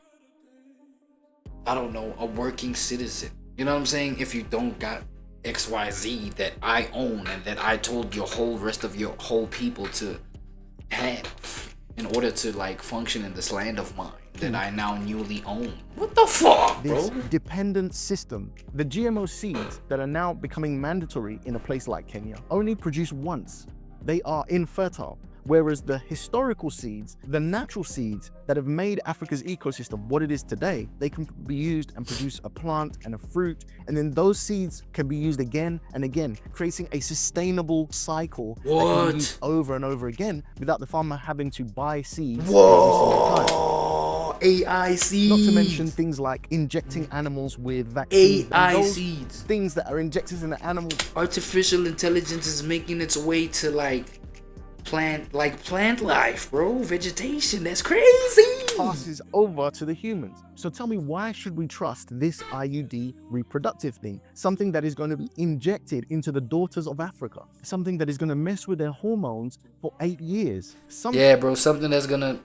I don't know, a working citizen. You know what I'm saying? If you don't got XYZ that I own and that I told your whole rest of your whole people to have in order to like function in this land of mine that I now newly own. What the fuck, bro? This dependent system. The GMO seeds that are now becoming mandatory in a place like Kenya only produce once. They are infertile. Whereas the historical seeds, the natural seeds that have made Africa's ecosystem what it is today, they can be used and produce a plant and a fruit, and then those seeds can be used again and again, creating a sustainable cycle that can be used over and over again without the farmer having to buy seeds every single time. AI seeds. Not to mention things like injecting animals with vaccines. AI seeds. Things that are injected in the animals. Artificial intelligence is making its way to like plant life, bro. Vegetation. That's crazy. Passes over to the humans. So tell me, why should we trust this IUD reproductive thing? Something that is going to be injected into the daughters of Africa. Something that is going to mess with their hormones for 8 years. Yeah, bro. Something that's gonna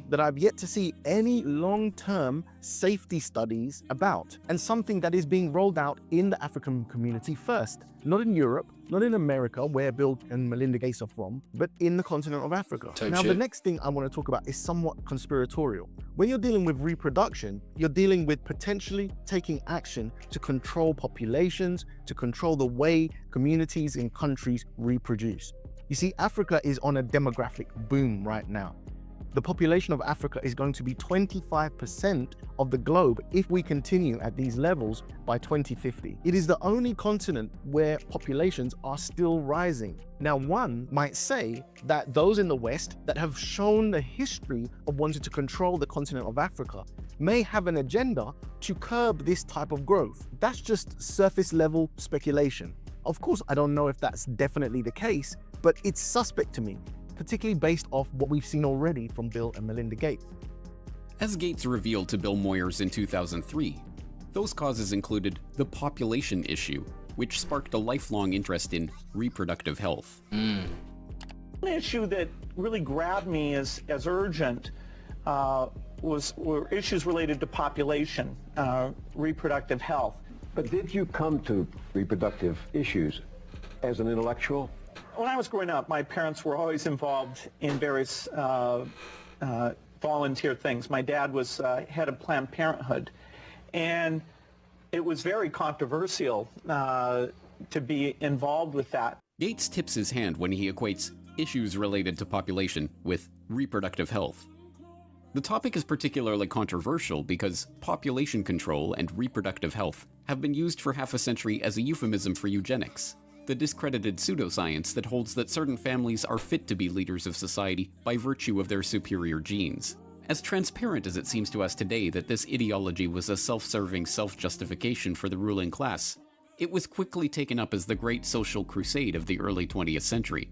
that I've yet to see any long-term safety studies about, and something that is being rolled out in the African community first, not in Europe, not in America, where Bill and Melinda Gates are from, but in the continent of Africa. Now, the next thing I want to talk about is somewhat conspiratorial. When you're dealing with reproduction, you're dealing with potentially taking action to control populations, to control the way communities and countries reproduce. You see, Africa is on a demographic boom right now. The population of Africa is going to be 25% of the globe if we continue at these levels by 2050. It is the only continent where populations are still rising. Now, one might say that those in the West that have shown the history of wanting to control the continent of Africa may have an agenda to curb this type of growth. That's just surface level speculation. Of course, I don't know if that's definitely the case, but it's suspect to me, particularly based off what we've seen already from Bill and Melinda Gates. As Gates revealed to Bill Moyers in 2003, those causes included the population issue, which sparked a lifelong interest in reproductive health. One issue that really grabbed me as urgent were issues related to population, reproductive health. But did you come to reproductive issues as an intellectual? When I was growing up, my parents were always involved in various volunteer things. My dad was head of Planned Parenthood, and it was very controversial to be involved with that. Gates tips his hand when he equates issues related to population with reproductive health. The topic is particularly controversial because population control and reproductive health have been used for half a century as a euphemism for eugenics, the discredited pseudoscience that holds that certain families are fit to be leaders of society by virtue of their superior genes. As transparent as it seems to us today that this ideology was a self-serving self-justification for the ruling class, it was quickly taken up as the great social crusade of the early 20th century.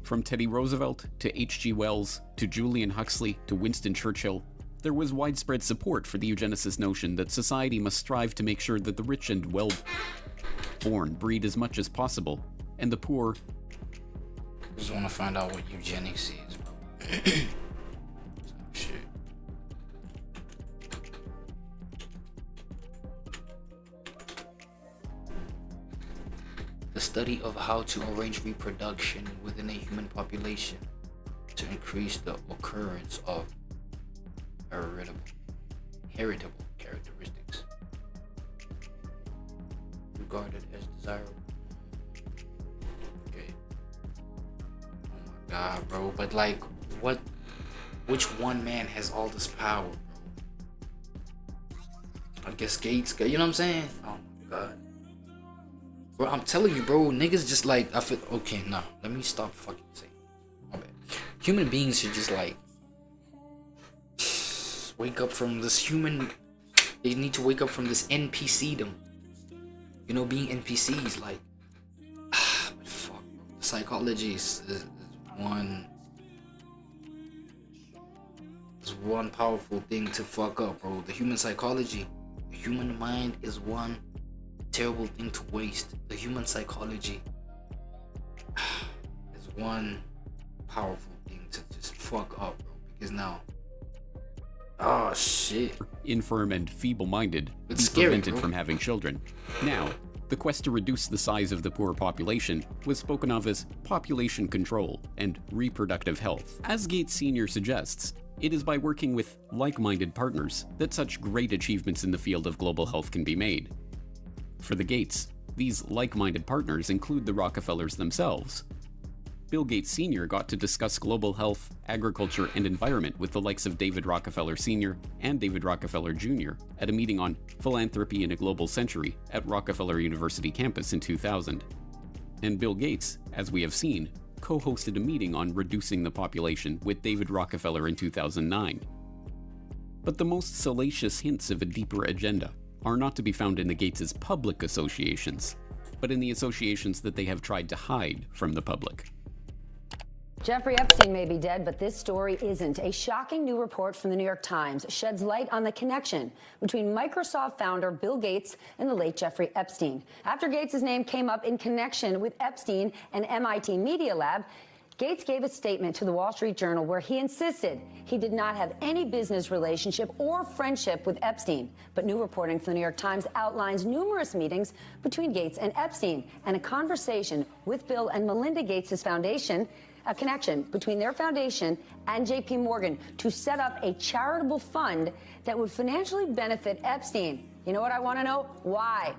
From Teddy Roosevelt to H.G. Wells to Julian Huxley to Winston Churchill, there was widespread support for the eugenicist notion that society must strive to make sure that the rich and well-born breed as much as possible, and the poor... I just want to find out what eugenics is, bro. Shit. The study of how to arrange reproduction within a human population to increase the occurrence of heritable characteristics regarded as desirable. Okay. Oh my god, bro. But like, which one man has all this power, bro? I guess Gates, you know what I'm saying? Oh my god. Bro, I'm telling you, bro, niggas just like, I feel, okay, nah, let me stop fucking saying. My bad. Human beings should just like, wake up from this they need to wake up from this NPC-dom. You know, being NPCs, like, but fuck, bro. Psychology is one powerful thing to fuck up, bro. The human psychology, the human mind is one terrible thing to waste. The human psychology is one powerful thing to just fuck up, bro. Because now, oh shit, infirm and feeble-minded, be scary, prevented bro. from having children. Now, the quest to reduce the size of the poor population was spoken of as population control and reproductive health. As Gates Sr. suggests, it is by working with like-minded partners that such great achievements in the field of global health can be made. For the Gates, these like-minded partners include the Rockefellers themselves. Bill Gates Sr. got to discuss global health, agriculture, and environment with the likes of David Rockefeller Sr. and David Rockefeller Jr. at a meeting on philanthropy in a global century at Rockefeller University campus in 2000. And Bill Gates, as we have seen, co-hosted a meeting on reducing the population with David Rockefeller in 2009. But the most salacious hints of a deeper agenda are not to be found in the Gates' public associations, but in the associations that they have tried to hide from the public. Jeffrey Epstein may be dead, but this story isn't. A shocking new report from the New York Times sheds light on the connection between Microsoft founder Bill Gates and the late Jeffrey Epstein. After Gates' name came up in connection with Epstein and MIT Media Lab, Gates gave a statement to the Wall Street Journal where he insisted he did not have any business relationship or friendship with Epstein. But new reporting from the New York Times outlines numerous meetings between Gates and Epstein and a conversation with Bill and Melinda Gates' foundation, a connection between their foundation and JP Morgan to set up a charitable fund that would financially benefit Epstein. You know what I want to know? Why?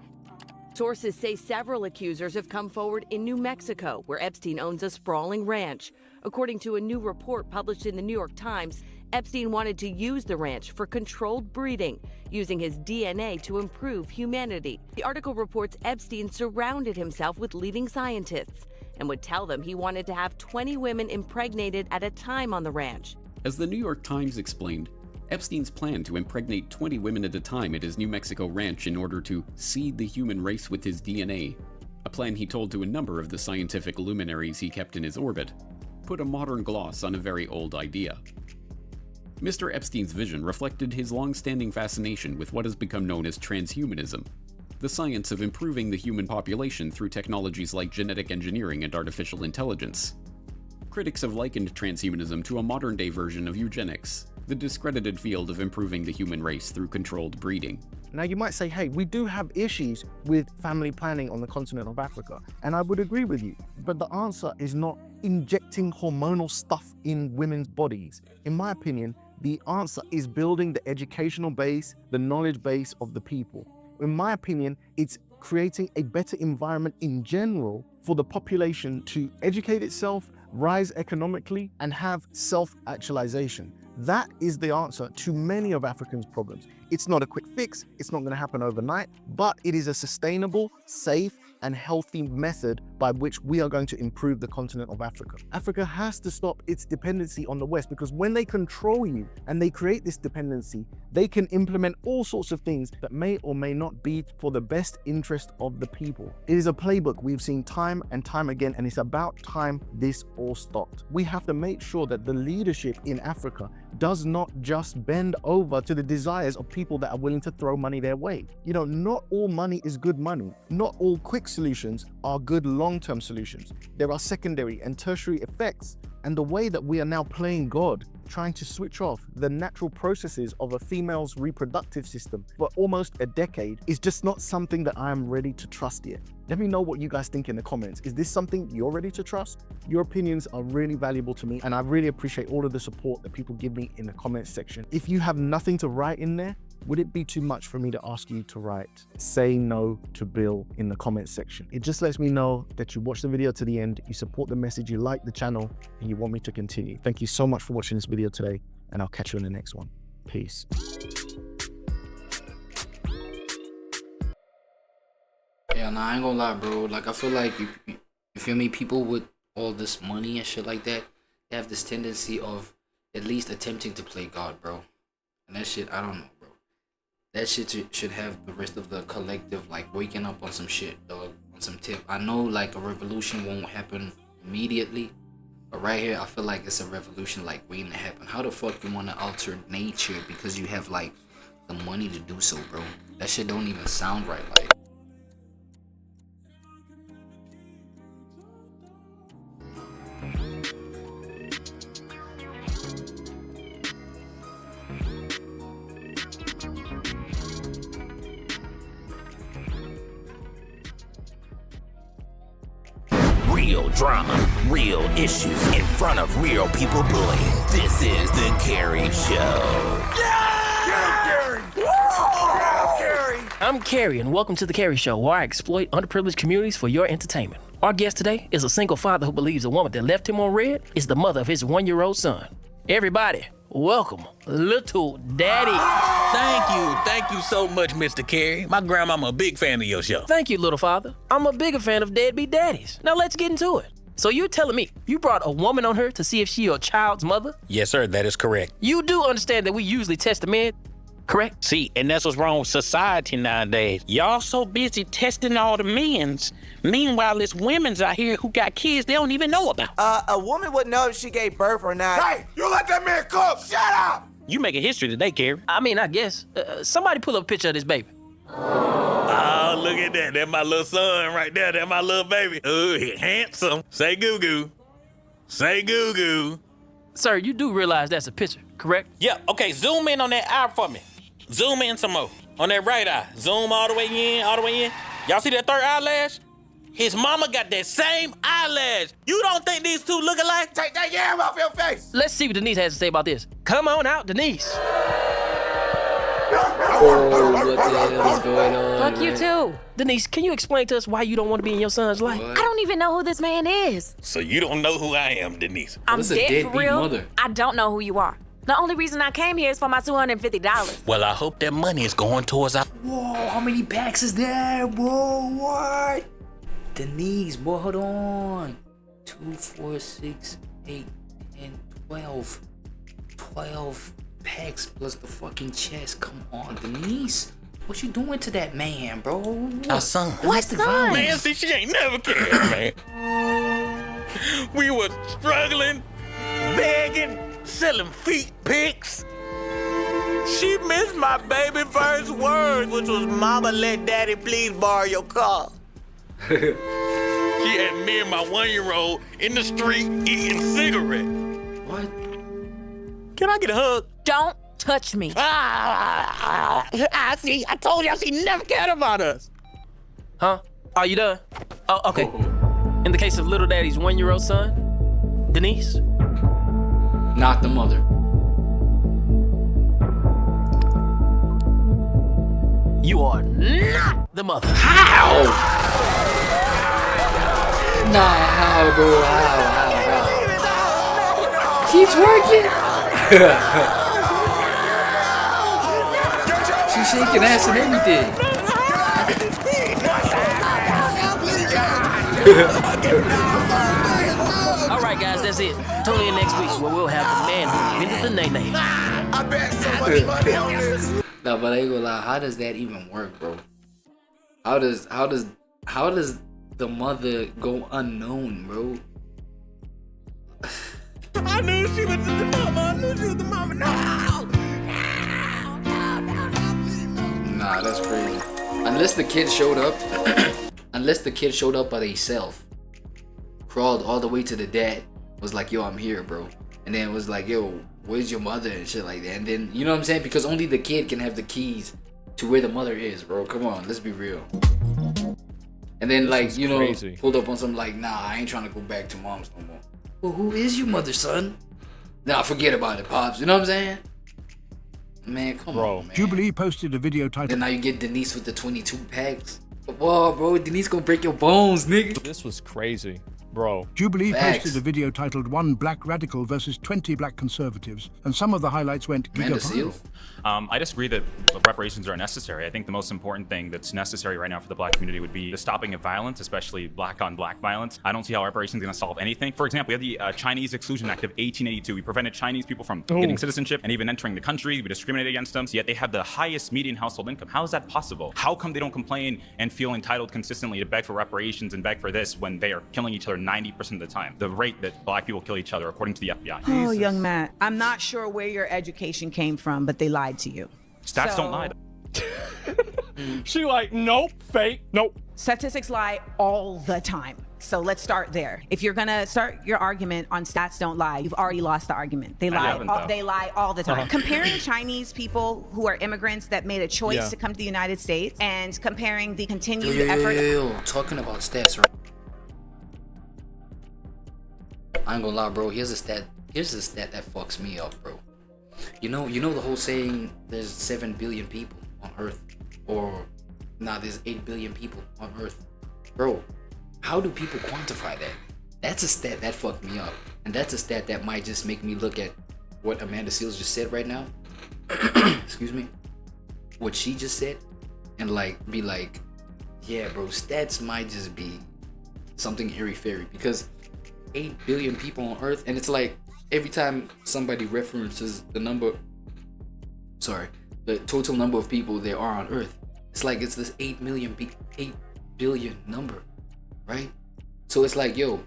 Sources say several accusers have come forward in New Mexico, where Epstein owns a sprawling ranch. According to a new report published in the New York Times, Epstein wanted to use the ranch for controlled breeding, using his DNA to improve humanity. The article reports Epstein surrounded himself with leading scientists and would tell them he wanted to have 20 women impregnated at a time on the ranch. As the New York Times explained, Epstein's plan to impregnate 20 women at a time at his New Mexico ranch in order to seed the human race with his DNA a plan he told to a number of the scientific luminaries he kept in his orbit, put a modern gloss on a very old idea. Mr. Epstein's vision reflected his long-standing fascination with what has become known as transhumanism, the science of improving the human population through technologies like genetic engineering and artificial intelligence. Critics have likened transhumanism to a modern-day version of eugenics, the discredited field of improving the human race through controlled breeding. Now you might say, hey, we do have issues with family planning on the continent of Africa, and I would agree with you, but the answer is not injecting hormonal stuff in women's bodies. In my opinion, the answer is building the educational base, the knowledge base of the people. In my opinion, it's creating a better environment in general for the population to educate itself, rise economically, and have self-actualization. That is the answer to many of Africans' problems. It's not a quick fix, it's not going to happen overnight, but it is a sustainable, safe, and healthy method by which we are going to improve the continent of Africa. Africa has to stop its dependency on the West, because when they control you and they create this dependency, they can implement all sorts of things that may or may not be for the best interest of the people. It is a playbook we've seen time and time again, and it's about time this all stopped. We have to make sure that the leadership in Africa does not just bend over to the desires of people that are willing to throw money their way. You know, not all money is good money. Not all quick solutions are good long-term solutions. There are secondary and tertiary effects, and the way that we are now playing God, trying to switch off the natural processes of a female's reproductive system for almost a decade, is just not something that I am ready to trust yet. Let me know what you guys think in the comments. Is this something you're ready to trust? Your opinions are really valuable to me, and I really appreciate all of the support that people give me in the comments section. If you have nothing to write in there, would it be too much for me to ask you to write "Say No to Bill" in the comments section? It just lets me know that you watched the video to the end, you support the message, you like the channel, and you want me to continue. Thank you so much for watching this video today, and I'll catch you in the next one. Peace. Yeah, nah, I ain't gonna lie, bro. Like, I feel like, you feel me, people with all this money and shit like that, they have this tendency of at least attempting to play God, bro. And that shit, I don't know, bro. That shit should have the rest of the collective, like, waking up on some shit, dog, on some tip. I know, like, a revolution won't happen immediately, but right here, I feel like it's a revolution, like, waiting to happen. How the fuck you want to alter nature because you have, like, the money to do so, bro? That shit don't even sound right, like. Real drama, real issues in front of real people bullying. This is The Carey Show. I'm Carey, and welcome to The Carey Show, where I exploit underprivileged communities for your entertainment. Our guest today is a single father who believes the woman that left him on red is the mother of his one-year-old son. Everybody, welcome Little Daddy. Thank you so much, Mr. Carey. My grandmama a big fan of your show. Thank you, little father. I'm a bigger fan of deadbeat daddies. Now let's get into it. So you're telling me you brought a woman on here to see if she your child's mother? Yes, sir, that is correct. You do understand that we usually test the men, correct? See, and that's what's wrong with society nowadays. Y'all so busy testing all the men's. Meanwhile, it's women's out here who got kids they don't even know about. A woman would know if she gave birth or not. Hey, you let that man cook! Shut up! You making history today, Carey. I mean, I guess. Somebody pull up a picture of this baby. Oh, look at that. That's my little son right there. That's my little baby. Oh, he handsome. Say goo-goo. Say goo-goo. Sir, you do realize that's a picture, correct? Yeah, okay, zoom in on that eye for me. Zoom in some more. On that right eye. Zoom all the way in, all the way in. Y'all see that third eyelash? His mama got that same eyelash. You don't think these two look alike? Take that yam off your face! Let's see what Denise has to say about this. Come on out, Denise. Oh, what the hell is going on? Fuck you too. Denise, can you explain to us why you don't want to be in your son's life? I don't even know who this man is. So you don't know who I am, Denise? I'm dead for real. Mother. I don't know who you are. The only reason I came here is for my $250. Well, I hope that money is going towards our... Whoa, how many packs is there? Whoa, what? Denise, boy, hold on. 2, 4, 6, 8, 10, 12. 12 packs plus the fucking chest. Come on, Denise. What you doing to that man, bro? Our son. What son? Man, see, she ain't never cared, man. We were struggling, begging, selling feet pics. She missed my baby first words, which was, "Mama, let daddy please borrow your car." She had me and my 1-year-old in the street eating cigarettes. What? Can I get a hug? Don't touch me. See, I told y'all she never cared about us. Huh? Are you done? Oh, okay. In the case of Little Daddy's 1-year-old son, Denise? Not the mother. You are not the mother. How? Nah, how, bro? How? She twerking. She's shaking ass and everything. All right, guys, that's it. Tune in next week where we'll have the man who invented the nay-nay. I bet so much money on this. No, but I ain't gonna lie. How does that even work, bro? How does the mother go unknown, bro? I knew she was the mama. No. Nah, that's crazy. Unless the kid showed up, by themselves, crawled all the way to the dad, was like, "Yo, I'm here, bro," and then was like, "Yo, where's your mother?" and shit like that. And then, you know what I'm saying? Because only the kid can have the keys to where the mother is, bro. Come on, let's be real. And then, like, you know, pulled up on something like, "Nah, I ain't trying to go back to mom's no more." Well, who is your mother, son? Nah, forget about it, pops. You know what I'm saying? Man, come on, man. Jubilee posted a video titled... Then now you get Denise with the 22 packs. Whoa, bro, Denise gonna break your bones, nigga. This was crazy, bro. Jubilee Facts. posted a video titled "One Black Radical versus 20 Black Conservatives," and some of the highlights went giga-viral. I disagree that reparations are necessary. I think the most important thing that's necessary right now for the Black community would be the stopping of violence, especially Black-on-Black violence. I don't see how reparations are going to solve anything. For example, we have the Chinese Exclusion Act of 1882. We prevented Chinese people from getting citizenship and even entering the country. We discriminated against them, so yet they have the highest median household income. How is that possible? How come they don't complain and feel entitled consistently to beg for reparations and beg for this when they are killing each other 90% of the time? The rate that Black people kill each other, according to the FBI. Oh, young man, I'm not sure where your education came from, but they lied to you. Stats don't lie. She like, nope, fake, nope. Statistics lie all the time. So let's start there. If you're gonna start your argument on stats don't lie, you've already lost the argument. They lie. They lie all the time. Comparing Chinese people who are immigrants that made a choice to come to the United States and comparing the continued effort. Talking about stats, right? I ain't gonna lie, bro. Here's a stat that fucks me up, bro. You know the whole saying, there's 7 billion people on Earth, or there's 8 billion people on Earth, bro. How do people quantify that? That's a stat that fucked me up, and that's a stat that might just make me look at what Amanda Seales just said right now. Excuse me, what she just said, and like be like, yeah, bro, stats might just be something airy-fairy, because 8 billion people on Earth, and it's like every time somebody references the total number of people there are on Earth, it's like it's this 8 billion number, right? So it's like, yo,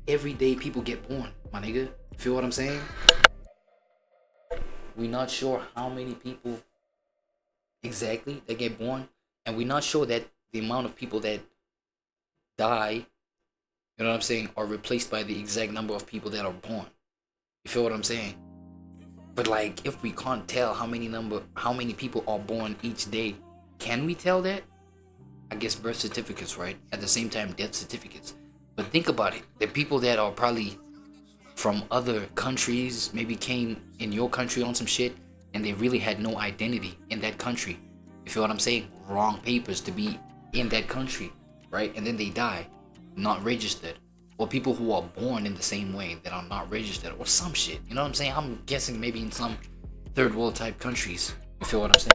every day people get born, my nigga. Feel what I'm saying? We're not sure how many people exactly that get born, and we're not sure that the amount of people that die, you know what I'm saying, are replaced by the exact number of people that are born. You feel what I'm saying? But like, if we can't tell how many people are born each day, can we tell that? I guess birth certificates, right? At the same time, death certificates. But think about it. The people that are probably from other countries, maybe came in your country on some shit, and they really had no identity in that country. You feel what I'm saying? Wrong papers to be in that country, right? And then they die, not registered. Or people who are born in the same way that are not registered, or some shit. You know what I'm saying? I'm guessing maybe in some third world type countries. You feel what I'm saying?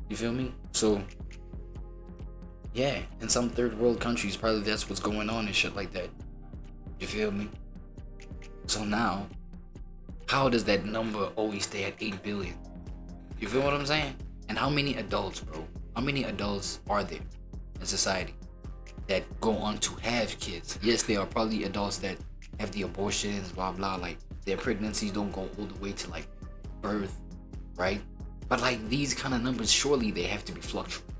You feel me? So yeah, in some third world countries, probably that's what's going on and shit like that. You feel me? So now, how does that number always stay at 8 billion? You feel what I'm saying? And how many adults, bro? How many adults are there in society that go on to have kids? Yes, there are probably adults that have the abortions, blah, blah, like their pregnancies don't go all the way to like birth, right? But like these kind of numbers, surely they have to be fluctuating.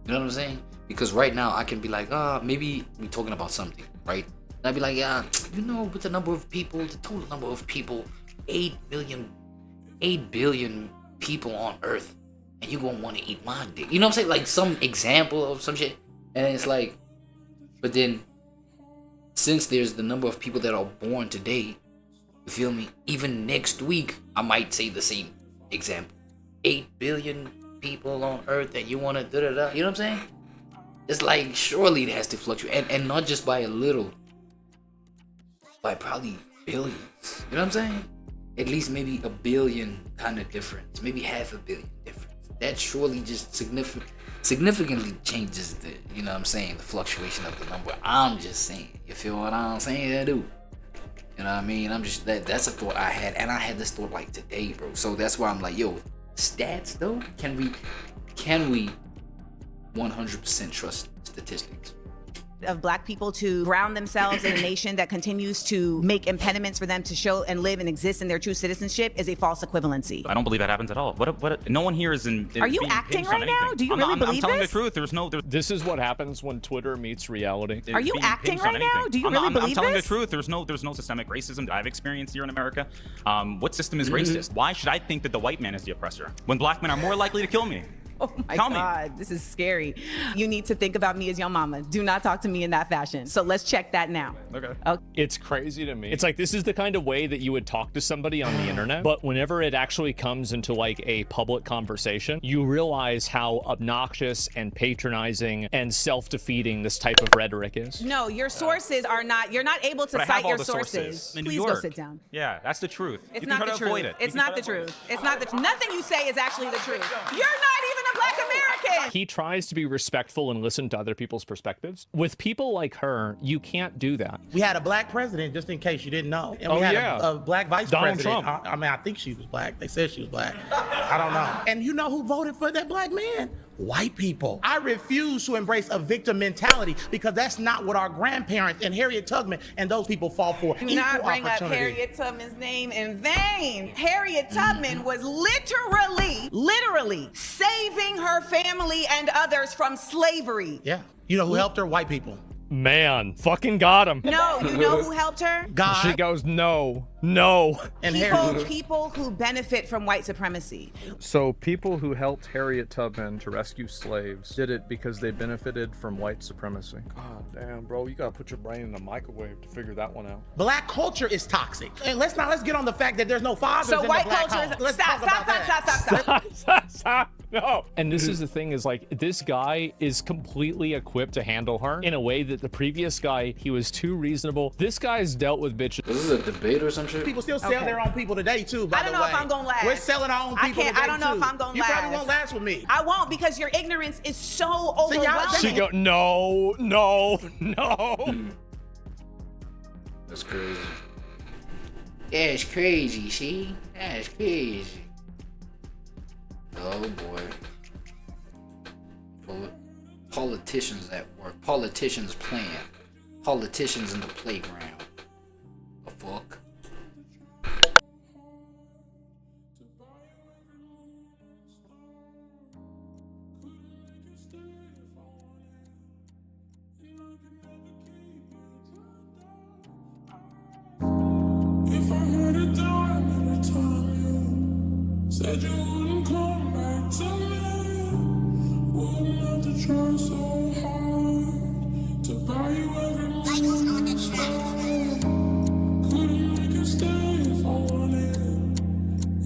You know what I'm saying? Because right now I can be like, maybe we're talking about something, right? And I'd be like, yeah, you know, with the number of people, the total number of people, 8 billion people on Earth, and you gonna want to eat my dick. You know what I'm saying? Like some example of some shit. And it's like, but then since there's the number of people that are born today, you feel me? Even next week, I might say the same example. 8 billion people on Earth, and you want to da-da-da. You know what I'm saying? It's like, surely it has to fluctuate. And not just by a little, by probably billions. You know what I'm saying? At least maybe a billion kind of difference. Maybe half a billion difference. That surely just significantly changes the, you know what I'm saying, the fluctuation of the number. I'm just saying. You feel what I'm saying? I do. You know what I mean? I'm just, that's a thought I had. And I had this thought like today, bro. So that's why I'm like, yo, stats though? Can we 100% trust statistics? Of Black people to ground themselves in a nation that continues to make impediments for them to show and live and exist in their true citizenship is a false equivalency. I don't believe that happens at all. What? No one here is in. Are you acting right now? Do you really believe I'm telling this? the truth. There's no. This is what happens when Twitter meets reality. Are you acting right now? Do you really believe I'm telling this? the truth. There's no systemic racism that I've experienced here in America. What system is racist? Why should I think that the white man is the oppressor when Black men are more likely to kill me? Oh my God, this is scary. You need to think about me as your mama. Do not talk to me in that fashion. So let's check that now. Okay. It's crazy to me. It's like, this is the kind of way that you would talk to somebody on the internet, but whenever it actually comes into like a public conversation, you realize how obnoxious and patronizing and self-defeating this type of rhetoric is. No, your sources are not, you're not able to cite your sources. In New Please York. go sit down. Yeah, that's the truth. It's you not can the try to truth. avoid it. It's not the truth. It's not the truth. Nothing you say is actually the truth. You're not even a Black American. He tries to be respectful and listen to other people's perspectives. With people like her, you can't do that. We had a Black president, just in case you didn't know. And we Oh, had yeah. a Black vice Donald president. Trump. I mean, I think she was Black. They said she was Black. I don't know. And you know who voted for that Black man? White people. I refuse to embrace a victim mentality because that's not what our grandparents and Harriet Tubman and those people fought for. Do not Equal bring up opportunity. Harriet Tubman's name in vain. Harriet Tubman was literally saving her family and others from slavery. Yeah. You know who helped her? White people. Man, fucking got him. No, you know who helped her? God. She goes, no, no. And People who benefit from white supremacy. So people who helped Harriet Tubman to rescue slaves did it because they benefited from white supremacy. God damn, bro, you gotta put your brain in the microwave to figure that one out. Black culture is toxic. And let's get on the fact that there's no fathers So in white the Black culture home. is Let's stop. talk about that. No. And this is the thing is like, this guy is completely equipped to handle her in a way that the previous guy, he was too reasonable. This guy's dealt with bitches. This is a debate or some shit? People still sell their own people today too, by I don't the know way. if I'm gonna last. We're selling our own people today I don't know too. if I'm gonna you last. You probably won't last with me. I won't because your ignorance is so overwhelming. She go, no. That's crazy. That's crazy, see? That's crazy. Oh boy. Politicians at work. Politicians playing. Politicians in the playground. The fuck? If I had a dime every time you said you wouldn't come back to me, wouldn't have to try so hard to buy you every moment that's right. Couldn't make you stay if I wanted,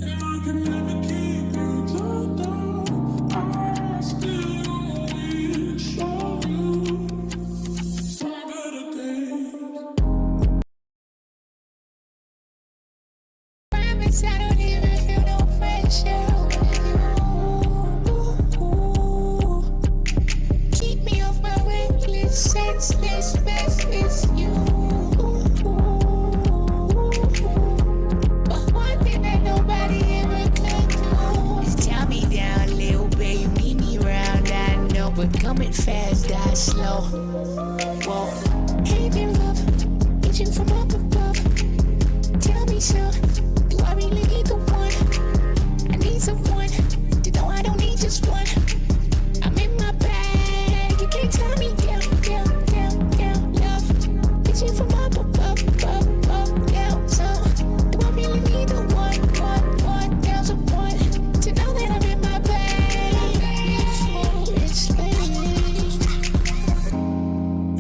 and I can never keep you tied down. I still wish on you some better days. Promise I don't even feel no pressure with you. Keep me off my reckless, senseless, restless you. slow. Whoa. Hey, been love, reaching from up above. Tell me so, do I really need the one? I need someone to know I don't need just one. I'm in my bag, you can't tell me down, down, down, down. Love, reaching from up above, above, above, down. So, do I really need the one, one, down, someone to know that I'm in my bag? It's late.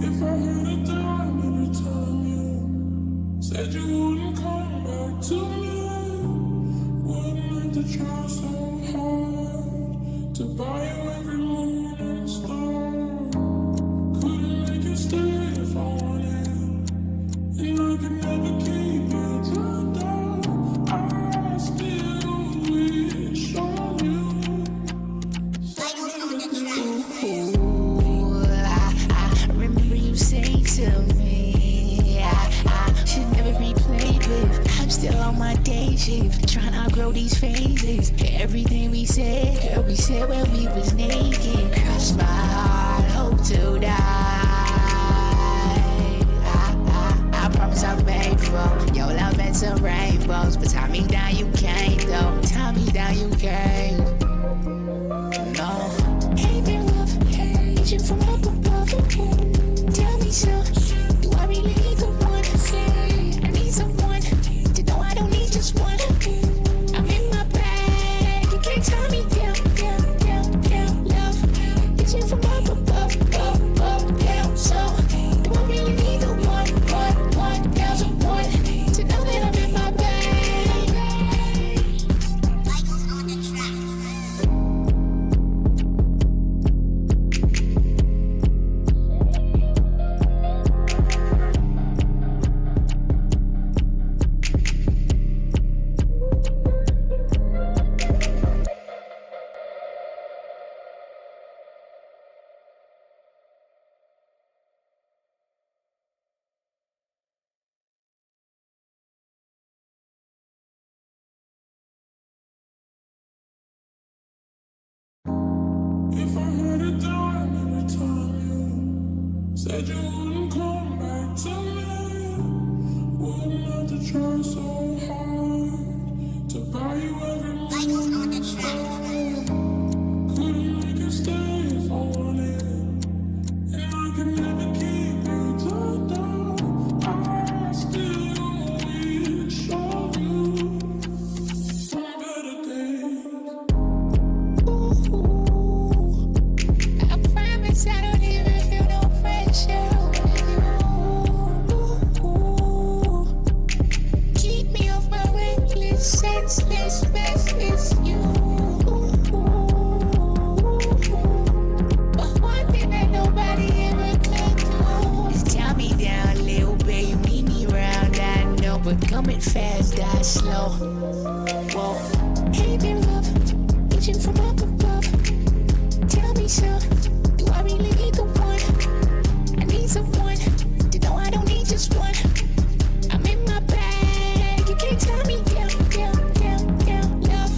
If I had a dime every time you said you wouldn't come back to me, wouldn't have to try so hard to buy you every moon and star. Couldn't make you stay if I wanted, and I could never keep you tied down. I still wish on you. I remember you saying to me, I should never be played with. I'm still on my day shift, trying to outgrow these phases. Everything we said, girl, we said when we was naked. Cross my heart, hope to die. I promise I'm faithful. Your love and some rainbows, but tie me down, you can't though. Tie me down, you can't. No. Hey, been love, reaching from up above. Tell me so, do I really need the one? I need someone to know I don't need just one. I'm in my bag, you can't tie me down, down, down, down. Love, reaching from up above, above, above, down. So, do I really need the one, down, someone to know that I'm in my bag? If I had a dime every time you said you wouldn't come back to me, wouldn't have to try so hard to buy you every moon and star. Couldn't make you stay if I wanted, and I could never keep you tied down. I still wish on you some better days. I promise I don't even feel no pressure with you. Keep me off my reckless, senseless, restless you. But one thing that nobody ever could do is tie me down, little baby, meet me round. I know, but coming fast, die slow. Whoa, hey, been love, reaching from up above. Tell me so, do I really need the one? I need someone to know I don't need just one. I'm in my bag, you can't tie me down, down, down, down. Love,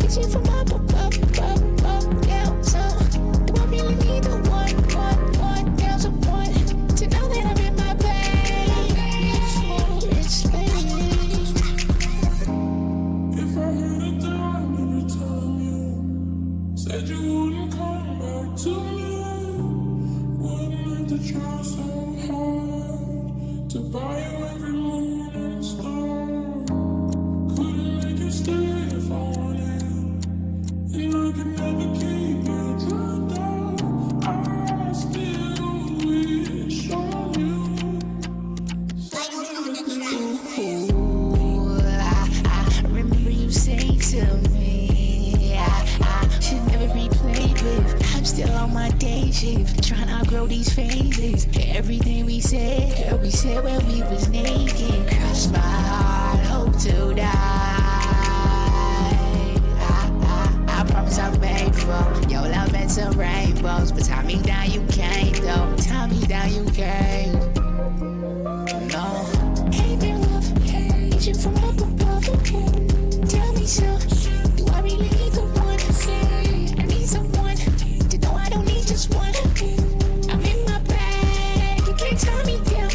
reaching from up above, above, above, down. So, do I really need the one, down, someone to know that I'm in my bag? It's late. If I had a dime every time you said you wouldn't come back to me, wouldn't have to try so hard to buy you every moon and star. Couldn't make you stay if I wanted, and I could never keep you tied down. I still wish on you. I remember you saying to me, I should never be played with. I'm still on my day shift, trying to outgrow these phases. Everything we said, girl, we said when we was naked. Cross my heart, hope to die. I promise I'm faithful. Your love and some rainbows, but tie me down, you can't though. Tie me down, you can't. No. Hey, been love, reaching from up above. Tell me so, do I really need the one? I need someone to know I don't need just one. I'm in my tie me down.